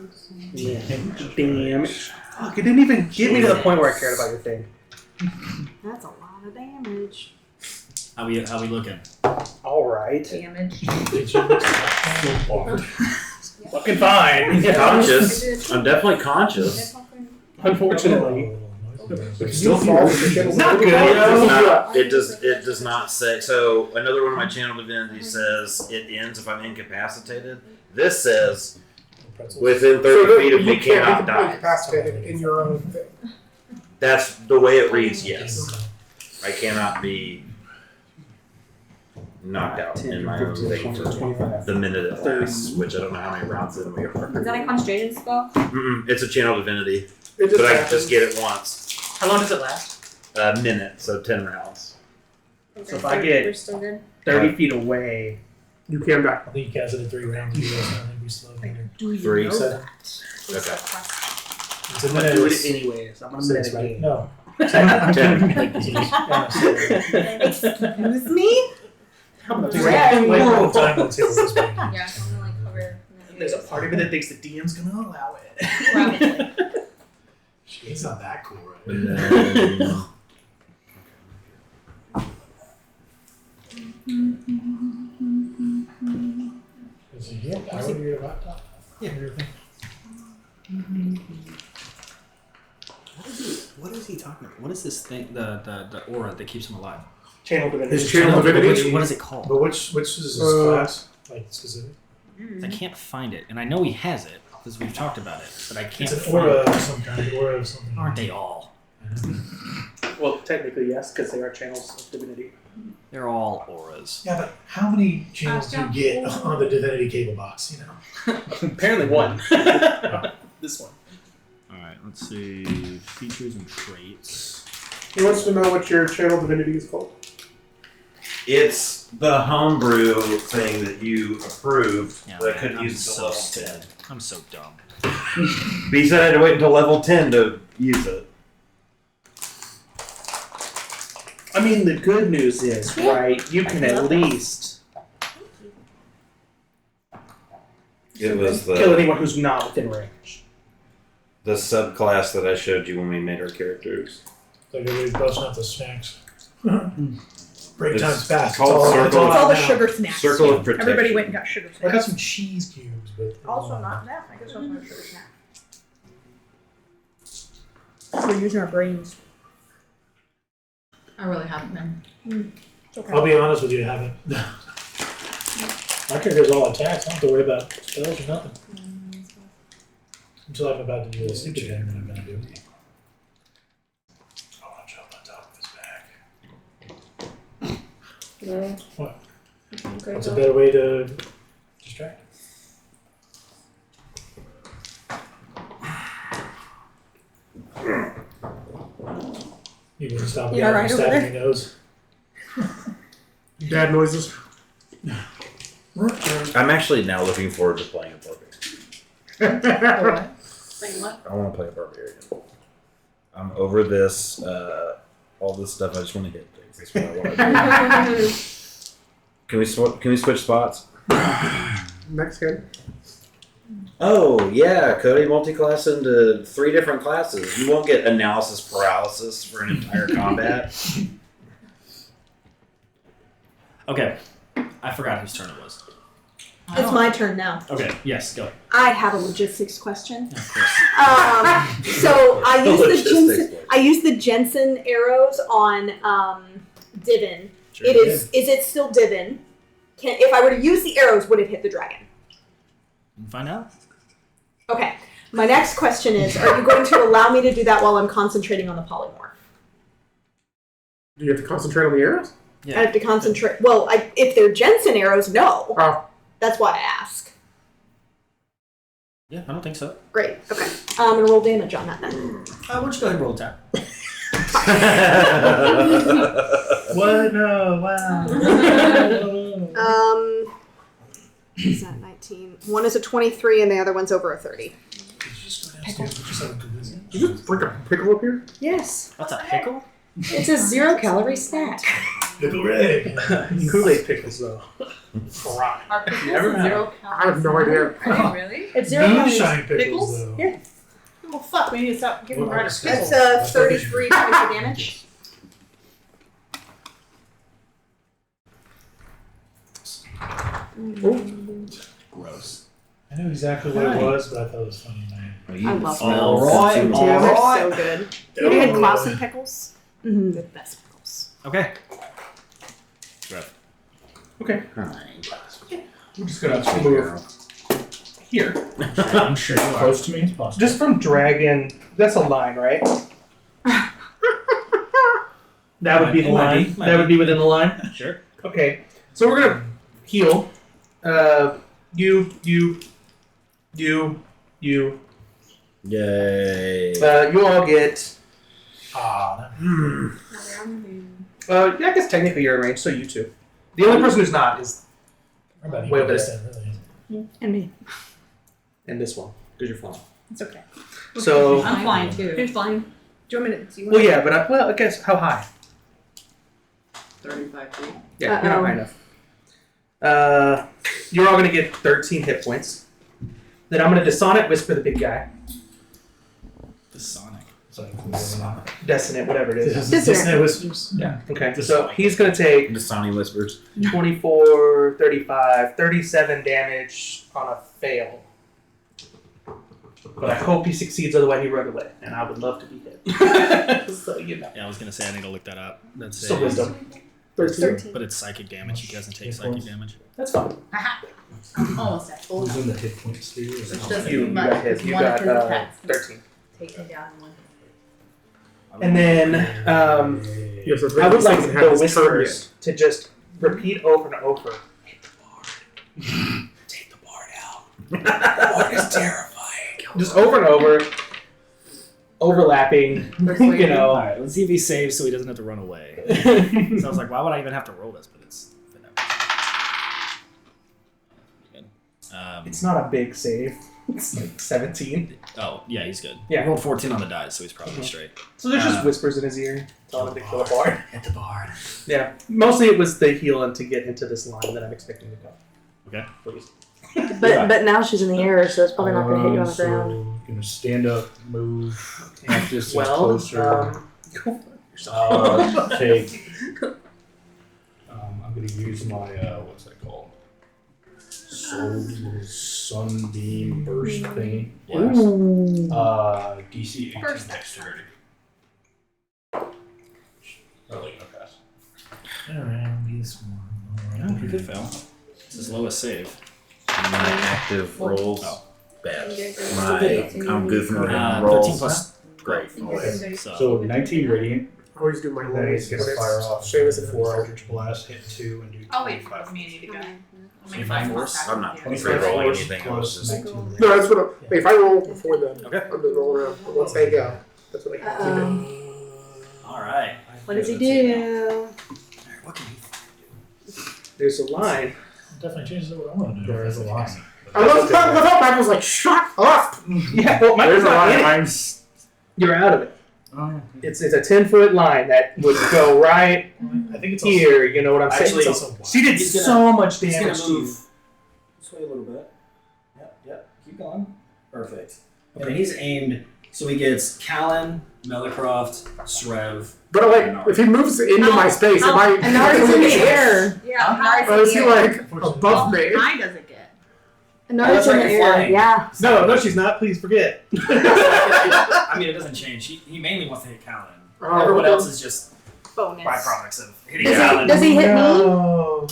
Damage. Fuck, it didn't even get me to the point where I cared about your thing. That's a lot of damage. How we looking? Alright. Damage. Fucking fine. conscious. I'm definitely conscious. Unfortunately. Still fall. It's not good. It does not say. So another one of my channel divinities says it ends if I'm incapacitated. This says within 30 feet of me you can't cannot be die. incapacitated in your own thing. That's the way it reads. Yes, I cannot be knocked out in my own thing for the minute it lasts, which I don't know how many rounds in we Is that are. a concentration spell? It's a channel divinity, It just but I can happens. just get it once. How long does it last? A minute, so 10 rounds. So if I get- We're still good. 30 feet away. You can die. I think you cast it in 3 rounds. You guys don't think we slow down. 3. Seven. Okay. It's a I'm gonna minute. do It's it anyways. I'm gonna 6, set a right? game. No. 10. Excuse me? I'm gonna Just do like, it. like all the time on tables this big. Yeah, so I'm gonna like cover. There's a part of me that thinks the DM's gonna allow it. Probably. It's not that cool, right? And then, Is it here? Power to your laptop? Yeah. Everything. What is he talking about? What is this thing? The aura that keeps him alive? Channel divinity. His channel divinity. What is it called? But which is his class? Like specific? I can't find it, and I know he has it because we've talked about it, but I can't. It's an find aura it. of some kind. Aura of something. Aren't they all? Well, technically yes, because they are channels of divinity. They're all auras. Yeah, but how many channels do you get on the divinity cable box? You know. Apparently one. This one. All right, let's see features and traits. He wants to know what your channel divinity is called. it's the homebrew thing that you approved Yeah, that I man, couldn't I'm use until so level 10. I'm so dumb. But you said I had to wait until level 10 to use it. I mean, the good news is, right, you can at least It was kill the anyone who's not within range. subclass that I showed you when we made our characters. Like everybody's busting out the snacks. Break It's time's fast. called it's all, Circle it's all of- It's all the out sugar now. snacks. Circle of Protection. Everybody went and got sugar I got snacks. some cheese cubes, but Also not that. I guess also not a sugar snack. We're using our brains. I really haven't been. It's okay. I'll be honest with you, I haven't. My character's all attacks. I don't have to worry about spells or nothing. Until I'm about to do the stupid thing that I'm going to do. I want to jump on top of his back. No. What? Okay, What's a go. better way to distract him? You can stop the You guy alright from over stabbing your nose. Dad noises. I'm actually now looking forward to playing a barbarian. Wait, what? I want to play a barbarian. I'm over this, all this stuff. I just want to hit things. That's what I want to do. Can we switch spots? Next game. Oh yeah, Cody multi-class into 3 different classes. You won't get analysis paralysis for an entire combat. Okay, I forgot whose turn it was. It's my turn now. Okay, yes, go. I have a logistics question. Of course. So I use the Jensen arrows on Divin. Sure It is. Is it still Divin? If I were to use the arrows, would it hit the dragon? You can find out. Okay. My next question is: are you going to allow me to do that while I'm concentrating on the polymorph? Do you have to concentrate on the arrows? Yeah. I have to concentrate. Well, if they're Jensen arrows, no. Oh. That's why I ask. Yeah, I don't think so. Great. Okay. I'm gonna roll damage on that then. Why don't you go ahead and roll tap? What? No, wow. Is that 19? One is a 23 and the other one's over a 30. Did you just bring a pickle up here? Yes. What's a pickle? It's a 0-calorie snack. Pickle egg. Kool-Aid pickles, though. Are pickles Never mind. 0 I have no idea. Are they really? It's 0 calories. Moonshine pickles, Pickles? though. Yeah. Well, fuck, we need to stop giving Well, Ryder that's pickles. That's 33 points of damage. Gross. I knew exactly what it was, but I thought it was funny. I love All pickles. right, Too. all They're right. so good. Have you had Clausen pickles? Mm-hmm. The best pickles. Okay. Okay. Fine. We're just gonna move here. I'm sure you are. Close to me as possible. Just from dragon. That's a line, right? That would be the Might line. be, might That be. would be within the line. Sure. Okay. So we're gonna heal. You. Yay. You all get. Ah, Yeah, I guess technically you're in range, so you two. The only person who's not is I'm about to Wait, eat but- this then, really. And me. in this one because you're flying. It's okay. So. I'm flying too. Who's flying? Do you want me to? Do you want Well, yeah, but I guess how high? 35 feet. Yeah, you're not high enough. You're all gonna get 13 hit points. Then I'm gonna Dissonant Whisper the big guy. The Sonic. Dissonant, whatever it is. Disney whispers. Yeah. Okay. So he's gonna take The Sonny whispers. 24, 35, 37 damage on a fail. But I hope he succeeds, otherwise he run away, and I would love to be hit. So you know. Yeah, I was gonna say I need to look that up. That's Still wisdom. 13? But it's psychic damage. He doesn't take psychic damage. That's fine. I'm almost at full. Who's in the hit point sphere? Which doesn't You do much. got hit. It's You one got of his attacks. 13. Take me down in one. And then Yes, that's I would like doesn't the have his turn whispers to just repeat over and over. Take the bard out. The bard is terrifying. Just over and over. Overlapping. You know. Alright, let's see if he saves so he doesn't have to run away. So I was like, why would I even have to roll this? But it's good. It's not a big save. It's like 17. Oh, yeah, he's good. Yeah. He rolled 14 on the dice, so he's probably straight. So there's just whispers in his ear telling him to kill a bard. Hit the bard. Yeah. Mostly it was the healing to get into this line that I'm expecting to go. Okay. Please. But now she's in the air, so it's probably not going to hit you on the ground. So, gonna stand up, move, half distance Well, closer. Take. I'm gonna use my what's that called? Sunbeam burst thingy. Yes. DC 18 Burst. dexterity. Really gonna pass. Around these one. No, he could fail. It's his lowest save. My active rolls. Oh. Bad. Still I'm good for 13 rolls. plus. Great. So 19 radiant. I always do my And then he's gonna fire off Seamus and 4 Eldritch Blast, hit 2, and do I'll wait 25 for me to go. I'll make 25 5 force? I'm not 25 rolling force anything. I plus was just 19 No, that's what if I roll before then, Okay. I'm just rolling around. But once they go, that's what I can keep Alright. What does he do? What can he There's a line. Definitely changes what I want to do. There is a line. I love the Mike was like, shut up! Yeah, well, Michael's There's a not in it. line. You're out of it. Oh, It's a 10-foot line that would go right I think it's also, here. You know what I'm saying? Actually, it's also She did He's gonna- so much He's damage gonna to you. move this way a little bit. Yep. Keep going. Perfect. And then he's aimed, so he gets Callan, Melicroft, Srev. But like, if he moves into my space, am I? And now he's in the air. Yeah, Or is he like Unfortunately. above me? I doesn't get. No, it's that's in right, the you're air. flying. Yeah. No, she's not. Please forget. I mean, it doesn't change. He mainly wants to hit Callan. Oh, Everyone okay. else is just Bonus. byproducts of hitting Does Callan. he, does he hit me? No.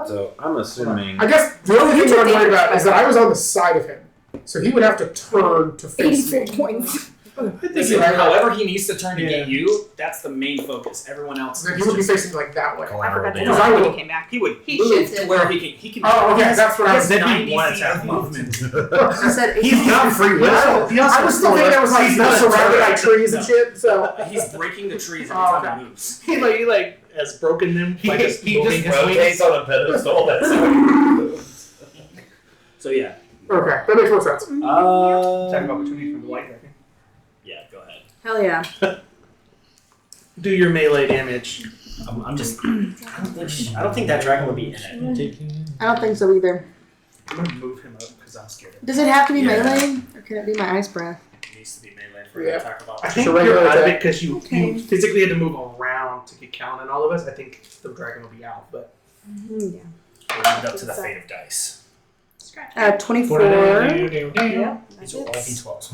So I'm assuming. I guess the only thing took that I'm worried damage, about by is the that way. I was on the side of him. So he would have to turn to face 84 me. points. Listen, however he needs to turn to get you, that's the main focus. Everyone else Then is he would be just facing like that way. Collateral I forgot damage. Because I when would- he came back. he would He move shifted. to where he can. Oh, okay, that's what I was He has thinking. 90 one feet attack of movement. I said He's not free will. I was still thinking I was like He's not surrounded by a trees and shit. So He's breaking the trees every Oh, time he moves. He like has broken them by just He moving just his rotates wings. on a pedestal. That's So yeah. okay, that makes more sense. Attack of opportunity from the white dragon. Yeah, go ahead. Hell yeah. Do your melee damage. I'm just. I don't think that dragon would be in it. I don't think so either. I'm gonna move him up because I'm scared of him. Does it have to be Yeah. melee? Or can it be my ice breath? It needs to be melee for Yeah. an attack of I opportunity. think a regular you're out of attack. it because you Okay. physically had to move around to get Callan and all of us. I think the dragon will be out, but Yeah. We'll leave it up to the fate of dice. Scratch. 24. Yeah. These are all d12s.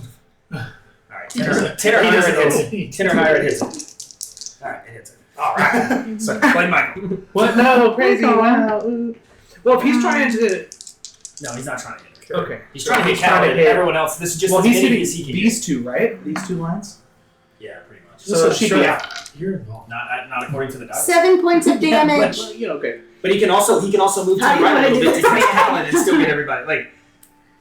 Alright, He 10 or He higher doesn't it hits know. it. 10 or higher it hits it. Alright, it hits it. Alright. So, play Michael. what? No, crazy. Wow. Well, if he's trying to, No, he's not trying to hit it. okay. He's trying to hit He's trying Callan to and hit- everyone else. This is just Well, as he's many hitting as he can these two, right? These two lines. hit. Yeah, pretty much. So she'd be out. You're involved. Not according to the dice. 7 points of damage. But, you know, okay. But he can also move to How the do you right a wanna little do bit to this? hit Callan and still get everybody. Like,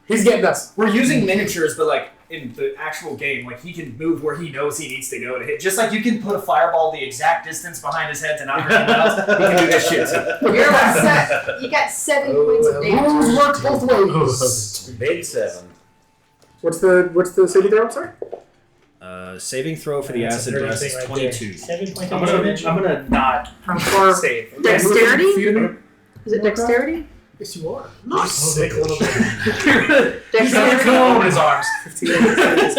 He's getting us. we're using miniatures, but like in the actual game, like he can move where he knows he needs to go to hit. Just like you can put a fireball the exact distance behind his head to not hurt anyone else, he can do this shit too. You're all set. You got 7 points of damage. Rules work both ways. Big 7. What's the saving throw? I'm sorry. Saving throw for the That's acid a dirty breath is thing right 22. 7 points I'm of gonna, damage. I'm gonna not For save. dexterity? Feet. Is it dexterity? Yes, you are. Sick little bit. He's got a cool in his arms. 15.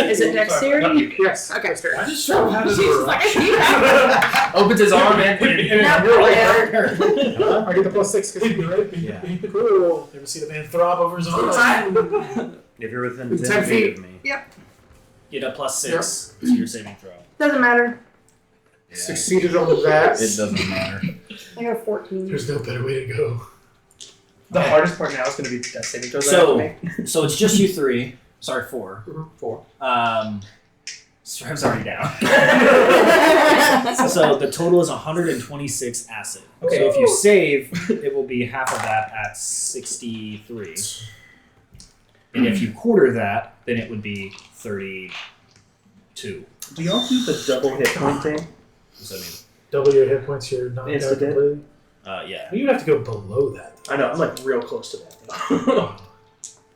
Is it dexterity? Yes. Okay. Dexterity. I just showed how to Jesus, like, I Opens his arm and I get the +6 because you right. Yeah. Cool. Ever see the man throb over his own? If you're within 10 10 feet. feet of me. Get a +6 to your saving throw. Doesn't matter. Succeeded on that. It doesn't matter. I got a 14. There's no better way to go. The hardest part now is going to be that saving throw. So it's just you 3. Sorry, 4. 4. Strev's already down. So the total is 126 acid. Okay. So if you save, it will be half of that at 63. And if you quarter that, then it would be 32. Do y'all do the double hit point thing? What does that mean? Double your hit points, you're knocked out Instant hit? completely. Yeah. You would have to go below that. I know, I'm like real close to that.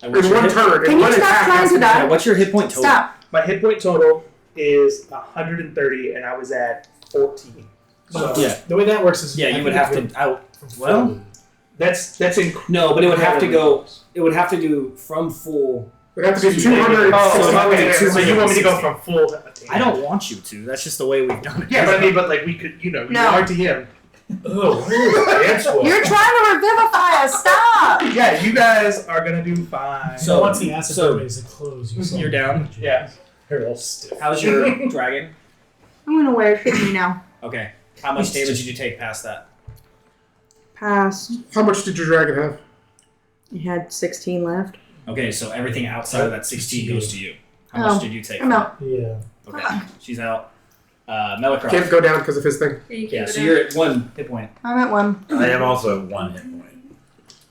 And what's In your one hit- turn. Can in you one stop attack trying has to be- die? What's your hit point total? Stop. My hit point total is 130 and I was at 14. So Yeah. The way that works is Yeah, you would have to out. Well, that's in no, but it would have to go. It would have to do from full. It would have to be 200. Oh, So so you want me to go from full to I don't want you to. That's just the way we've done it. Yeah, but I mean, but like we could, you know, you No. lied to him. Oh, dance well. You're trying to revivify us. Stop. Yeah, you guys are gonna do fine. So once the acid so- doorways to close, you saw You're down? Yeah. They're all stiff. How's your dragon? I'm gonna wear it with me now. Okay. How much damage did you take past that? Passed. How much did your dragon have? You had 16 left. Okay, so everything outside of that 16 goes to you. How Oh, much did you take? I'm out. Yeah. Okay. She's out. Melicroft. Can't go down because of his thing. Yeah, so you're at 1 hit point. I'm at 1. I am also at 1 hit point.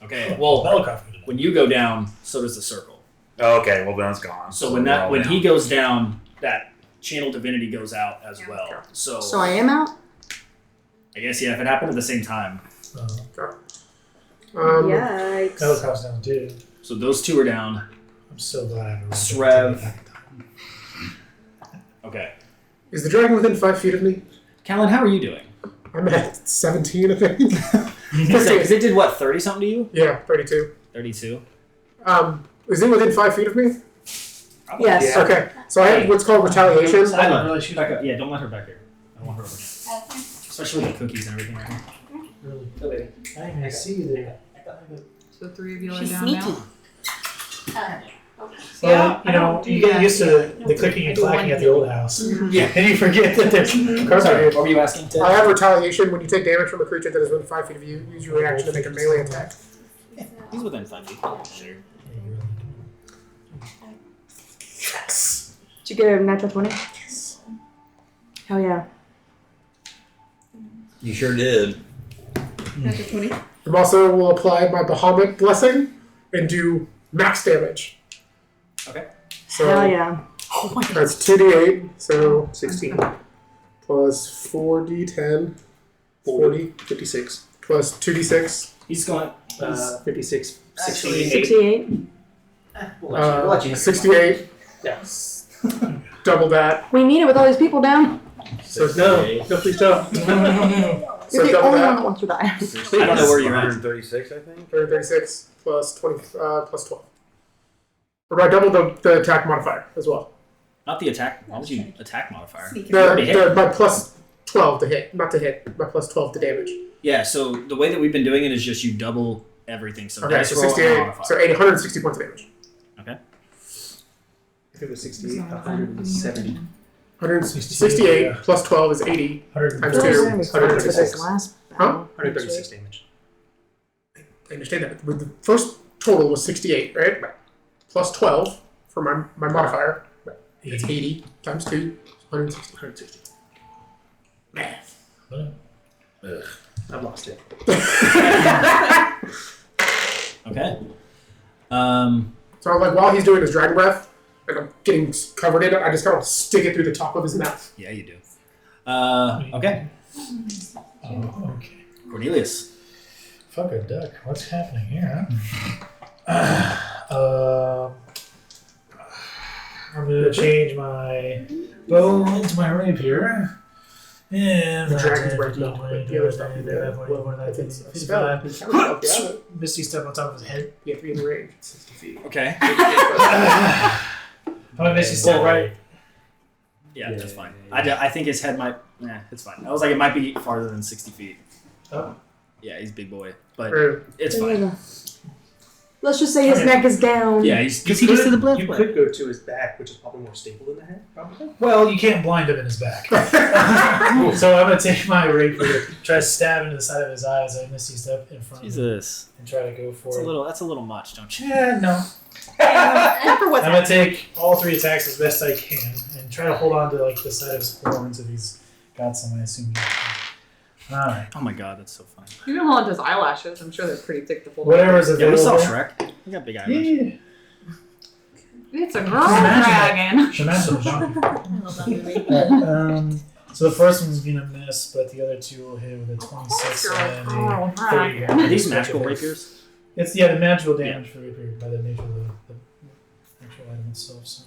Okay. Well, Melicroft. when you go down, so does the circle. Oh, okay, well then it's gone. So when we're all when down. he goes down, that channel divinity goes out as well. So So I am out? I guess yeah, if it happened at the same time. Yikes. Melicroft's down too. So those two are down. I'm so glad I have a Srev. Okay. Is the dragon within 5 feet of me? Callan, how are you doing? I'm at 17, I think. Because it did what, 30 something to you? Yeah, 32. 32. Is it within 5 feet of me? Yes. Yeah. Okay, so I have what's called retaliation. I don't really shoot back up. Yeah, don't let her back here. I don't want her over here. Especially with the cookies and everything right now. Really? I didn't even see you there. So 3 of you are She's down sneaky. now. Well, Yeah, you know, you get used to the clicking and clacking at the old house. Yeah. And you forget that there's carpet Sorry, here. what were you asking? Ted? I have retaliation when you take damage from a creature that is within 5 feet of you. Use your reaction to make a melee attack. He's within 5 feet. Sure. Did you get a natural 20? Yes. Hell yeah. You sure did. Natural 20. I also will apply my Bahamut blessing and do max damage. Okay. So Hell yeah. that's 2d8, so 16. plus 4d10, 40. 56. plus 2d6, He's going. 56. Actually, 68. 68. We'll let you hit 68, Yes. double that. We need it with all these people down. So no, please don't. You're So the double only one that, that wants to die. I don't know where you're at. 136, I think. 136 plus 20, plus 12. Or do I double the attack modifier as well? Not the attack. Why would you attack modifier? My plus 12 to hit, not to hit, my plus 12 to damage. Yeah, so the way that we've been doing it is just you double everything. So Okay, dice so roll and 68, modifier. so 160 points of damage. Okay. If it was 68, 170. 168 plus 12 is 80 times 2, 136. Huh? 136 damage. I understand that. But the first total was 68, right? Plus 12 for my modifier. It's 80 times 2, 160. 160. Math. I've lost it. Okay. So like while he's doing his dragon breath, and I'm getting covered in it, I just kind of stick it through the top of his mouth. Yeah, you do. Okay. Oh, okay. Cornelius. Fuck a duck. What's happening here? I'm gonna change my bow into my rapier. And The dragon's breath, no, but the other stuff you did. Well, if it's a spell, you can help you out. Misty step on top of his head. You have to be in the range. 60 feet. Okay. I'm gonna Misty step right. Yeah, that's fine. I think his head might. It's fine. I was like, it might be farther than 60 feet. Oh. Yeah, he's a big boy, but Right. it's fine. Let's just say his neck is down. Yeah, he's. You could go to his back, which is probably more stable than the head, probably. Well, you can't blind him in his back. So I'm gonna take my rapier, try to stab into the side of his eye as I Misty step in front of him, Jesus. and try to go for it. That's a little much, don't you? Yeah, no. For what's I'm gonna take all 3 attacks as best I can and try to hold on to like the side of his horns if he's got some. I assume. Alright. Oh my god, that's so funny. You can hold on to his eyelashes. I'm sure they're pretty thick to hold Whatever's Yeah, we available. saw Shrek. He got big eyelashes. Yeah. It's a girl Imagine dragon. Imagine. So the first one's gonna miss, but the other 2 will hit with a 26 and a 30. Are these magical rapiers? It's the magical damage for rapier by the nature of the actual item itself. So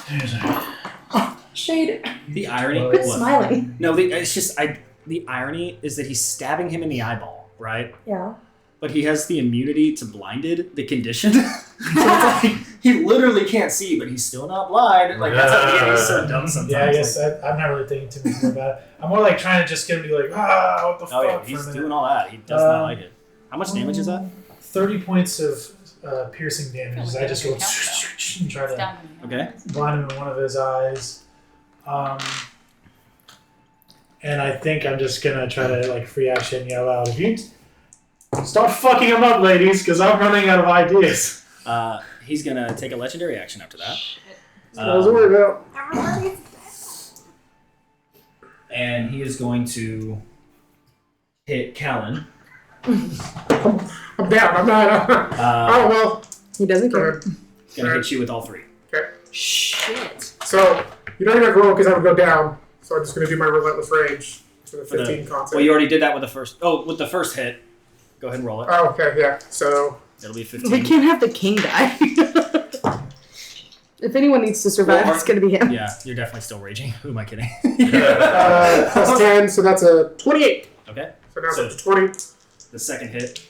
there's a Shade. The irony. Quit what? smiling. No, it's just the irony is that he's stabbing him in the eyeball, right? Yeah. But he has the immunity to blinded, the condition. So it's like he literally can't see, but he's still not blind. Like that's how he's so dumb sometimes. Yeah, I guess I'm not really thinking too much more about it. I'm more like trying to just get him to be like, what the fuck? Oh yeah, for a he's minute. doing all that. He does not like it. How much damage is that? 30 points of piercing damage as I just go and try to Okay. blind him in one of his eyes. And I think I'm just gonna try to like free action yell out. If you start fucking him up, ladies, because I'm running out of ideas. He's gonna take a legendary action after that. That's what I was worried about. And he is going to hit Callan. I'm down. I'm not. Oh well. He doesn't care. Gonna hit you with all 3. Okay. Shit. So you don't even have to roll because I'm gonna go down. So I'm just gonna do my relentless rage to the 15 concept. Well, you already did that with the first. Oh, with the first hit. Go ahead and roll it. Oh, okay, yeah. So It'll be 15. We can't have the king die. If anyone needs to survive, Well, it's gonna be him. Yeah, you're definitely still raging. Who am I kidding? plus 10, so that's a 28. Okay. So now it's So- up to 20. The second hit.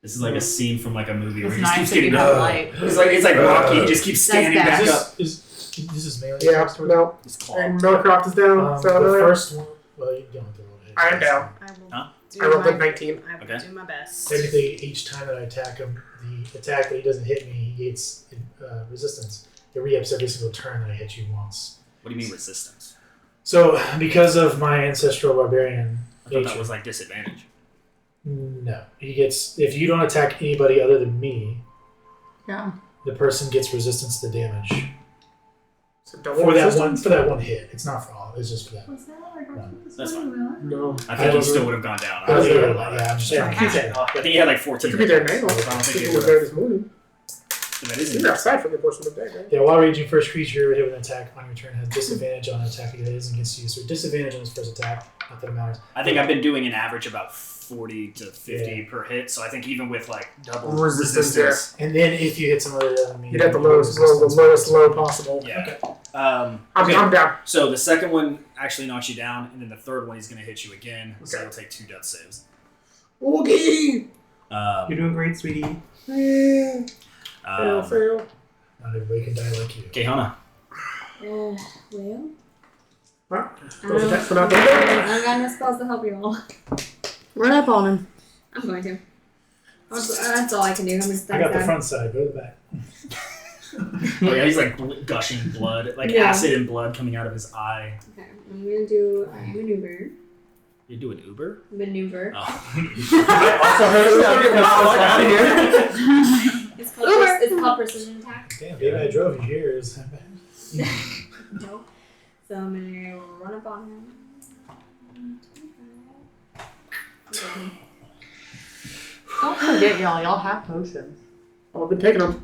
This is like a scene from like a movie where It's he just nice keeps that you getting have light. It's like Rocky. He just keeps standing bad. back up. This is melee. Yeah, no. It's claw. And Milcroft is down. so The another. first one. Well, you don't have to roll it. I am down. Huh? I rolled a 19. I will Okay. do my best. Technically, each time that I attack him, the attack that he doesn't hit me, he gains resistance. It re-ups every single turn that I hit you once. What do you mean resistance? So, because of my ancestral barbarian I thought that nature, was like disadvantage. no, he gets if you don't attack anybody other than me, Yeah. the person gets resistance to the damage So double for that resistance? one hit. It's not for all. It's just for that. Was that like That's fine. No. I think he still would have gone down. I was I yeah, I'm just trying to Keep catch it. that. think he had like 14. To be there hit now. points, so I don't think he People were would there have. this morning. That is You're outside for the portion of the day, right? Yeah, while raging, first creature hit with an attack on your turn has disadvantage on an attack it is against you. So disadvantage on his first attack. Not that it matters. I think I've been doing an average about 40 to 50 per hit, so I think even with like double Resistance, resistance. And then if you hit somebody other than me, You'd have the lowest low possible. Yeah. I'm down. So the second one actually knocks you down, and then the third one he's going to hit you again, so you'll take 2 death saves. Okay. You're doing great, sweetie. Fail. not everybody can die like you. Caehanna. Well, What? I Those don't, attacks for not I done. don't got no spells to help you all. Run up on him. I'm going to. That's all I can do. I'm gonna I stand got the aside. front side. Go to the back. Oh yeah, he's like gushing blood, like Yeah. acid and blood coming out of his eye. Okay, I'm gonna do a maneuver. You do an Uber? Maneuver. Oh. Also heard of here. It's called precision attack. Damn, baby, I drove you here. Is No. So I'm gonna run up on him. Okay. Don't forget, y'all have potions. I've been taking them.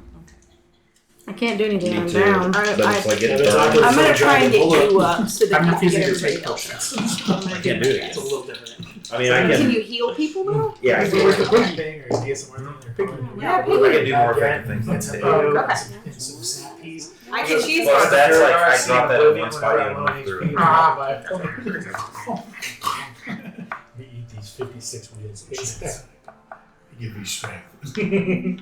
I can't do anything. Me I'm too. down. But it's like getting Yeah, burned. I'm gonna try and get you up so that I'm you can refusing get to take everybody else. potions. I'm gonna I do can't my do it. best. It's a little different. I mean, I Can can. you heal people now? Yeah, I Is can. it worth the cooking thing, or is he somewhere in there? Yeah, I can do more effective things than It's today. Okay. some snap peas. I can choose Well, one. that's like I dropped that in one spot and went through. We eat these 56 wheels. Give me strength.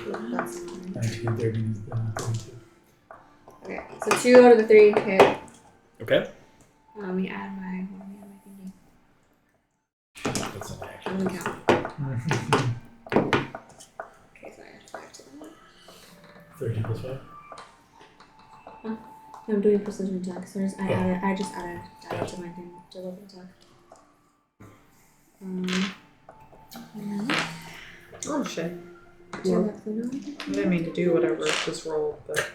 19, 30, 32. Okay, so 2 out of the 3 hit. Okay. Let me add my thingy. That's an action. Doesn't count. Okay, so I add 5 to that. 30 plus 5. No, I'm doing precision attack, so I just added that to my thing to level attack. Oh shit. Yeah. I didn't mean to do whatever. Just roll. But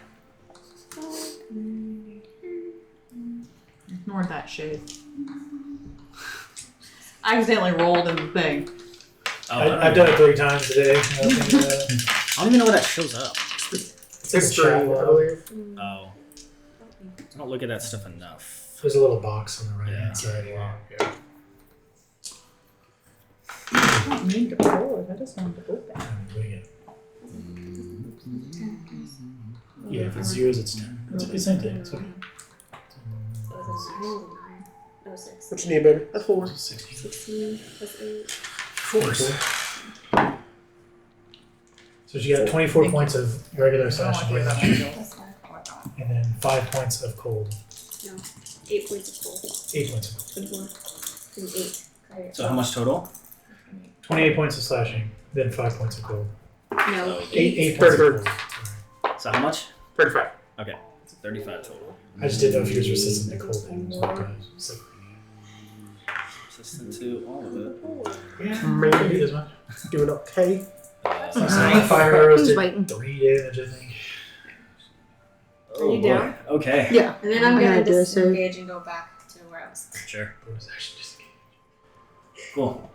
ignore that shit. I accidentally rolled in the thing. Oh, I've done it 3 times today. I I don't even know where that shows up. It's History, I believe. Oh. I don't look at that stuff enough. There's a little box on the right Yeah. hand side. Yeah. I don't mean to roll it. I just wanted to open. I'm doing it. Yeah, if it's 0s, it's 10. It's the same thing. It's okay. No, 6. What you need, baby? A 4. 16 plus 8. Force. So she got 24 points of regular slashing damage, Plus 5. and then 5 points of cold. No. 8 points of cold. 8 points of cold. 24. And 8. Right. So how much total? 28 points of slashing, then 5 points of cold. No. 8 points of cold. So how much? 35. Okay. So 35 total. I just didn't know if he was resistant to cold damage. So Resistant to all of it. yeah, Maybe. maybe as much. Doing okay. Fire arrows Who's did waiting? 3 damage, I think. Oh, you boy. down? Okay. Yeah. And then I'm I'm gonna gonna do a save. disengage and go back to where I was. Sure. Bonus action disengage. Cool.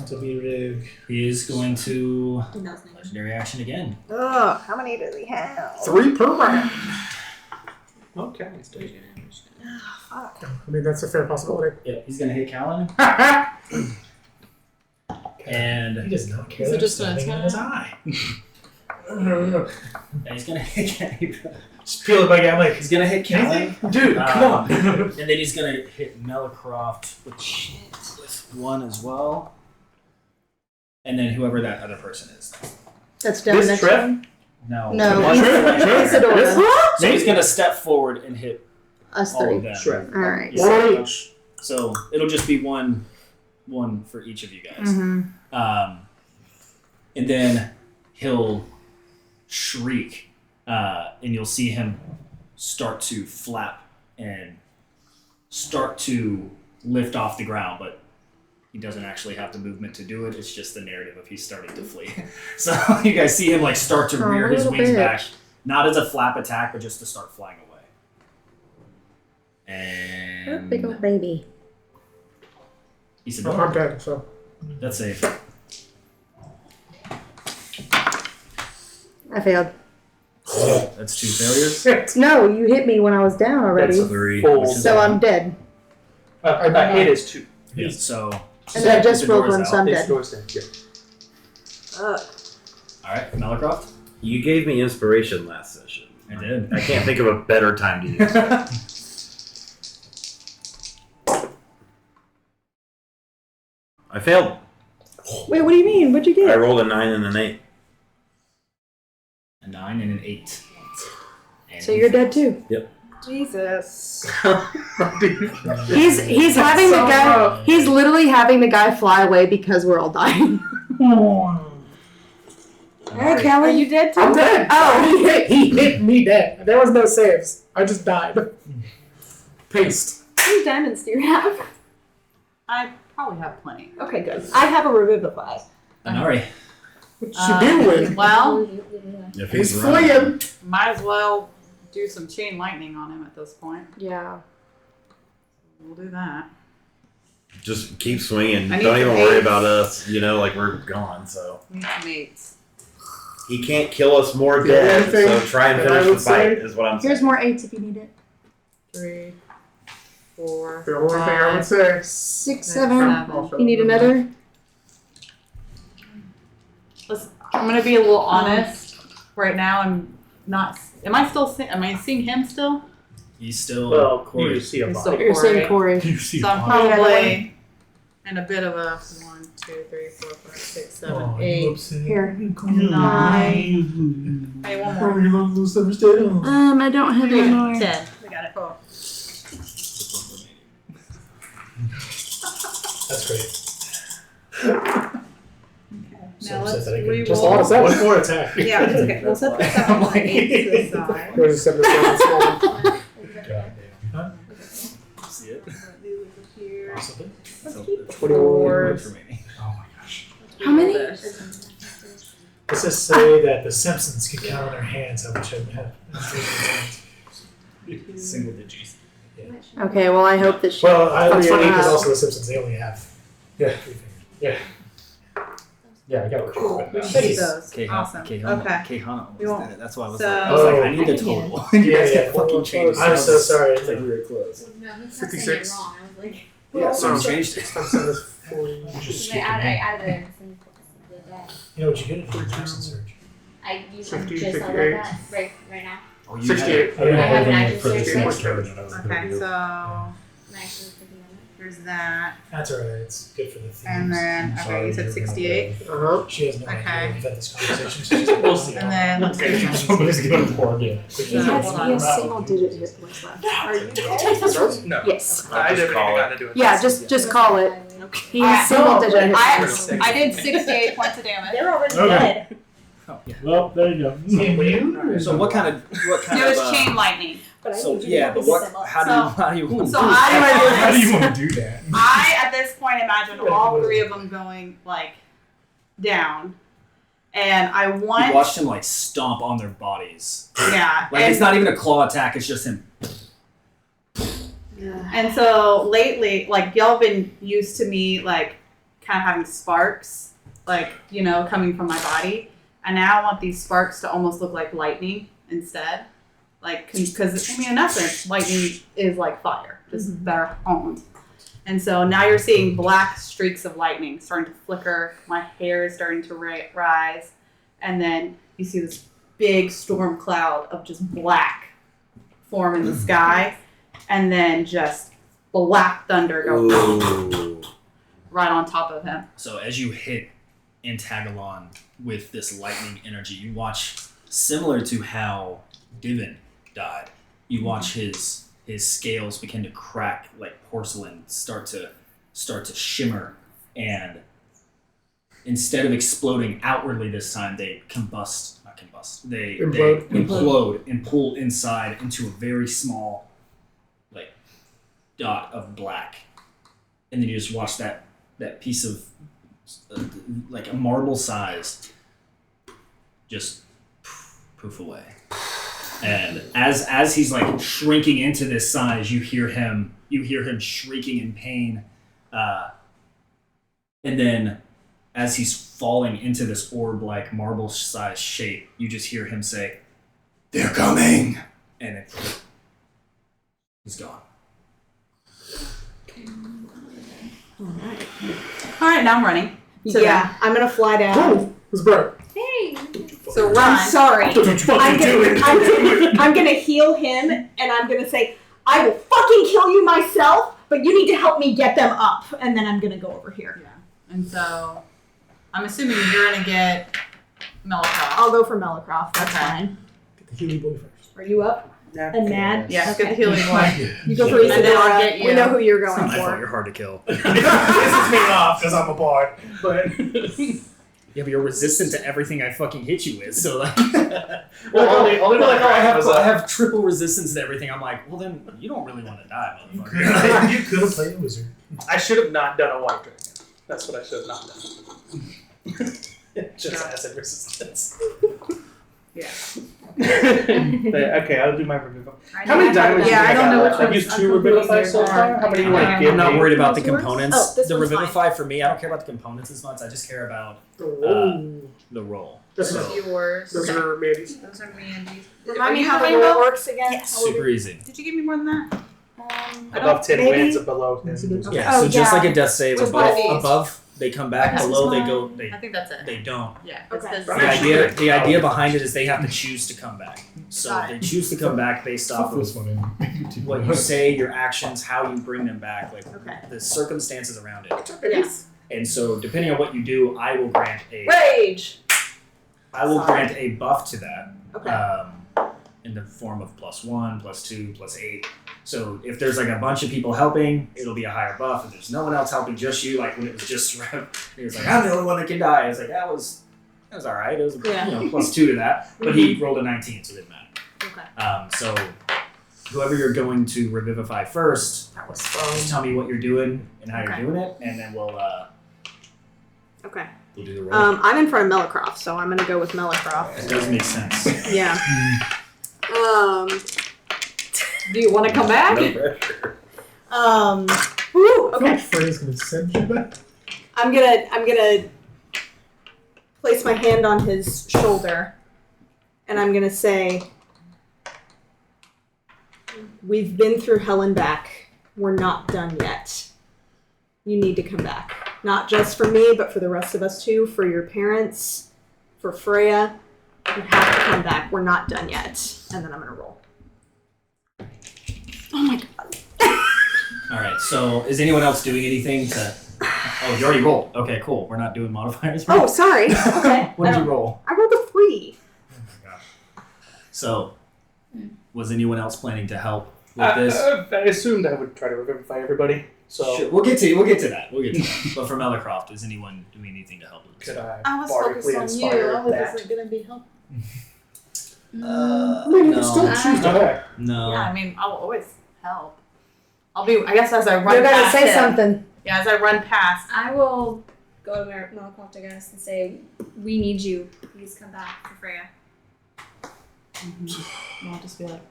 To be rig. He is going to And that was negative. legendary action again. Oh, how many does he have? 3 per round. Okay. I mean, that's a fair possibility. Yeah, he's gonna hit Callan. And He does not care. Is it There's just an something in his eye. yeah, he's gonna hit. Just peel it back out like, He's gonna hit Callan. dude, come on. And then he's gonna hit Melicroft with 1 as well. And then whoever that other person is. That's down This next trip? one. No. No, One- Isadora. So he's gonna step forward and hit Us all three. of them. Sure. All right. Yeah. One each. So it'll just be one for each of you guys. Mm-hmm. And then he'll shriek, and you'll see him start to flap and start to lift off the ground, but he doesn't actually have the movement to do it. It's just the narrative of he's starting to flee. So you guys see him like start to rear his wings back, not as a flap attack, but just to start flying away. And Big old baby. he's Oh, I'm dead, so. That's safe. I failed. That's 2 failures. No, you hit me when I was down already. That's 3. Full. So I'm dead. A hit is 2. Yeah, so And then I just the rolled door's one, so I'm His dead. door's dead. Yeah. all right, Melicroft. You gave me inspiration last session. I did. I can't think of a better time to use it. I failed. Wait, what do you mean? What'd you I get? rolled a 9 and an 8. A 9 and an 8. And So you're dead too. Jesus. He's having the guy. He's literally having the guy fly away because we're all dying. Hey, Callan. Are you dead too? I'm dead. Oh. He hit me dead. There was no saves. I just died. Paste. How many diamonds do you have? I probably have plenty. Okay, good. I have a revivify. Anari. What you doing? Well, If He's running. fleeing. might as well do some chain lightning on him at this point. Yeah. We'll do that. Just keep swinging. I need Don't some even worry eights. about us. Like we're gone. So Need some mates. he can't kill us more The dead. only thing So try and that I finish the would fight. say- Is what I'm saying. Here's more 8s if you need it. 3, 4, The only thing I would say. 6, 6, 7. 7. You need another? I'm gonna be a little honest. Right now, I'm not. Am I still? Am I seeing him still? He's still Well, Corey. you see a He's body. still You're saying Corey. Corey. So I'm probably in a bit of a 1, 2, 3, 4, 5, 6, 7, 8, Here. 9. Hey, one more. I don't have any more. 10. We got it. Cool. That's great. So Now upset let's that I couldn't re-roll. Just all of that. One more attack. Yeah, it's okay. We'll set the 7 and the 8 to the side. There's a 7 small. God damn. See it? Here. Possibly. So, 21. for me. Oh my gosh. How many? Let's just say that the Simpsons could count on their hands how much I've had. Single digits. Okay, well, I hope that she. Well, I That's mean, what I because have. also the Simpsons, they only have. Yeah. 3 fingers. Yeah, I got it. Cool. We should those. Caehanna, Awesome. Caehanna, Okay. Caehanna We almost won't. did it. That's why I was So- like, I was like, I need the I think total. You Yeah, guys yeah. can fucking change I'm so sorry. It's like we were close. No, he's not 56. saying it wrong. I was like, Yeah, so we changed it. I'm saying this 40. Just I skip added, it. I added the day. You know what you get for the Jackson surge? I used 50, just all of 58. that right now. Oh, you 68. had I it. have an it action for the surge. same carriage that I was gonna Okay, do. so I'm actually thinking of here's that. That's alright. It's good for the themes. And then, I'm okay, sorry you said you're gonna 68? go- Uh-huh. She has no Okay. idea we've had this conversation. She's just we'll see. And then let's do Somebody's gonna pour again. He has single digit hit points left. Are you No. Yes. I never call got to do it. Yeah, just call it. He has I- single digit hit I, points. I did 68 points of damage. They're already Okay. dead. Oh, yeah. Well, there you go. So what kind of It was chain lightning. But I So need you to yeah, help but me what? set them up. How do you want? So I How do you want to do that? I at this point imagine all 3 of them going like down, and I You want watched him like stomp on their bodies. yeah, Like and, it's not even a claw attack. It's just him. and so lately, like y'all been used to me like kind of having sparks, like coming from my body, and now I want these sparks to almost look like lightning instead, like because in essence, lightning is like fire, just better honed. And so now you're seeing black streaks of lightning starting to flicker. My hair is starting to rise. And then you see this big storm cloud of just black form in the sky. And then just black thunder go Ooh. right on top of him. So as you hit Antagalon with this lightning energy, you watch similar to how Divin died. You watch his his scales begin to crack like porcelain, start to shimmer, and instead of exploding outwardly this time, they they implode and pull inside into a very small like dot of black, and then you just watch that piece of like a marble size just poof away. And as he's like shrinking into this size, you hear him shrieking in pain, and then as he's falling into this orb-like marble-sized shape, you just hear him say, "They're coming!" And he's gone. All right, now I'm running. Yeah, I'm gonna fly down. Oh, it's Bert. Hey. So run. I'm sorry. What the fuck you doing? I'm gonna heal him, and I'm gonna say, I will fucking kill you myself, but you need to help me get them up. And then I'm gonna go over here. Yeah. And so, I'm assuming you're gonna get Melicroft. I'll go for Melicroft. That's Okay. fine. Get the healing boy first. Are you up? And mad? Yeah, Okay. get the healing boy. You go for And then I'll Isadora. get you. We know who you're It's going not my fault. for. You're hard to kill. This is me off because I'm a bard. But Yeah, but you're resistant to everything I fucking hit you with. So like, well, only you're like, oh, I was have triple resistance to everything. I'm like, well then you don't really want to die, you motherfucker. could have played a wizard. I should have not done a white dragon. That's what I should have not done. Just acid resistance. Yeah. Okay, I'll do my revivify. How many diamonds? Yeah, I don't know which I've ones used I'm 2 revivify so far. How many you want to give I'm not me? worried about the Those ones? components. Oh, this the one's revivify for me, I don't care about the components as much. I just care about the roll. This So, is Yours. those are Mandy's. Those are Mandy's. Remind me Are you how the talking roll about- works again. Yes. How would super we- easy. Did you give me more than that? Above 10 maybe? wins, below 10. Yeah, Oh, so just yeah. like a death save, Which one of these? above they come back, This is below they mine. go they I think that's it. they don't. Yeah. Okay. It says The idea behind it is they have to choose to come back. So Got they choose to come back based off of what you say, your actions, how you bring them back, like Okay. the circumstances around it. Yes. And so depending on what you do, I will grant Rage. a buff to that. Okay. In the form of +1, +2, +8. So if there's like a bunch of people helping, it'll be a higher buff. If there's no one else helping, just you, like when it was just Rev, he was like, I'm the only one that can die. I was like, that was all right. It was +2 to that, but he rolled a 19, so it didn't matter. Okay. So whoever you're going to revivify first, That was just tell me what you're doing and how Okay. you're doing it, and then we'll Okay. do the roll. I'm in front of Melicroft, so I'm gonna go with Melicroft. It does make sense. Yeah. Do you want to come back? No pressure. Woo, I okay. thought Freya's gonna send you back. I'm gonna place my hand on his shoulder, and I'm gonna say, "We've been through hell and back. We're not done yet. You need to come back. Not just for me, but for the rest of us too. For your parents, for Freya. You have to come back. We're not done yet." And then I'm gonna roll. Oh my god. All right. So is anyone else doing anything to? Oh, you already rolled. Okay, cool. We're not doing modifiers. Oh, sorry. Okay. What did you roll? I rolled a 3. So, was anyone else planning to help with this? I assumed I would try to revivify everybody. So Sure. We'll get to that. But for Melicroft, is anyone doing anything to help with this? could I I was bardically focused on you. inspire I that? wasn't gonna be helpful. You can still choose to help. No. Yeah, I mean, I'll always help. I guess as I run You're gonna past say him. something. Yeah, as I run past. I will go to Melicroft, I guess, and say, we need you. Please come back for Freya. I'll just be like,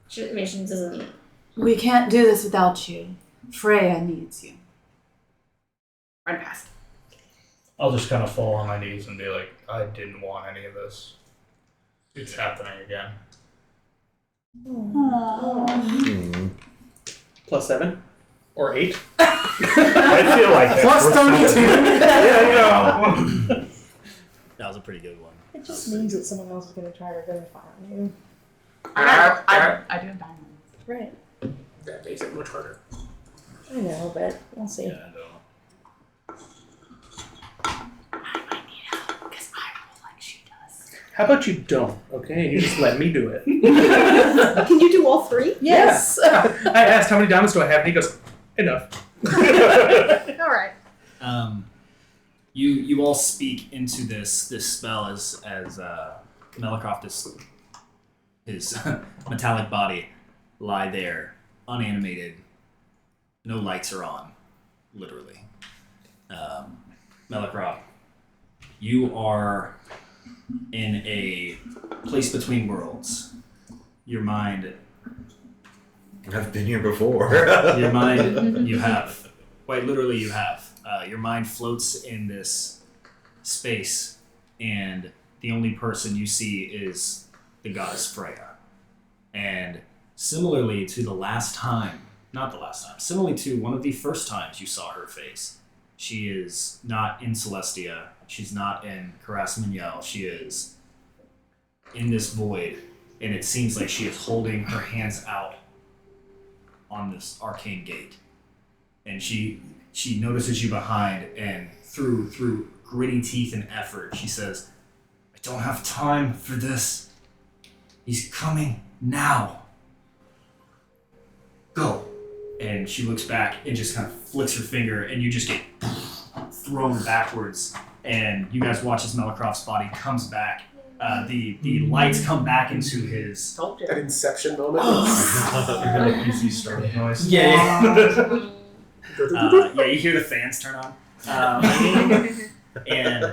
She doesn't. we can't do this without you. Freya needs you. Run past. I'll just kind of fall on my knees and be like, I didn't want any of this. It's happening again. +7 or 8. I feel like that's Plus 32. Yeah, That was a pretty good one. It just means that someone else is going to try to verify on you. I do have diamonds. Right. That makes it much harder. I know, but we'll see. Yeah, I know. I might need help because I roll like she does. How about you don't, okay? And you just let me do it. Can you do all three? Yes. I asked how many diamonds do I have, and he goes, enough. All right. You all speak into this spell as Melicroft his metallic body lie there, unanimated. No lights are on, literally. Melicroft, you are in a place between worlds. Your mind. I've been here before. Your mind, you have. Quite literally, you have. Your mind floats in this space, and the only person you see is the goddess Freya. And similarly to similarly to one of the first times you saw her face, she is not in Celestia, she's not in Karas Minyel, she is in this void, and it seems like she is holding her hands out on this arcane gate. And she notices you behind, and through gritty teeth and effort, she says, I don't have time for this. He's coming now. Go. And she looks back and just kind of flicks her finger, and you just get thrown backwards. And you guys watch as Melicroft's body comes back. The lights come back into his... An Inception moment. Easy startup noise. Yeah. You hear the fans turn on. And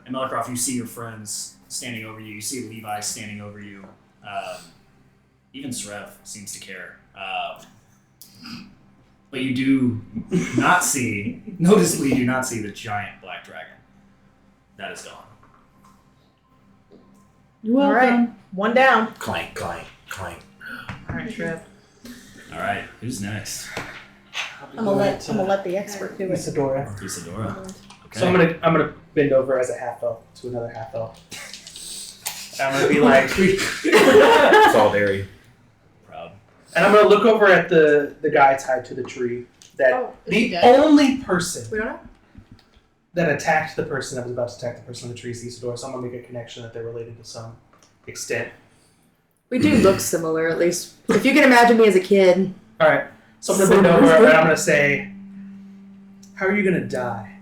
Melicroft, you see your friends standing over you. You see Levi standing over you. Even Srev seems to care. But you do not see, noticeably do not see the giant black dragon. That is gone. You're All welcome. right. One down. Clank, clank, clank. All right, Trev. All right, who's next? I'm gonna let the expert do it. Isadora. Isadora. Okay. So I'm gonna bend over as a half elf to another half elf. I'm gonna be like, Solidarity. Proud. and I'm gonna look over at the guy tied to the tree. That is he the dead? only person We don't know. that attacked the person that was about to attack the person on the tree is Isadora. So I'm gonna make a connection that they're related to some extent. We do look similar, at least. If you can imagine me as a kid. All right. So I'm gonna bend over and I'm gonna say, "How are you gonna die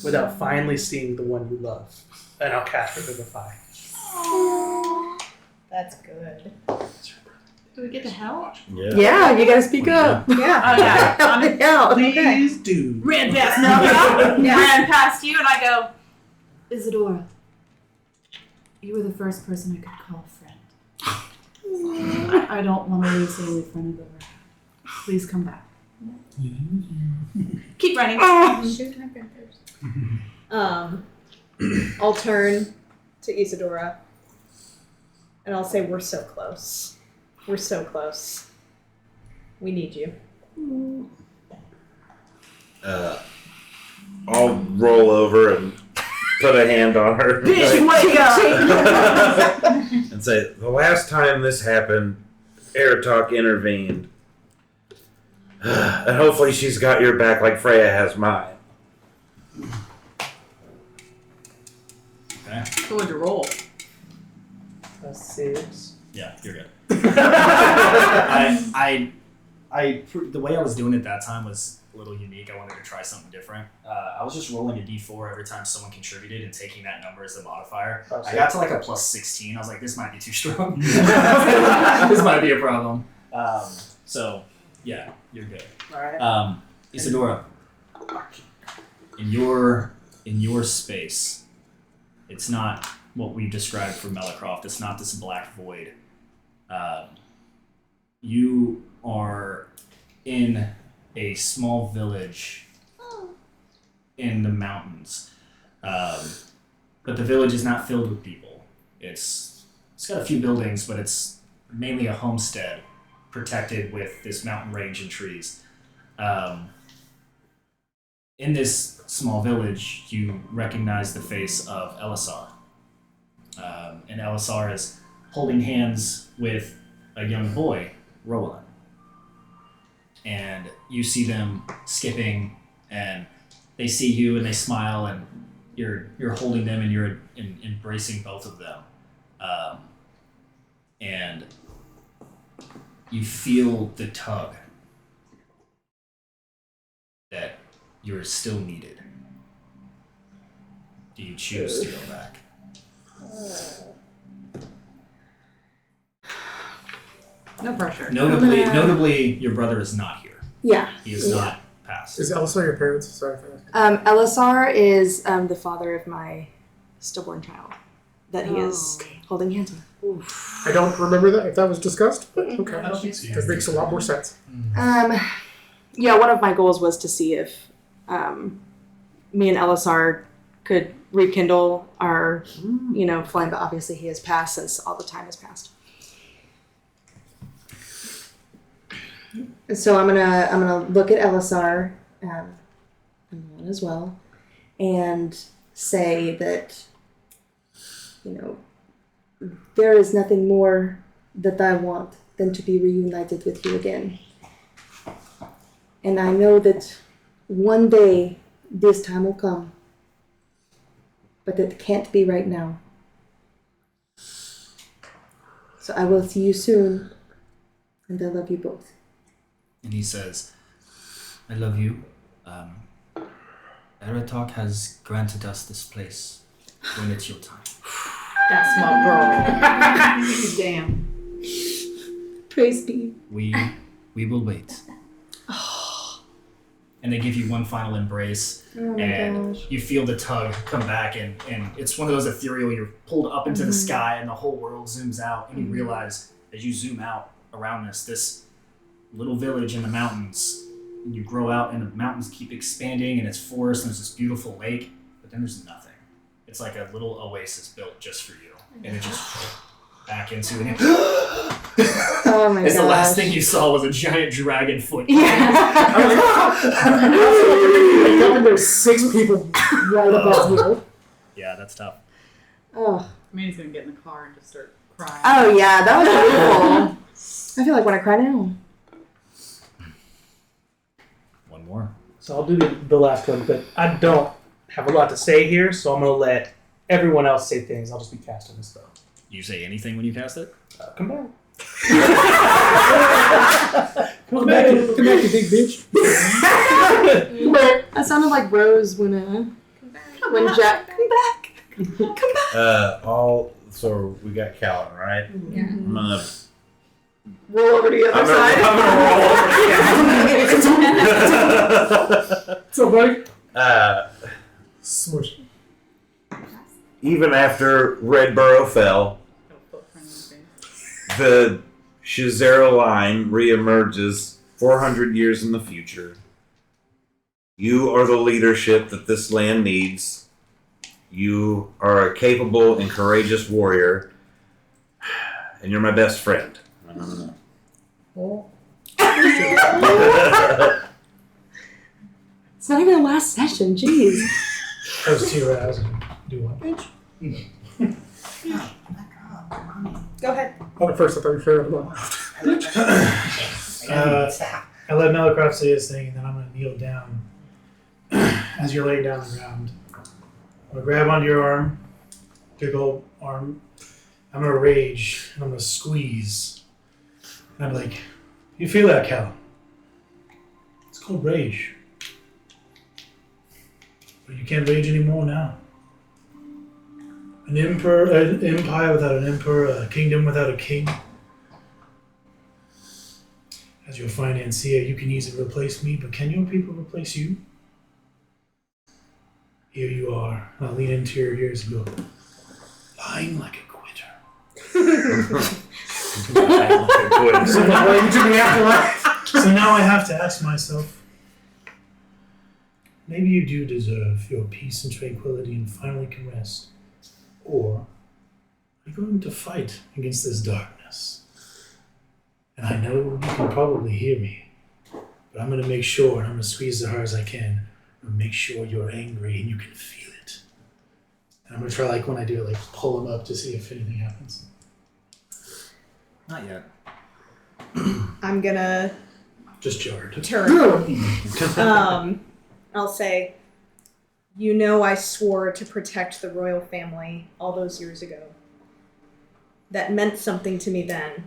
without finally seeing the one you love?" And I'll cast Revivify. That's good. Do we get to help? Yeah, you gotta speak up. Yeah. Oh, yeah. Help me out. Please do. Ran past Nelga. Ran past you, and I go, Isadora, you were the first person I could call friend. I don't want to lose the only friend I've ever had. Please come back. keep running. Shoot my friend first. I'll turn to Isadora, and I'll say, "We're so close. We're so close. We need you." I'll roll over and put a hand on her. Bitch, wake up! And say, the last time this happened, Airtalk intervened. And hopefully she's got your back like Freya has mine. Okay. So what'd you roll? A 6. Yeah, you're good. The way I was doing it that time was a little unique. I wanted to try something different. I was just rolling a d4 every time someone contributed and taking that number as the modifier. I got to like a plus 16. I was like, this might be too strong. This might be a problem. So, yeah, you're good. All right. Isadora, in your space, it's not what we described for Melicroft. It's not this black void. You are in a small village in the mountains, but the village is not filled with people. It's got a few buildings, but it's mainly a homestead protected with this mountain range and trees. In this small village, you recognize the face of Elisar. And Elisar is holding hands with a young boy, Roland. And you see them skipping, and they see you and they smile, and you're holding them and you're embracing both of them. And you feel the tug that you're still needed. Do you choose to go back? No pressure. Notably, your brother is not here. Yeah. He is not passed. Is Elisar your parents? Sorry for that. Elisar is the father of my stillborn child that he is holding hands with. I don't remember that if that was discussed, but okay. I don't think so. That makes a lot more sense. Yeah, one of my goals was to see if me and Elisar could rekindle our, flame, but obviously he has passed since all the time has passed. So I'm gonna look at Elisar as well, and say that there is nothing more that I want than to be reunited with you again. And I know that one day this time will come, but it can't be right now. So I will see you soon, and I love you both. And he says, I love you. Eratok has granted us this place when it's your time. That's my girl. Damn. Praise be. We will wait. And they give you one final embrace, and you feel the tug come back, and it's one of those ethereal, you're pulled up into the sky, and the whole world zooms out, and you realize, as you zoom out around this little village in the mountains, and you grow out, and the mountains keep expanding, and it's forest, and there's this beautiful lake, but then there's nothing. It's like a little oasis built just for you, and it just back into it. Oh my gosh. The last thing you saw was a giant dragon foot. There's 6 people right above you. Yeah, that's tough. Oh. I mean, he's gonna get in the car and just start crying. Oh yeah, that was beautiful. I feel like when I cry now. One more. So I'll do the last one, but I don't have a lot to say here, so I'm gonna let everyone else say things. I'll just be casting this spell. You say anything when you cast it? Come back. Come back, you big bitch. That sounded like Rose when Jack come back. So we got Callan, right? Yeah. I'm gonna roll over to the other side. What's up, buddy? Smush. Even after Redborough fell, the Shazera line reemerges 400 years in the future. You are the leadership that this land needs. You are a capable and courageous warrior, and you're my best friend. It's not even the last session, jeez. I was 2 rounds. Do one. Go ahead. Oh, at first I thought you were fair enough. I let Melicroft say his thing, and then I'm going to kneel down as you're laying down on the ground. I'm going to grab onto your arm, big old arm. I'm going to rage, and I'm going to squeeze. And I'm like, you feel that, Callan? It's called rage. But you can't rage anymore now. An empire without an emperor, a kingdom without a king. As your financier, you can easily replace me, but can your people replace you? Here you are. I'll lean into your ears and go, lying like a quitter. So now I have to ask myself, maybe you do deserve your peace and tranquility and finally can rest. Or are you going to fight against this darkness? And I know you can probably hear me, but I'm going to make sure, and I'm going to squeeze as hard as I can, and make sure you're angry and you can feel it. And I'm going to try, like when I do it, like pull him up to see if anything happens. Not yet. I'm gonna Just jarred. turn. I'll say, I swore to protect the royal family all those years ago. that meant something to me then,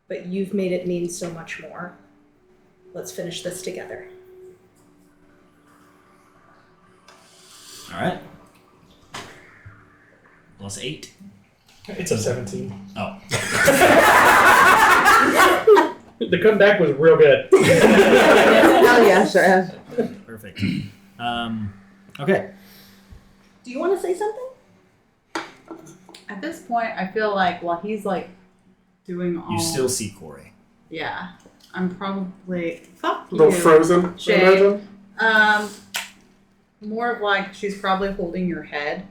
but you've made it mean so much more. Let's finish this together. All right. Plus 8. It's a 17. Oh. The comeback was real good. Hell yeah, sure. Perfect. Okay. Do you want to say something? At this point, I feel like while he's like doing all. You still see Corey. Yeah. I'm probably. Fuck A little you. frozen. Shay. More of like she's probably holding your head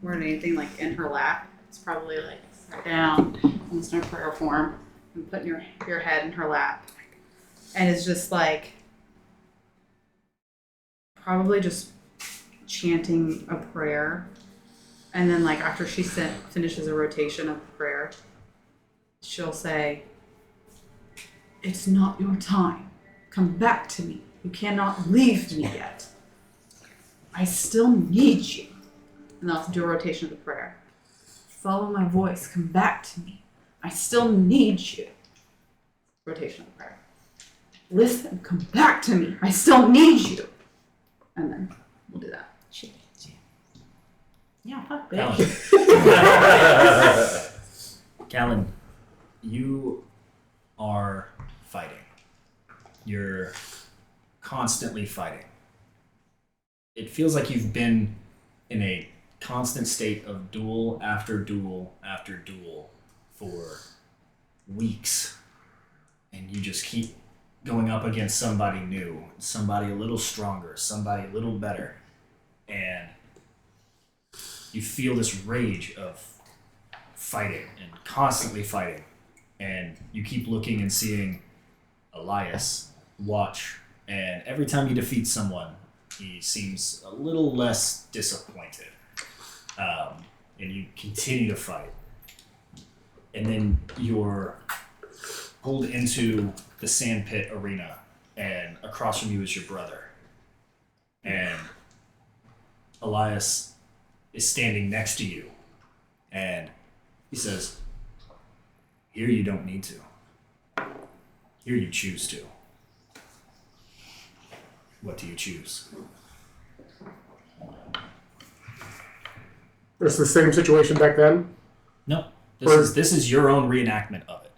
more than anything, like in her lap. It's probably like sat down, almost in a prayer form, and putting your head in her lap. And it's just like probably just chanting a prayer. And then like after she finishes a rotation of prayer, she'll say, "It's not your time. Come back to me. You cannot leave me yet. I still need you." And I'll do a rotation of the prayer. "Follow my voice. Come back to me. I still need you." Rotation of the prayer. "Listen. Come back to me. I still need you." And then we'll do that. Yeah, fuck bitch. Callan, you are fighting. You're constantly fighting. It feels like you've been in a constant state of duel after duel after duel for weeks. And you just keep going up against somebody new, somebody a little stronger, somebody a little better. And you feel this rage of fighting and constantly fighting. And you keep looking and seeing Elias watch. And every time you defeat someone, he seems a little less disappointed. And you continue to fight. And then you're pulled into the sandpit arena, and across from you is your brother. And Elias is standing next to you, and he says, "Here you don't need to. Here you choose to. What do you choose?" It's the same situation back then? No. This is your own reenactment of it.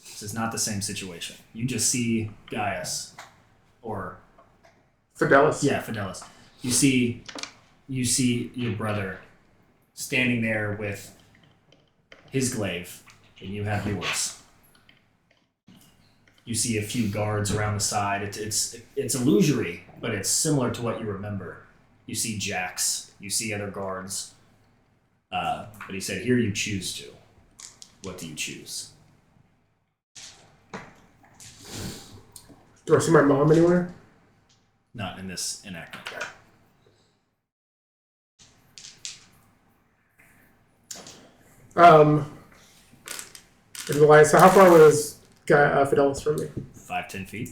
This is not the same situation. You just see Gaius, or Fidelis. Yeah, Fidelis. You see your brother standing there with his glaive, and you have yours. You see a few guards around the side. It's illusory, but it's similar to what you remember. You see Jax. You see other guards. But he said, "Here you choose to. What do you choose?" Do I see my mom anywhere? Not in this enactment. Elias, so how far was Fidelis from me? 5-10 feet.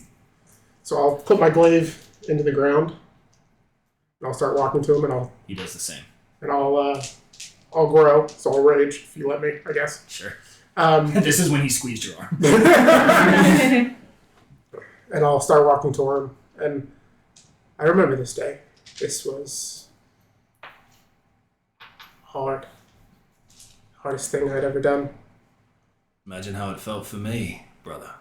So I'll put my glaive into the ground, and I'll start walking to him, and He does the same. I'll grow, so I'll rage if you let me, I guess. Sure. This is when he squeezed your arm. And I'll start walking toward him. And I remember this day. This was hard. Hardest thing I'd ever done. Imagine how it felt for me, brother.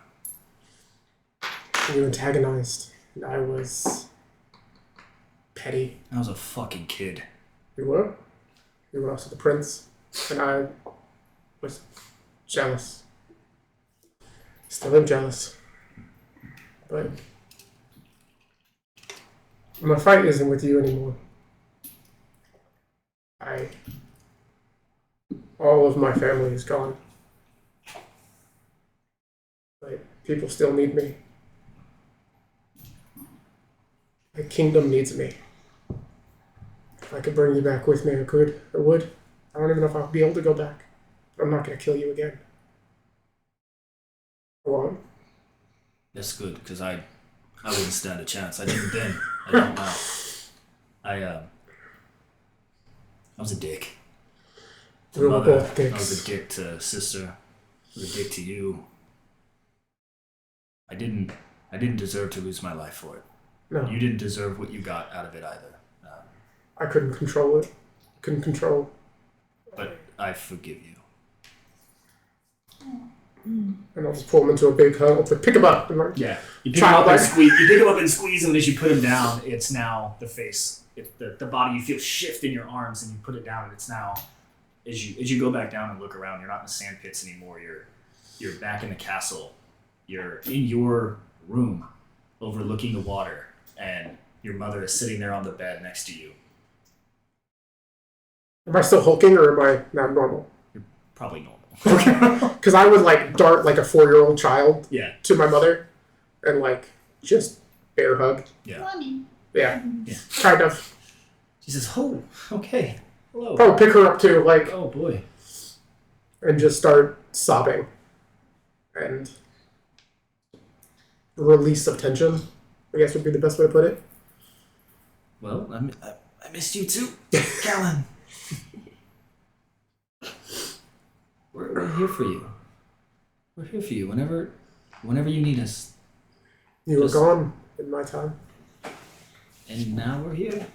You antagonized, and I was petty. I was a fucking kid. You were? You were also the prince, and I was jealous. Still am jealous. But my fight isn't with you anymore. All of my family is gone. But people still need me. The kingdom needs me. If I could bring you back with me, I could. I would. I don't even know if I'll be able to go back. But I'm not going to kill you again. I won't. That's good, because I wouldn't stand a chance. I didn't then. I don't now. I was a dick. We were Mother, both I was dicks. a dick to sister. I was a dick to you. I didn't deserve to lose my life for it. No. You didn't deserve what you got out of it either. I couldn't control it. Couldn't control. But I forgive you. And I'll just pull him into a big hug. I'll pick him up and like, Yeah. You pick him up and squeeze. You pick him up and squeeze him, and as you put him down, it's now the face. The body. You feel shift in your arms, and you put it down, and it's now as you go back down and look around. You're not in the sand pits anymore. You're back in the castle. You're in your room, overlooking the water, and your mother is sitting there on the bed next to you. am I still hulking or am I not normal? Probably normal. Because I would like dart like a 4-year-old child Yeah. to my mother and like just bear hug. Yeah. Mommy. Yeah. Yeah. Kind of. She says, "Oh, okay. Hello." Probably pick her up too, like, Oh boy. and just start sobbing. And release of tension, I guess would be the best way to put it. Well, I missed you too, Callan. We're here for you. We're here for you whenever you need us. You were Just- gone in my time. And now we're here.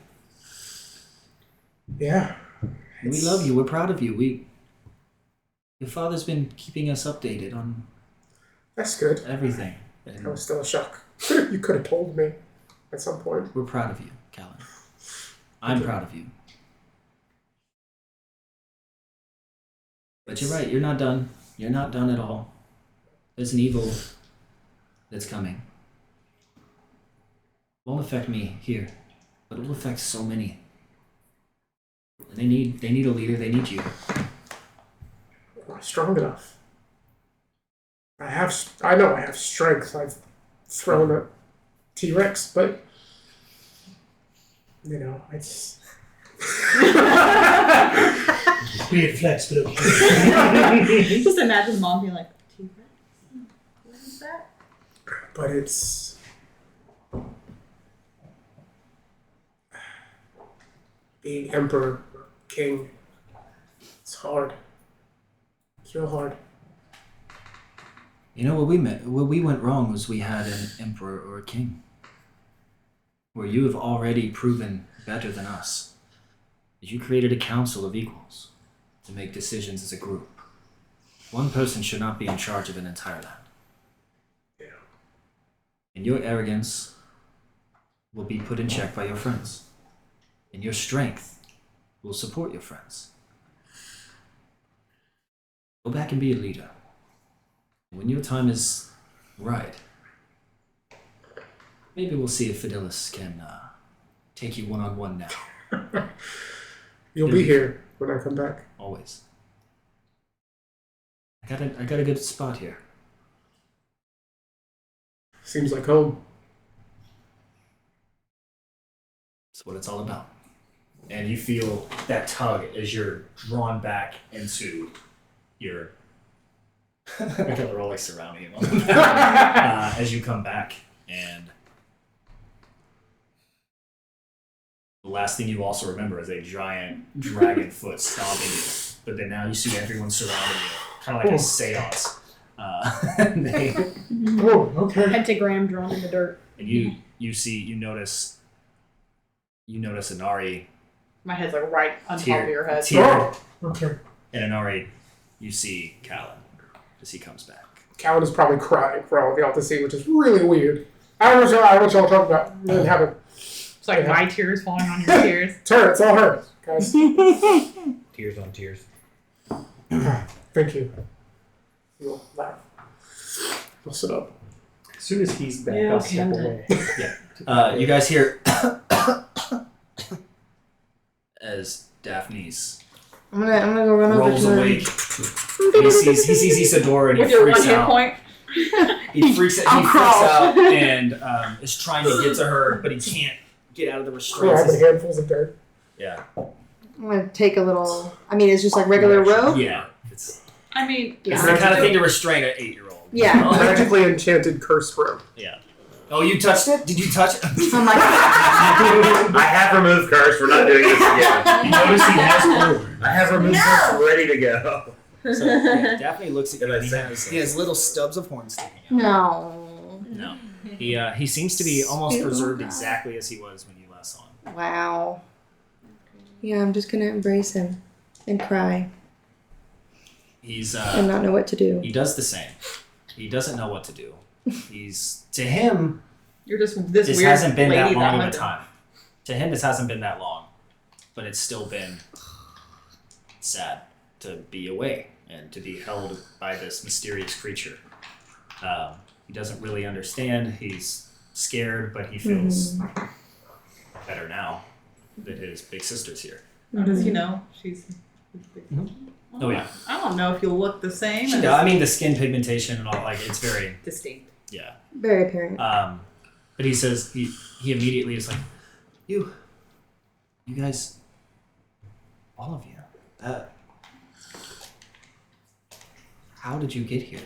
Yeah. And we love you. We're proud of you. Your father's been keeping us updated on That's good. everything. I And was still in shock. You could have told me at some point. we're proud of you, Callan. I'm proud of you. But you're right, you're not done. You're not done at all. There's an evil that's coming. Won't affect me here, but it will affect so many. And they need a leader, they need you. Am I strong enough? I know I have strength. I've thrown a T-Rex, but you know, I just Weird flex, but okay. Just imagine mom being like, T-Rex? What is that? but it's being emperor, king. It's hard. It's real hard. You know what we went wrong was we had an emperor or a king. Where you have already proven better than us. You created a council of equals to make decisions as a group. One person should not be in charge of an entire land. Yeah. And your arrogance will be put in check by your friends. And your strength will support your friends. Go back and be a leader. When your time is right, maybe we'll see if Fidelis can take you one-on-one now. You'll be here when I come back. Always. I got a good spot here. Seems like home. That's what it's all about. And you feel that tug as you're drawn back into your... I got the Rolex surrounding you as you come back, and the last thing you also remember is a giant dragon foot stomping you. But then now you see everyone surrounding you, kind of like a seance. Oh, okay. Pentagram drawn in the dirt. And you notice Inari My head's like right on top of your head. Oh, okay. and Inari, you see Callan as he comes back. Callan is probably crying for all of y'all to see, which is really weird. I don't know what y'all talking about. It didn't happen. It's like my tears falling on your tears. It's her. It's all her, guys. Tears on tears. Thank you. You'll laugh. I'll sit up. As soon as he's back, Yeah, I'll okay, step I'm done. away. You guys hear as Daphne's I'm gonna go run over rolls to her. awake. He sees Isadora and With he your one freaks hit out. point. He freaks I'll crawl. out and is trying to get to her, but he can't get out of the Grab restraints. handfuls of dirt. Yeah, I'm gonna take a little. I mean, it's just like regular rope. yeah. It's I mean, the kind of thing to restrain an 8-year-old. Yeah. Magically enchanted cursed rope. Yeah. Oh, you touched it? Did you touch it? Oh my god. I have removed curse. We're not doing this again. You notice he has forward. I have removed curse ready to go. So, yeah, Daphne looks at you. Did I And say he has little stubs of horn sticking out. No. No. He seems to be almost preserved exactly as he was when you last saw him. Wow. Yeah, I'm just gonna embrace him and cry He's and not know what to do. he does the same. He doesn't know what to do. He's to him You're just this weird hasn't been that lady long of a hunted. time. To him this hasn't been that long. But it's still been sad to be away and to be held by this mysterious creature. He doesn't really understand. He's scared, but he feels better now that his big sister's here. How does he know she's? Oh yeah. I don't know if you look the same. She as does. I mean, the skin pigmentation and all, like, it's very, distinct. yeah. Very apparent. But he says, he immediately is like, you guys, all of you, how did you get here?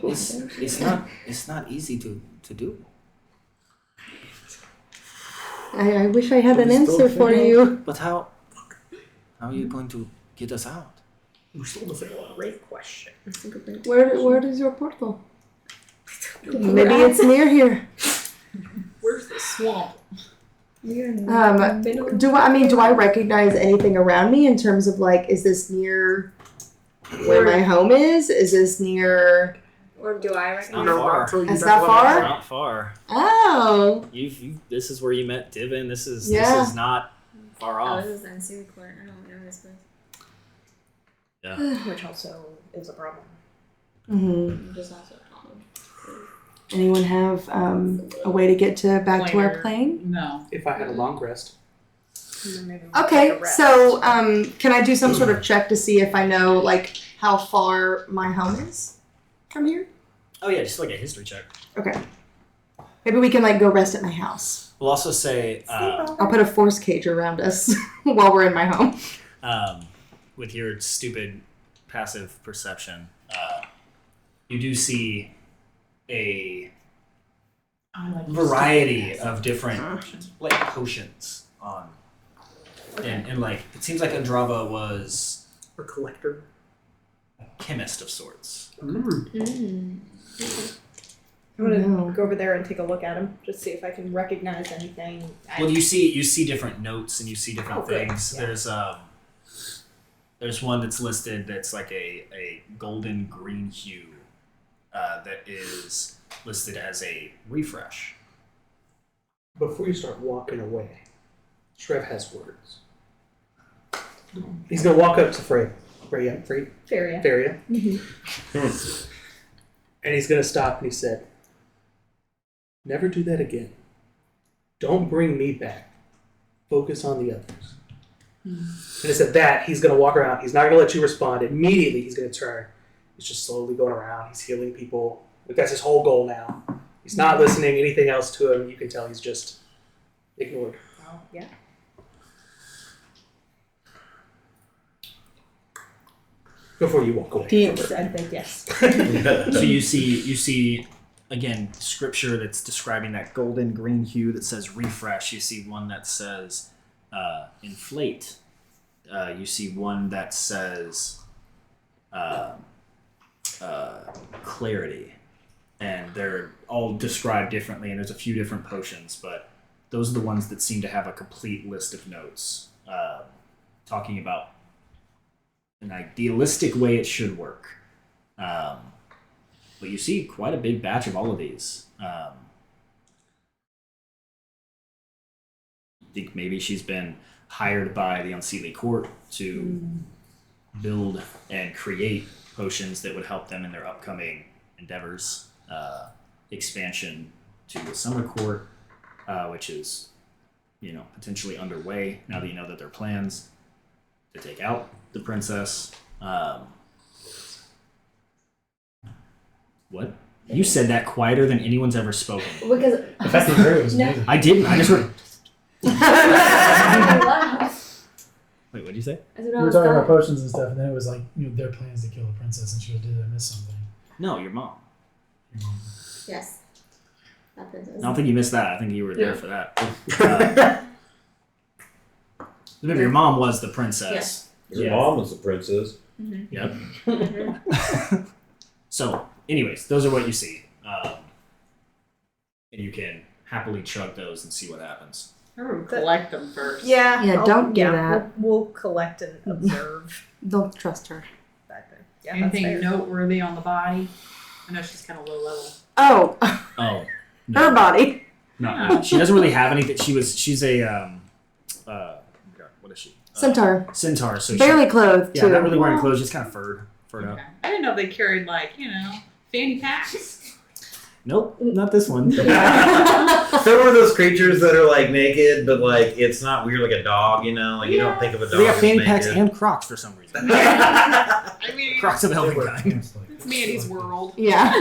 It's not easy to do. I wish I had an answer for you. But how are you going to get us out? We're still missing a great question. Where is your portal? Maybe it's near here. Where's the swamp? Do I recognize anything around me in terms of like, is this near where my home is? Is this near? Or do I recognize? Not far. It's not far. Not far. Oh. You. This is where you met Divin. This is not far Oh, off. this is NC Court. I don't know this place. Yeah. Which also is a problem. Mm-hmm. Which is also a problem. Anyone have a way to get back to our Planer. plane? No. If I had a long rest. Okay, so can I do some sort of check to see if I know like how far my home is from here? Oh yeah, just like a history check. Okay. Maybe we can like go rest at my house. We'll also say I'll put a force cage around us while we're in my home. with your stupid passive perception, you do see a variety of different like potions on. And like it seems like Andrava was A collector. a chemist of sorts. I'm gonna go over there and take a look at him, just see if I can recognize anything. Well, you see different notes and you see different Oh, good. things. Yeah. There's one that's listed that's like a golden green hue that is listed as a refresh. Before you start walking away, Shrev has words. He's gonna walk up to Faria. Faria. And he's gonna stop and he said, "Never do that again. Don't bring me back. Focus on the others." And he said that he's gonna walk around. He's not gonna let you respond. Immediately he's gonna turn. He's just slowly going around. He's healing people. Like, that's his whole goal now. He's not listening anything else to him. You can tell he's just ignored. Oh, yeah. Before you walk away. I think yes. So you see again scripture that's describing that golden green hue that says refresh. You see one that says inflate. You see one that says clarity, and they're all described differently. And there's a few different potions, but those are the ones that seem to have a complete list of notes talking about an idealistic way it should work. But you see quite a big batch of all of these. I think maybe she's been hired by the Unseelie Court to build and create potions that would help them in their upcoming endeavors. Expansion to the Summer Court, which is, potentially underway now that you know that their plans to take out the princess. What? You said that quieter than anyone's ever spoken. Because The fact that you heard it was amazing. I didn't. I just heard. Wait, what did you say? I We were talking about potions and stuff, and then it was like their plans to kill the princess, and she did I miss something? No, your mom. Yes. That princess. I don't think you missed that. I think you were there for that. Remember, your mom was the princess. Your mom was the princess. Yep. So, anyways, those are what you see. And you can happily chug those and see what happens. Collect them first. Yeah. Yeah, don't do that. We'll collect and observe. Don't trust her. Exactly. Yeah, Anything that's fair. noteworthy on the body? I know she's kind of low level. Oh, Oh. her body. No, she doesn't really have anything. She's a, what is she? Centaur. Centaur. So Barely clothed, yeah, too. not really wearing clothes, just kind of furred up. Okay. I didn't know they carried fanny packs. Nope, not this one. They're one of those creatures that are like naked, but like it's not weird like a dog, you know? Like you don't think of a dog. They got as fanny naked. packs and Crocs for some reason. I mean, Crocs of Elven kind. it's Manny's world. Yeah.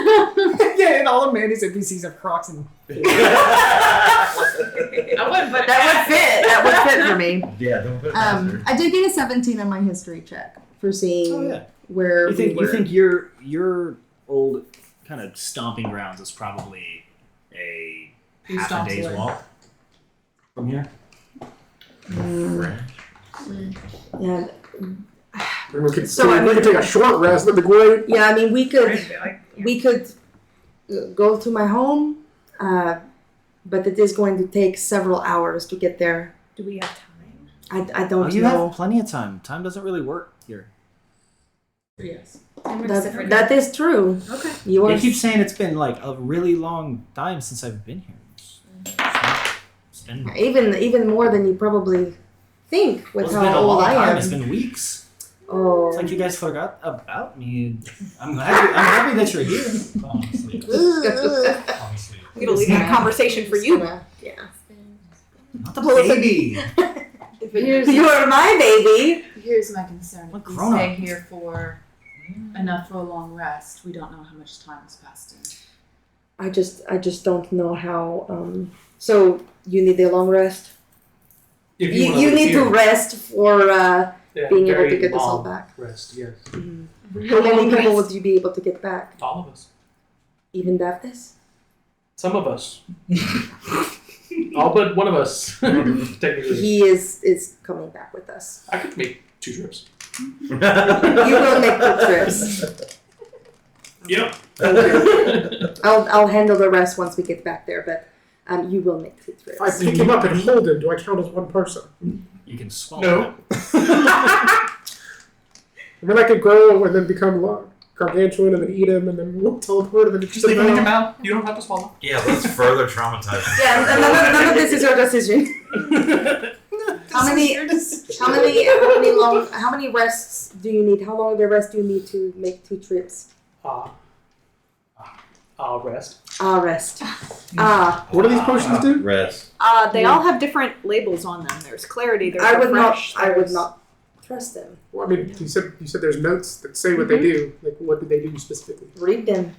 Yeah, and all of Mandy's NPCs have Crocs and. I wouldn't put it That would fit. That would fit for me. Yeah, don't put it past her. I did get a 17 on my history check for seeing where You think we were. you think your old kind of stomping grounds is probably a Who half a stomps day's away? walk from here? Yeah. We could, So, I we could take a short rest. That'd be great. Yeah, I mean, we could go to my home, but it is going to take several hours to get there. Do we have time? I don't You know. have plenty of time. Time doesn't really work here. Yes. That is true. Okay. You are. They keep saying it's been like a really long time since I've been here. It's been, even more than you probably think with it's how been a old long I time. am. It's been weeks. Oh. It's like you guys forgot about me. I'm happy that you're here. Honestly. I'm gonna leave that conversation for you. Yeah. Not the baby. You're my baby. Here's my concern. What If we grown stay up? here for enough for a long rest, we don't know how much time has passed in. I just don't know how. So you need a long rest. If You wanna need to hear. rest for Yeah, being able very to get this all long back. Rest, yes. How many people would you be able to get back? All of us. Even Daphnis? Some of us. All but one of us. Technically. He is coming back with us. I could make 2 trips. You will make the trips. Yep. I'll handle the rest once we get back there, but you will make the trips. If I pick him up and hold him, do I count as one person? You can swallow No. I mean, I could grow and then become gargantuan and then eat him and then we'll teleport and then Just leave it in your mouth. You don't have to swallow. Yeah, let's further traumatize him. Yeah, and none of this is your decision. How many rests do you need? How long of a rest do you need to make 2 trips? I'll rest. Rest. What do these potions do? Rest. They all have different labels on them. There's clarity. There's I would refresh. not trust them. Well, I mean, you said there's notes that say what they do. Like, what do they do specifically? Read them.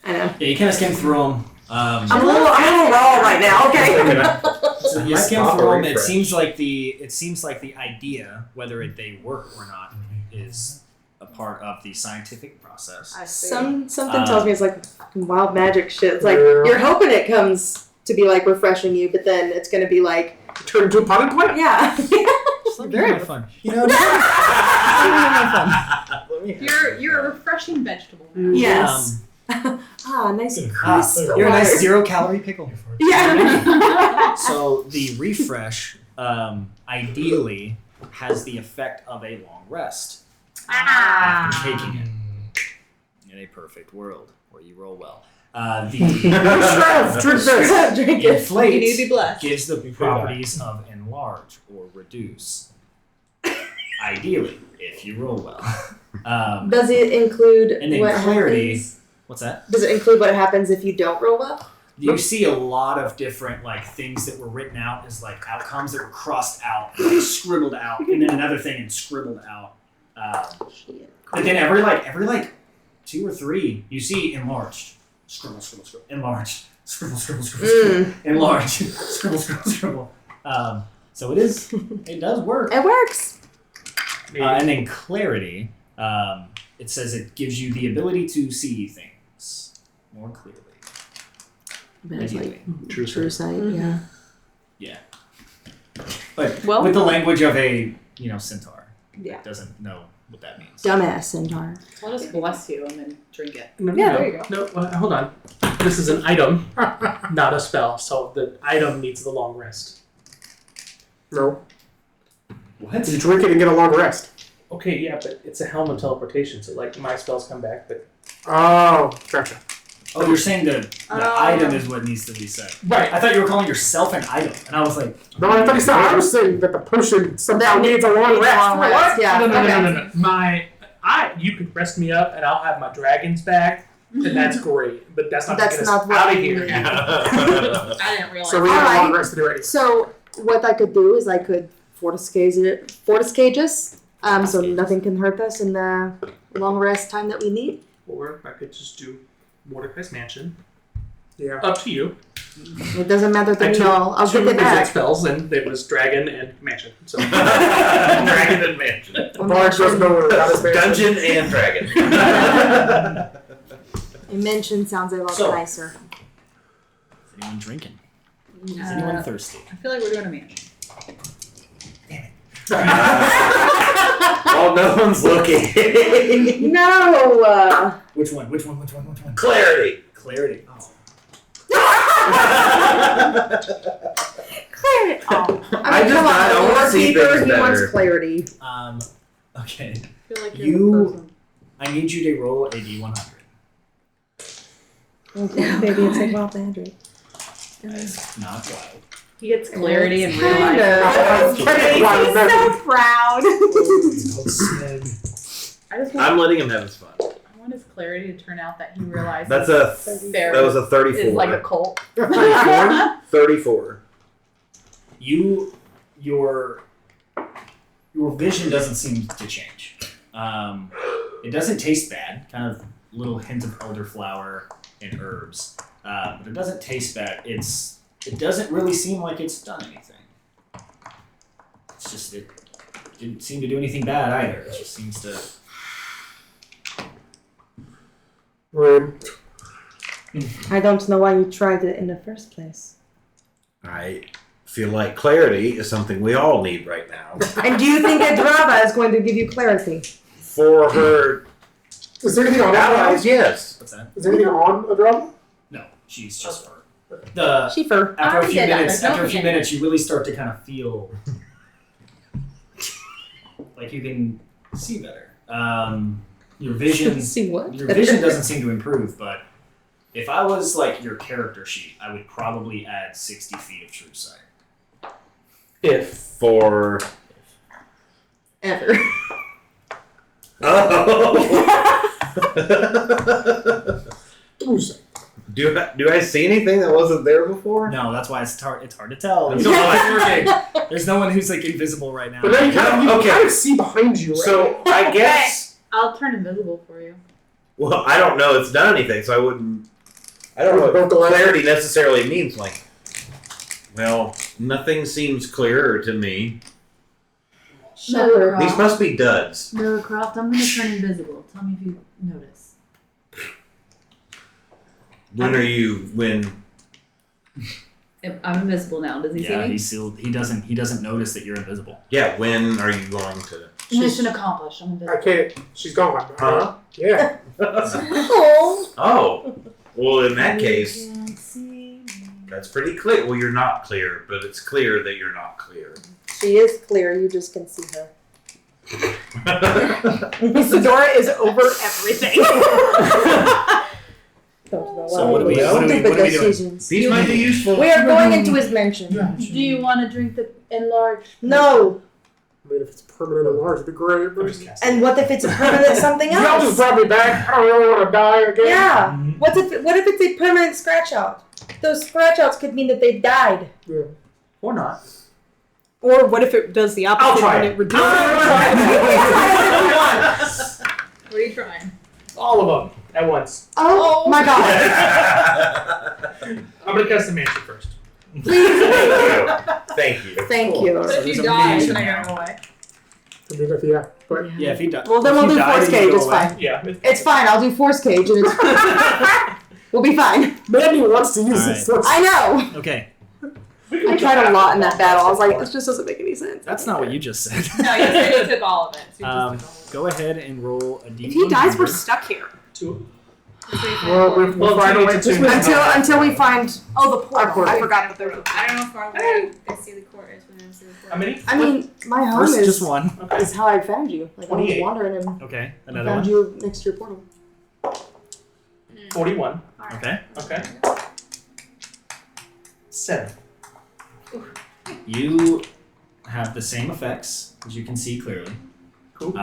I know. Yeah, you kind of skim through them. I'm a little raw right now. Okay. So you Nice skim proper through them. It refresh. seems like the idea, whether they work or not, is a part of the scientific process. I see. Something tells me it's like wild magic shit. It's like you're hoping it comes to be like refreshing you, but then it's gonna be like Turn into a potted plant? yeah. Very fun. You know, You're a refreshing vegetable. Yes. Nice and crisp. You're a nice water. 0-calorie pickle. Yeah. So the refresh, ideally, has the effect of a long rest after taking it. In a perfect world where you roll well, the Drink it. inflate You need to be blessed. gives the properties of enlarge or reduce. Ideally, if you roll well. Does it include And then what clarity. happens? What's that? Does it include what happens if you don't roll well? You see a lot of different things that were written out as outcomes that were crossed out, and scribbled out, and then another thing and scribbled out. But then every 2 or 3, you see enlarged, scribble, scribble, scribble, enlarged, scribble, scribble, scribble, scribble, enlarged, scribble, scribble, scribble. So it does work. It works. And then clarity, it says it gives you the ability to see things. things more clearly. But it's like True true sight, yeah. Yeah. But Well- with the language of a, centaur. Yeah. Doesn't know what that means. Dumbass centaur. I'll just bless you and then drink it. No, Yeah, no, there you go. No, hold on. This is an item, not a spell. So the item needs the long rest. No. What? You drink it and get a long rest. Okay, yeah, but it's a helm of teleportation, so like my spells come back, but Oh, gotcha. Oh, you're saying the Oh. item is what needs to be said. right. I thought you were calling yourself an item, and I was like, No, I thought you said I was saying that the potion somehow That needs a long needs rest. long rest, yeah. No, Okay. no. You could rest me up, and I'll have my dragons back, and that's great. But that's not That's to get not us what out of we here. need. I didn't realize. So we have a long Alright. rest to do already. So what I could do is I could forticage us, so nothing can hurt us in the long rest time that we need. Or I could just do Mordecai's Mansion. Yeah. Up to you. It doesn't matter to I me. took I'll two get it resist back. spells, and it was Dragon and Mansion. So Dragon and Mansion. Bard doesn't know where that is. Dungeon and Dragon. A mention sounds a lot So- nicer. is anyone drinking? Is anyone thirsty? I feel like we're doing a mansion. While no one's looking. No! Which one? Clarity. Clarity. Oh. Clarity. Oh. I just come thought I on, wanna see Peter, things he wants better. clarity. Okay. I feel like You- you're the person. I need you to roll a d100. Maybe it's like Wild Magic. That's not wild. He gets clarity and Kind realizes. of. He's so proud. I just I'm want, letting him have his fun. I want his clarity to turn out that he realizes That was a 34. is like a cult. 34. Your vision doesn't seem to change. It doesn't taste bad. Kind of little hint of elderflower and herbs, but it doesn't taste bad. It doesn't really seem like it's done anything. It's just it didn't seem to do anything bad either. It just seems to. I don't know why you tried it in the first place. I feel like clarity is something we all need right now. And do you think a Drava is going to give you clarity? For her Is there anything on a allies, drum? yes. What's that? Is there anything on a drum? No, she's just fur. Sheefer. After a I few did that. minutes, There's after a few nothing. minutes, you really start to kind of feel like you can see better. Your vision, See what? your vision doesn't seem to improve. But if I was like your character sheet, I would probably add 60 feet of true sight. if For Ever. Do I see anything that wasn't there before? No, that's why it's hard to tell. You don't know it's working. There's no one who's like invisible right now. But then you Okay. kind of see behind you, right? So I guess. I'll turn invisible for you. Well, I don't know it's done anything, so I wouldn't. I don't know what clarity necessarily means. Like, well, nothing seems clearer to me. Sure. These must be duds. Millercroft, I'm gonna turn invisible. Tell me if you notice. When I'm invisible now. Does he Yeah, see me? he's sealed. He doesn't notice that you're invisible. Yeah, when are you going to? Mission accomplished. I'm I invisible. can't. She's gone. Huh? Yeah. Oh. Oh, well, in that case, Can't see me. that's pretty clear. Well, you're not clear, but it's clear that you're not clear. She is clear. You just can see her. Isadora is over everything. Don't know So why. what do we- Stupid what do we doing? decisions. These might be useful. We are going into his mansion. Do you want to drink the enlarged? No. I mean, if it's permanent and large, it'd be great. I'm But just casting. And what if it's a permanent something y'all just else? brought me back. I don't really want to die again. Yeah. Mhm. What if it's a permanent scratch out? Those scratch outs could mean that they died. Or not. Or what if it does the opposite I'll try and it. it reduces? What are you trying? All of them at once. Oh my god. I'm gonna cast the mansion first. Thank you. Thank you. But if there's you a die, mansion then I now. go away. Yeah. But Yeah, if he dies. Well, then we'll do force cage. It's fine. Yeah. It's fine. I'll do force cage, and it's we'll be fine. Mandy wants to use Alright. his force. I know. Okay, I tried a lot in that battle. I was like, this just doesn't make any sense. that's not what you just said. No, you said he took all of it. So you just took Go ahead and roll a d100. If he dies, we're stuck here. Two. Well, we'll find a way to Until we find. Oh, the portal. portal. I forgot that there's a I don't know how far away the Sealy Court is when I'm Sealy Court. How many? I mean, my home First, is just one. is how I found you. Like I was 28. wandering and Okay, I another found one. you next to your portal. 41. Okay. Okay. 7. You have the same effects, as you can see clearly. Cool.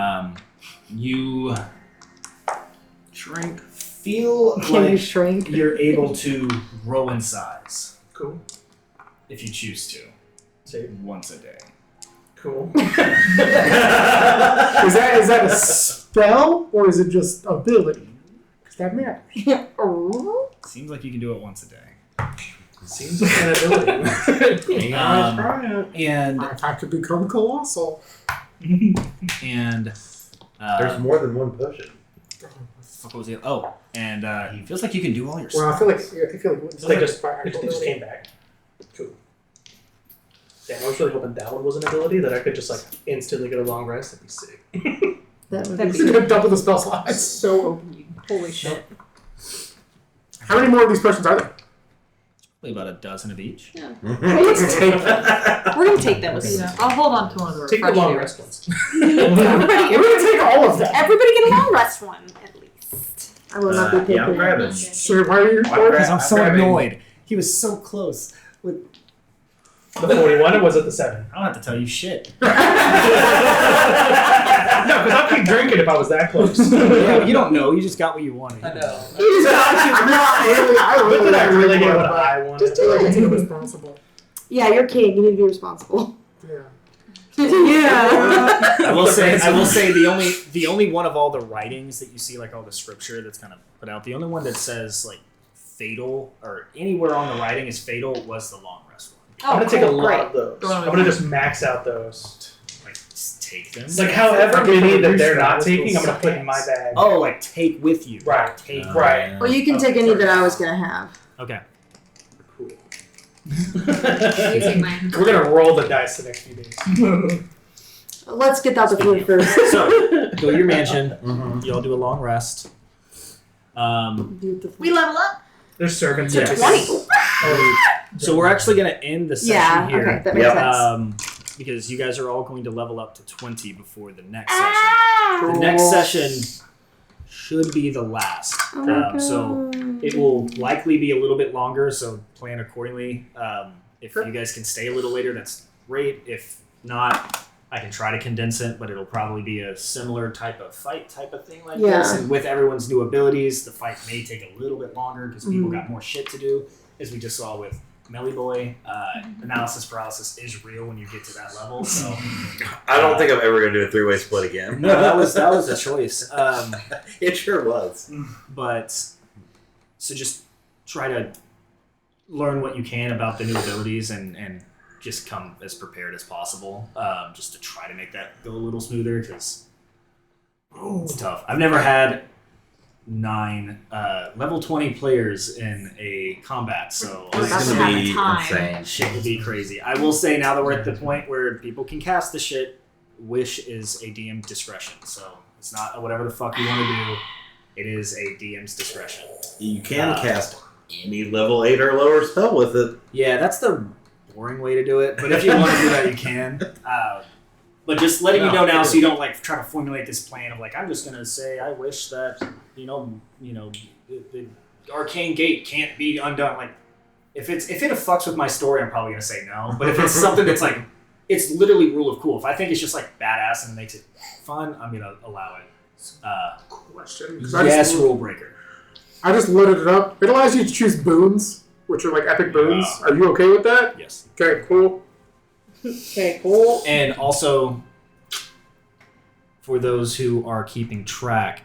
You feel Can you like shrink? you're able to grow in size Cool. if you choose to, Say once a day. cool. Is that a spell or is it just ability? Because that matters. Seems like you can do it once a day. Seems like an ability. And If I could become colossal. and There's more than one potion. what was it? Oh, and he feels like you can do all your Well, I stuff. feel like it's They just came back. Cool. Damn, I was really hoping that one was an ability that I could just like instantly get a long rest. That'd be sick. That would That'd be You're gonna double the spell slots. so OP. Holy shit. How many more of these potions are there? Probably about a dozen of each. Let's take them. We're gonna take those. Yeah, I'll hold on to one of the Take the long rest ones. Everybody, We're gonna take all of them. everybody get a long rest one at least. I will not be Yeah, I'm picky. grabbing. Sure, why are you Because I'm I'm so grabbing- annoyed. He was so close. The 41 or was it the 7? I don't have to tell you shit. No, because I'll keep drinking if I was that close. Yeah, you don't know. You just got what you wanted. I know. I Did I really get what I I wanted? just feel like it's irresponsible. Yeah, you're king. You need to be responsible. Yeah. Yeah. I will say the only one of all the writings that you see, like all the scripture that's kind of put out, the only one that says like fatal or anywhere on the writing is fatal was the long rest one. I'm gonna take a lot great. of those. I'm gonna just max out those. Like just take them. Like however many that they're not taking, I'm gonna put in my bag. Oh, like take with you. Right. Take. Right. Well, you can take any that I was gonna have. Okay. Cool. You take mine. We're gonna roll the dice the next few days. Let's get out the food first. So go to your mansion. Mhm. You all do a long rest. Beautiful. We level up. There's servants. Yes. at 20. So we're actually gonna end the session Yeah. here. Okay, that makes Yep. sense. Because you guys are all going to level up to 20 before the next session. The next session should be the last. So it will likely be a little bit longer, so plan accordingly. If you guys can stay a little later, that's great. If not, I can try to condense it, but it'll probably be a similar type of fight type of thing like this. Yeah. And with everyone's new abilities, the fight may take a little bit longer because people got more shit to do, as we just saw with Melee Boy. Analysis paralysis is real when you get to that level. So I don't think I'm ever going to do a 3-way split again. no, that was a choice. It sure was. But so just try to learn what you can about the new abilities and just come as prepared as possible, just to try to make that go a little smoother because it's tough. I've never had 9 level 20 players in a combat, so This That's is going to half be the time. insane. shit would be crazy. I will say now that we're at the point where people can cast the shit, Wish is a DM discretion, so it's not whatever the fuck you want to do. It is a DM's discretion. You can cast any level 8 or lower spell with it. Yeah, that's the boring way to do it, but if you want to do that, you can. But just letting you know now, so you don't like try to formulate this plan of like I'm just gonna say I wish that the arcane gate can't be undone. Like if it fucks with my story, I'm probably gonna say no. But if it's something that's like it's literally rule of cool. If I think it's just like badass and makes it fun, I'm gonna allow it. Question. Yes, rule breaker. I just loaded it up. It allows you to choose boons, which are like epic boons. Are you okay with that? Yes. Okay, cool. Okay, cool. And also, for those who are keeping track,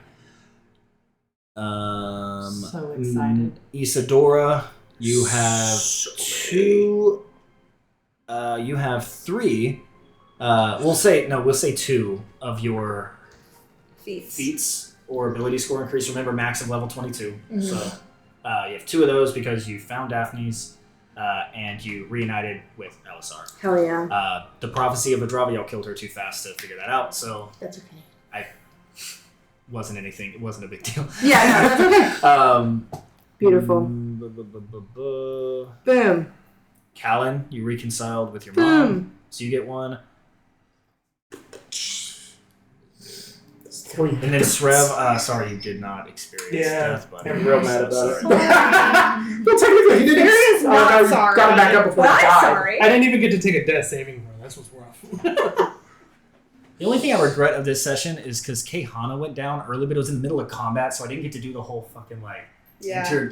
So excited. Isadora, you have 2. You have 3 We'll say 2 of your Feats. feats or ability score increase. Remember, max of level 22. Mhm. So you have 2 of those because you found Daphne's and you reunited with Elisar. Hell yeah. The prophecy of Adrava, y'all killed her too fast to figure that out, so That's okay. it wasn't a big deal. Yeah, no, that's okay. Beautiful. Boom. Callan, you reconciled with your mom, so you get 1. 3. And then Srev, sorry you did not experience death, but I'm real mad about it. Well, technically, he didn't. Serious? Not he sorry. got him back up before Well, he I'm died. sorry. I didn't even get to take a death saving throw. That's what's rough. The only thing I regret of this session is because Caehanna went down early, but it was in the middle of combat, so I didn't get to do the whole fucking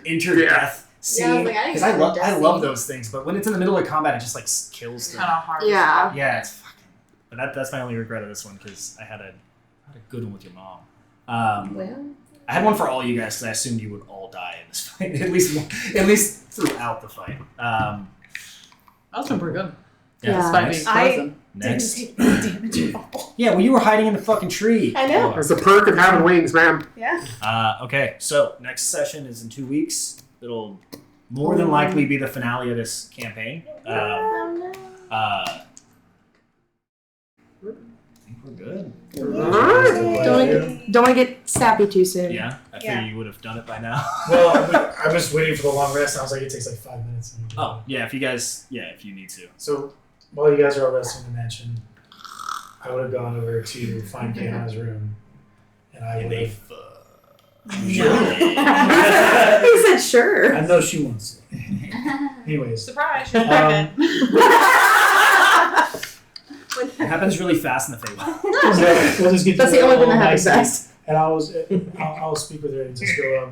inter-death scene. like, I didn't Because get the I death love scene. those things, but when it's in the middle of combat, it just like kills them. Kind of hard. Yeah. Yeah, it's fucking. But that's my only regret of this one because I had a good one with your mom. Well, I had one for all you guys because I assumed you would all die in this fight, at least throughout the fight. That was pretty good. Yeah. Despite next. being frozen. Next. Didn't take any damage at all. Yeah, well, you were hiding in the fucking tree. I know. That's the perk of having wings, man. Yeah. Okay, so next session is in 2 weeks. It'll more than likely be the finale of this campaign. I think we're good. Don't want to get sappy too soon. Yeah, I figured you would have done it by now. Well, I was waiting for the long rest, and I was like, it takes like 5 minutes. Oh, yeah, if you need to. So while you guys are all resting in the mansion, I would have gone over to find Caehanna's room, and I would have. He said sure. I know she wants it. Anyways, Surprise, she's pregnant. It happens really fast in the Feywild. we'll just get That's to the it only thing all that happens nicely. fast. And I'll speak with her and just go.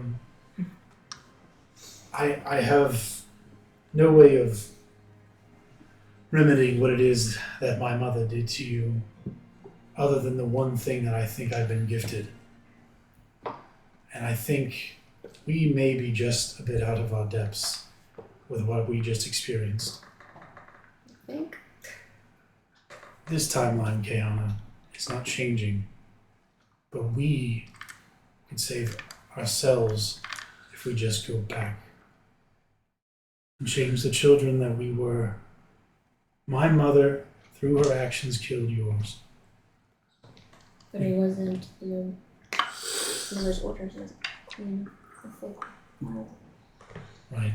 I have no way of remedying what it is that my mother did to you, other than the one thing that I think I've been gifted. And I think we may be just a bit out of our depths with what we just experienced. I think. This timeline, Caehanna, is not changing, but we can save ourselves if we just go back and change the children that we were. My mother, through her actions, killed yours. But it wasn't your mother's orders, it was Queen of Feywild. Right.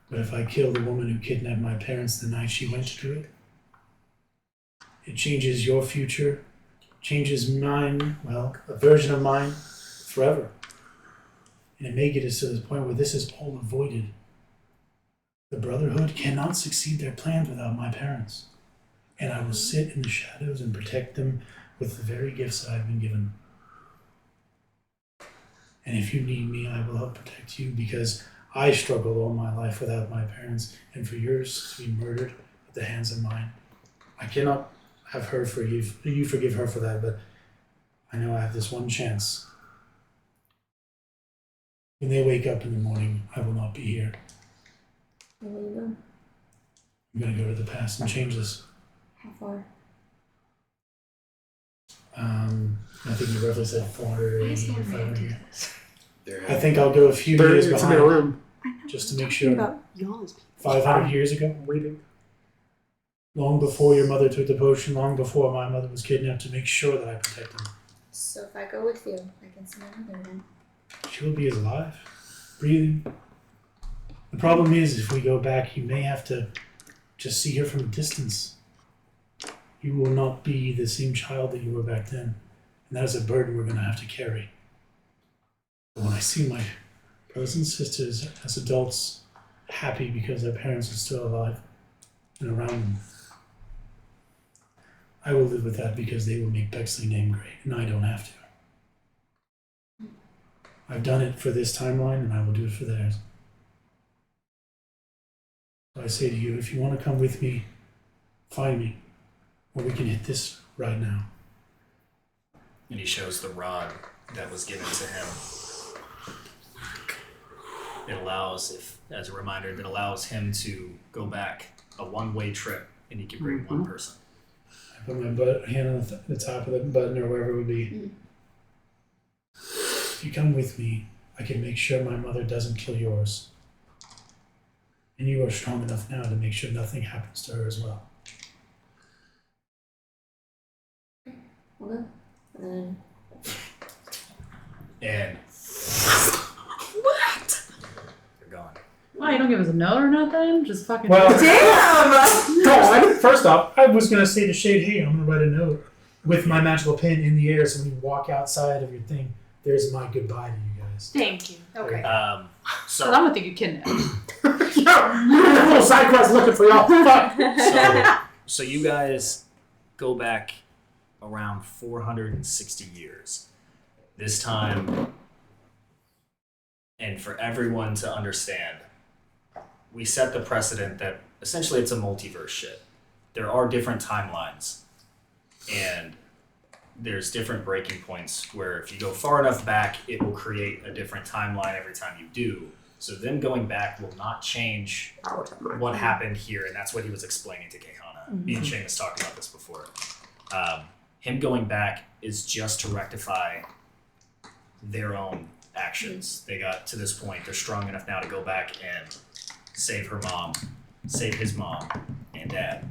But if I kill the woman who kidnapped my parents the night she went to do it, it changes your future, changes mine, well, a version of mine, forever. And it may get us to this point where this is all avoided. The Brotherhood cannot succeed their plans without my parents. And I will sit in the shadows and protect them with the very gifts I've been given. And if you need me, I will help protect you because I struggled all my life without my parents, and for yours to be murdered at the hands of mine. I cannot have her forgive her for that, but I know I have this one chance. When they wake up in the morning, I will not be here. Where will you go? I'm going to go to the past and change this. How far? I think you roughly said 400 or Why is 800 or there a man 500. There I think I'll go a few years It's in their behind, room. just to make sure. About y'all's 500 years ago, Waiting. long before your mother took the potion, long before my mother was kidnapped, to make sure that I protect them. So if I go with you, I can see my mother again. She will be alive, breathing. The problem is, if we go back, you may have to just see her from a distance. You will not be the same child that you were back then. And that is a burden we're going to have to carry. But when I see my brothers and sisters as adults happy because their parents are still alive and around them, I will live with that because they will make Bexley name great, and I don't have to. I've done it for this timeline, and I will do it for theirs. So I say to you, if you want to come with me, find me, or we can hit this right now. And he shows the rod that was given to him. It allows, as a reminder, him to go back a one-way trip, and he can bring one person. I Put my hand on the top of the button or wherever it would be. If you come with me, I can make sure my mother doesn't kill yours. And you are strong enough now to make sure nothing happens to her as well. Okay. And And What? they're gone. Why, you don't give us a note or nothing? Just fucking. Well, Damn! go on. First off, I was going to say to Shade, hey, I'm going to write a note with my magical pen in the air so when you walk outside of your thing, there's my goodbye to you guys. Thank you. Okay. So But I'm gonna think you kidnapped. A little side quest looking for y'all. Fuck. So you guys go back around 460 years. This time, and for everyone to understand, we set the precedent that essentially it's a multiverse shit. There are different timelines, and there's different breaking points where if you go far enough back, it will create a different timeline every time you do. So them going back will not change what happened here, and that's what he was explaining to Caehanna. Me and Seamus talked about this before. Him going back is just to rectify their own actions. They got to this point, they're strong enough now to go back and save her mom, save his mom and dad.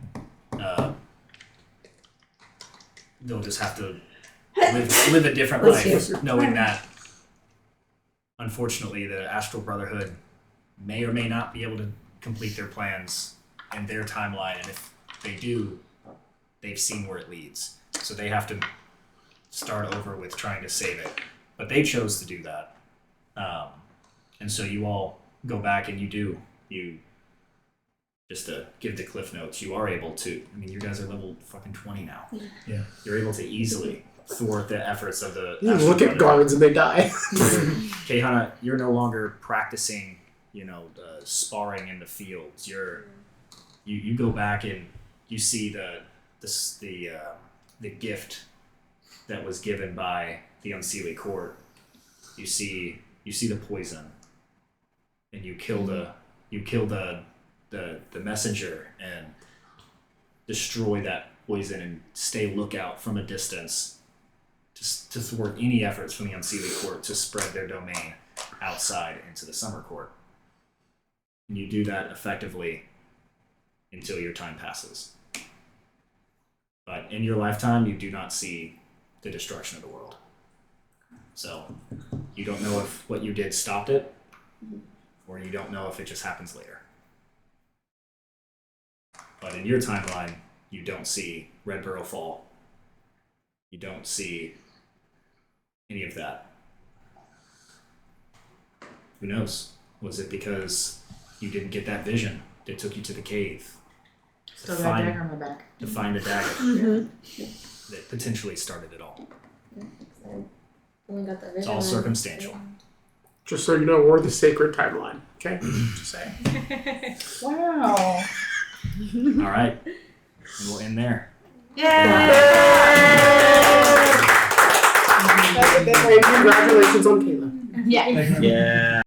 They'll just have to live a different life, knowing that unfortunately the Astral Brotherhood may or may not be able to complete their plans in their timeline, and if they do, they've seen where it leads. So they have to start over with trying to save it. But they chose to do that. And so you all go back and you just to give the cliff notes, you are able to, I mean, you guys are level fucking 20 now. Yeah. You're able to easily thwart the efforts of the You Astral look at Brotherhood. guards and they die. Caehanna, you're no longer practicing, sparring in the fields. You go back and you see the gift that was given by the Unseelie Court. You see the poison, and you kill the messenger and destroy that poison and stay lookout from a distance to thwart any efforts from the Unseelie Court to spread their domain outside into the Summer Court. And you do that effectively until your time passes. But in your lifetime, you do not see the destruction of the world. So you don't know if what you did stopped it, or you don't know if it just happens later. But in your timeline, you don't see Redborough fall. You don't see any of that. Who knows? Was it because you didn't get that vision that took you to the cave? Still got a dagger on my back. To find a dagger that potentially started it all. only got the vision. It's all circumstantial. Just so you know, we're the sacred timeline. Okay? Just saying. Wow. All right. And we'll end there. And congratulations on Kayla. Yeah. Yeah.